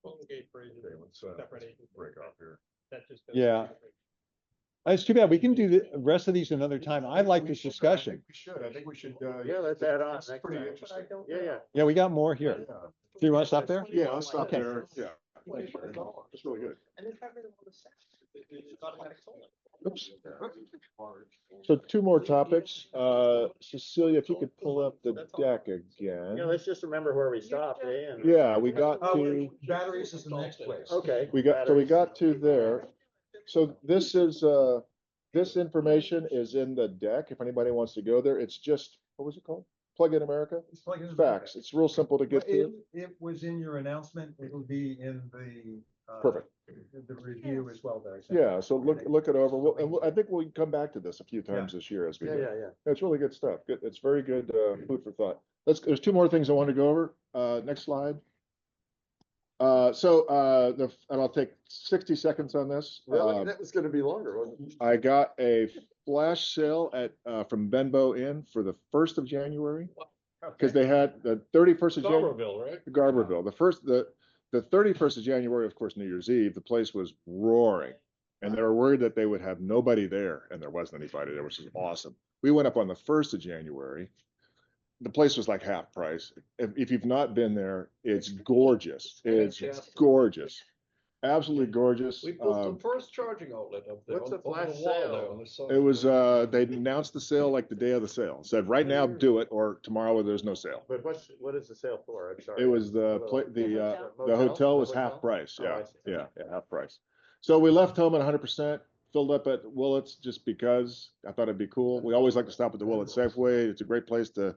Golden Gate Bridge is Okay, let's, separate agency. break off here. That just goes Yeah. to the- It's too bad. We can do the rest of these another time. I like this discussion. We should, I think we should, Yeah, let's add on that's next pretty time. interesting. Yeah, yeah. Yeah, we got more here. Yeah. Do you want to stop there? Yeah, let's stop Okay. there, yeah. Thanks, Barry. That's really good. And then cover all the steps. It's automatic solar. Oops. So two more topics. Cecilia, if you could pull up the deck Yeah, again. let's just remember where we stopped, eh? And Yeah, we got to, Batteries is the next place. okay. we batteries. got to there. So this is, this information is in the deck. If anybody wants to go there, it's just, what was it called? Plug in America? Facts. It's real simple to get to. It was in your announcement. It will be in the. Perfect. The review as well, there. Yeah, so look it over. I think we'll come back to this a few times this year as we Yeah, go. yeah, yeah. It's really good stuff. Good. It's very good, food for thought. There's two more things I want to go over. Next slide. And I'll take 60 seconds on this. That was gonna be longer, wasn't it? I got a flash sale from Benbow Inn for the 1st of January. Because they had the 31st of January. right? Garberville. The 31st of January, of course, New Year's Eve, the place was roaring. And they were worried that they would have nobody there, and there wasn't anybody there, which is awesome. We went up on the 1st of January. The place was like half price. If you've not been there, it's gorgeous. It's gorgeous. Absolutely gorgeous. We put the first charging outlet up there. What's a on the flash wall sale? there on the side. It was, they announced the sale like the day of the sale. Said, right now, do it, or tomorrow there's no sale. But what is the sale for? I'm sorry. It was the hotel was half price. Oh, Yeah, I see. yeah, half price. So we left home at 100%, filled up at Willits just because I thought it'd be cool. We always like to stop at the Willits Safeway. It's a great place to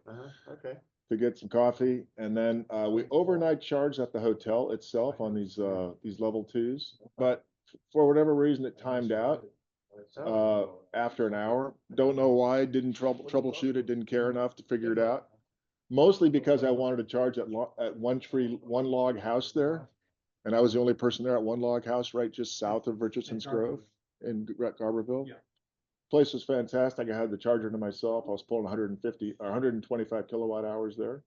Okay. get some coffee. And then we overnight charged at the hotel itself on these level 2s. But for whatever reason, it timed out after an hour. Don't know why. Didn't troubleshoot it. Didn't care enough to figure it out. Mostly because I wanted to charge at one log house there. And I was the only person there at one log house right just south of Richardson's Grove in Garberville. Yeah. Place was fantastic. I had the charger to myself. I was pulling 150 or 125 kilowatt hours there.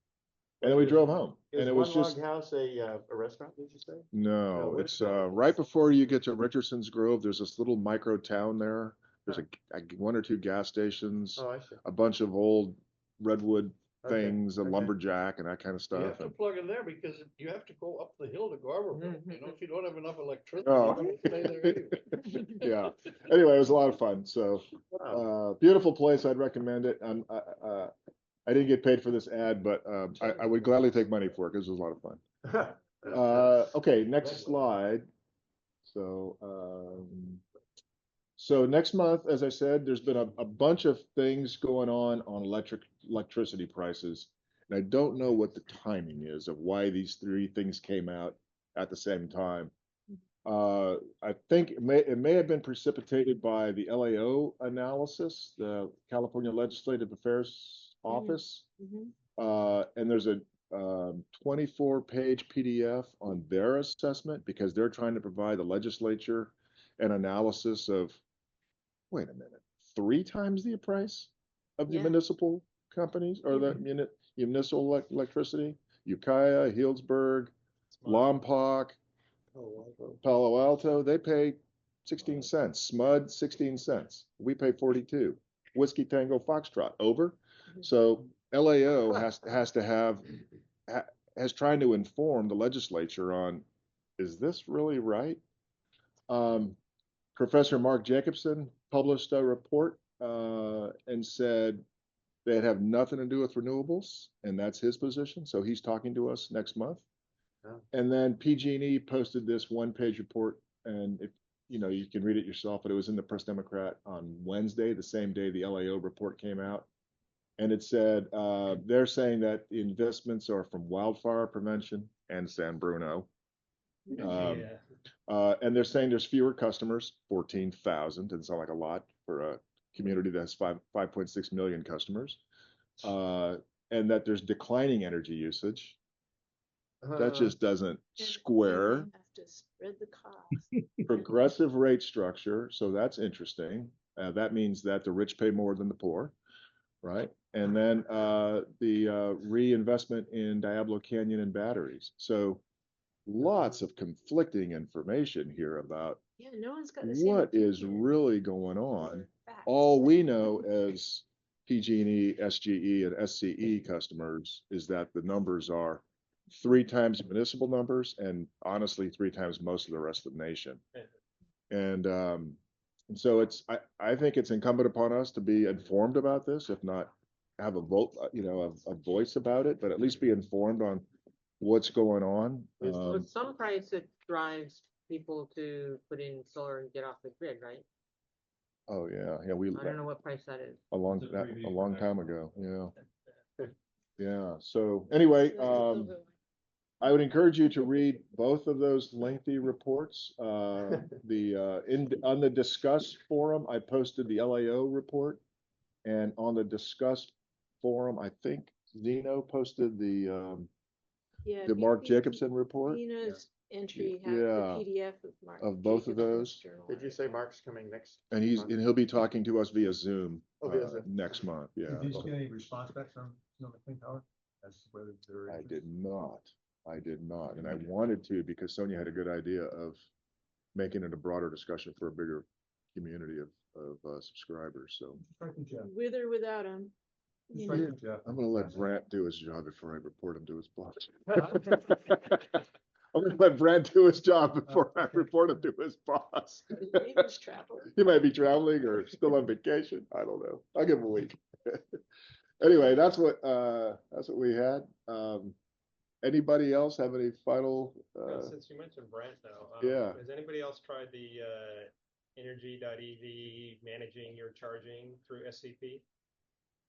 And then we drove home. And it was One just, Log House a restaurant, did you say? no, what it's is that? right before you get to Richardson's Grove, there's this little micro town there. There's one or two gas stations, Oh, I see. a bunch of old redwood Okay, things, a okay. lumberjack and that kind of You stuff. have to And- plug in there because you have to go up the hill to Garberville. You know, if you don't have enough electricity, Oh. you don't stay there anyway. Yeah. Anyway, it was a lot of fun. So, Wow. beautiful place. I'd recommend it. I didn't get paid for this ad, but I would gladly take money for it because it was a lot of fun. Okay, next slide. So next month, as I said, there's been a bunch of things going on electricity prices. And I don't know what the timing is of why these three things came out at the same time. I think it may have been precipitated by the LAO analysis, the California Legislative Affairs Office. And there's a 24-page PDF on their assessment because they're trying to provide the legislature an analysis of, wait a minute, 3 times the price of the municipal companies or the municipal electricity? Ukiah, Healdsburg, Lompoc, Palo Alto, they pay 16 cents. SMUD, 16 cents. We pay 42. Whiskey Tango Foxtrot, over. So LAO has trying to inform the legislature on, is this really right? Professor Mark Jacobson published a report and said they'd have nothing to do with renewables, and that's his position. So he's talking to us next month. And then PG&E posted this one-page report, and you can read it yourself, but it was in the Press Democrat on Wednesday, the same day the LAO report came out. And it said, they're saying that the investments are from wildfire prevention and San Bruno. And they're saying there's fewer customers, 14,000, doesn't sound like a lot for a community that has 5.6 million customers. And that there's declining energy usage. That just doesn't square. to spread the cost. progressive rate structure, so that's interesting. That means that the rich pay more than the poor, right? And then the reinvestment in Diablo Canyon and batteries. So lots of conflicting information here about Yeah, no one's got the same what is opinion. really going on. Facts. All we know as PG&E, SGE, and SCE customers is that the numbers are 3 times municipal numbers and honestly 3 times most of the rest of the nation. And so I think it's incumbent upon us to be informed about this, if not have a vote, a voice about it, but at least be informed on what's going on. With some price, it drives people to put in solar and get off the grid, right? Oh yeah, we I don't know what price that is. a long time ago. Yeah. So anyway, I would encourage you to read both of those lengthy reports. On the Discuss forum, I posted the LAO report, and on the Discuss forum, I think Zeno posted the Mark Jacobson report. Nina's entry has Yeah. the PDF of Mark. Of both of Jacobson's those. journal Did you say Mark's coming next? And he'll be talking to us via Zoom Oh, via Zoom. next month. Yeah. Did you get any response back from Clean Power? As to whether they're I interested? did not, and I wanted to because Sonia had a good idea of making it a broader discussion for a bigger community of subscribers. So Strike and Jeff. With or without him. You Strike know. and Jeff. I'm going to let Brant do his job before I report him to his boss. I'm going to let Brant do his job before I report him to his boss. Maybe he's traveling. He might be traveling or still on vacation. I don't know. I'll give him a week. Anyway, that's what we had. Anybody else have any final? Since you mentioned Brent now, Yeah. has anybody else tried the Energy.ev managing your charging through SCP?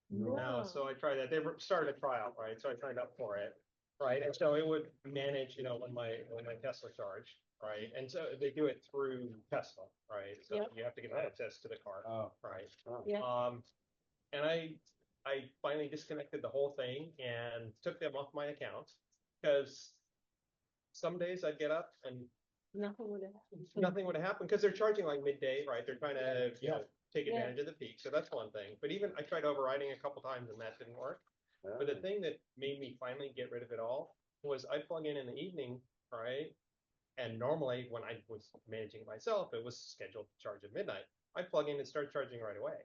No, so I tried that. They started a trial, right? So I signed up for it, right? And so it would manage, when my Tesla charged, right? And so they do it through Tesla, right? So Yep. you have to get access to the car, right? Yeah. And I finally disconnected the whole thing and took them off my account because some days I'd get up and Nothing would happen. nothing would happen because they're charging like midday, right? They're trying to, take Yeah. advantage of the peak. So that's one thing. But even I tried overriding a couple times and that didn't work. But the thing that made me finally get rid of it all was I plug in the evening, right? And normally when I was managing it myself, it was scheduled to charge at midnight. I plug in and start charging right away.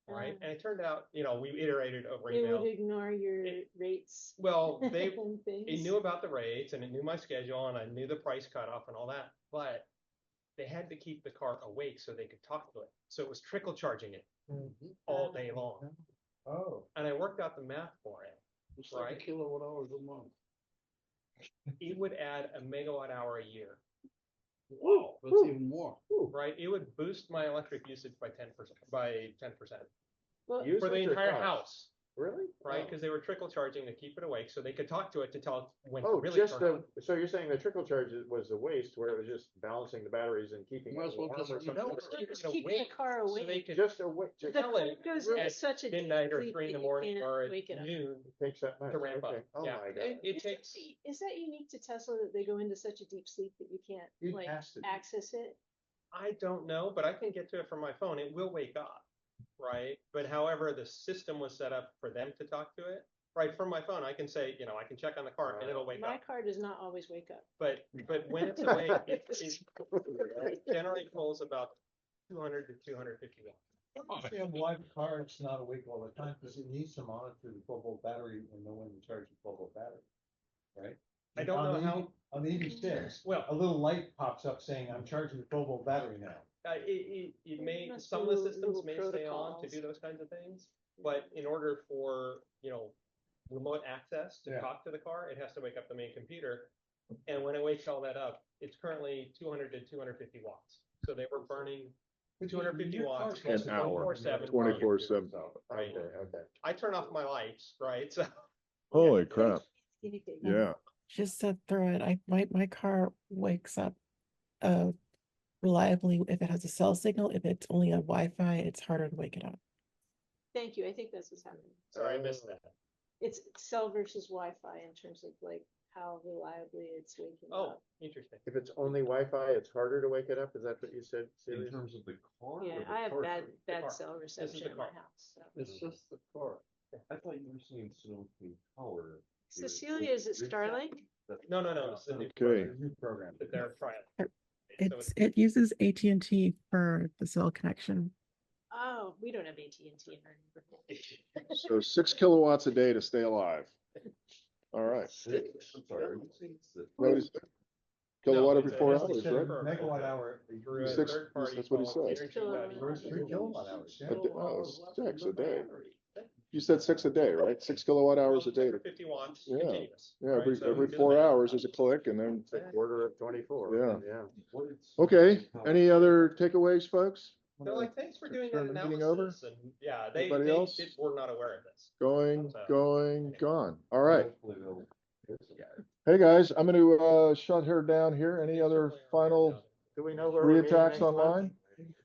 Right. And it turned out, we iterated over It email. would ignore your rates. Well, and it things. knew about the rates and it knew my schedule and I knew the price cutoff and all that, but they had to keep the car awake so they could talk to it. So it was trickle charging it all day long. Oh, And I worked out the math for it. it's like Right. a kilowatt hours a month. It would add a megawatt hour a year. Wow, that's even more. Right? It would boost my electric usage by 10%. Well, For the Usage or entire cost? house, Really? right? Because they were trickle charging to keep it awake so they could talk to it to tell it when to Oh, really just turn on. so you're saying the trickle charge was a waste where it was just balancing the batteries and keeping Might it as well warm just or keep something? No, It's keep just it keeping the awake car so they awake. could Just a wait, The tell car it goes at into such a deep midnight or sleep 3 in the that you morning can't or at wake it up. noon takes that much. to ramp Okay. up. Oh Yeah, my God. it takes. Is that unique to Tesla that they go into such a deep sleep that you can't It like has to be. access it? I don't know, but I can get to it from my phone. It will wake up, right? But however, the system was set up for them to talk to it, right? From my phone, I can say, I can check on the car and it'll wake My up. car does not always wake up. But when it's awake, it generally pulls about 200 to 250 watts. I don't understand why the car is not awake all the time, because it needs to monitor the 12-volt battery and know when to charge the 12-volt battery, right? I don't On know the how- 80 on the 86, Well- a little light pops up saying, I'm charging the 12-volt battery now. It may, must some be of the little- systems little may stay on to protocols. do those kinds of things, but in order for, remote access to Yeah. talk to the car, it has to wake up the main computer. And when it wakes all that up, it's currently 200 to 250 watts. So they were burning 250 Your watts. car's An hour, 24/7. 24/7. Right. Okay. I turn off my lights, right? So Holy crap. Guinea pig. Yeah. Just to throw it, my car wakes up reliably if it has a cell signal. If it's only on Wi-Fi, it's harder to wake it up. Thank you. I think that's what's happening. sorry, I missed that. It's cell versus Wi-Fi in terms of like how reliably it's waking Oh, up. interesting. If it's only Wi-Fi, it's harder to wake it up. Is that what you said, In Celia? terms of the car? or Yeah, the I have car bad, tree? bad car. cell This is reception the in my car. house, so. It's just the car. I thought you were saying Sonoma Power. Cecilia, is it Starlink? No, it's the new Okay. program that they're trying. It uses AT&T for the cell connection. Oh, we don't have AT&T in our neighborhood. So 6 kilowatts a day to stay alive. All right. I'm sorry. are you saying six? What is it? Kilowatt every it's a- 4 it's a hours, set right? per megawatt hour through a Six- third-party that's what he called said. Energy Kilowatt Evaluation. 3 kilowatt hours. A day- oh, it's 6 a day. You said 6 a day, right? 6 kilowatt hours a day. 50 watts Yeah. continuous. Yeah, right? So every do the 4 math. hours there's a click and then, It's a quarter of 24. Yeah. Yeah. What is okay. Sonoma Power? Any other takeaways, folks? They're like, thanks for doing Turn that the meeting over? analysis. And yeah, Anybody else? were not aware of this. Going, So, going, gone. All right. Hopefully they'll- Hey, guys, I'm gonna shut her down here. Any other final Do we know where we're meeting reattacks next month? online?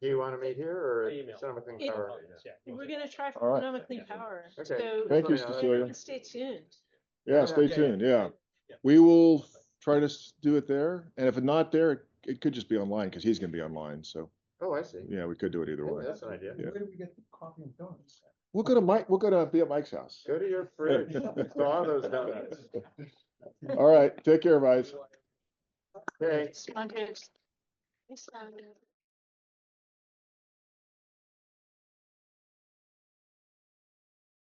Do you want to meet here or at Email. Sonoma Clean Yeah. Power? We're gonna try All right. Sonoma Clean Power, Okay. so. Thank you, Let me know. Cecilia. Stay tuned. Yeah, stay Yeah. tuned. Yeah. Yeah. We will try to do it there. And if it's not there, it could just be online because he's gonna be online. So, Oh, I see. yeah, we could do it either Yeah, way. that's an idea. Yeah. Where do we get the coffee and donuts? We'll go to be at Mike's house. Go to your fridge, thaw those donuts. All right. Take care, guys. Okay. Sponges. Thanks, Sonia.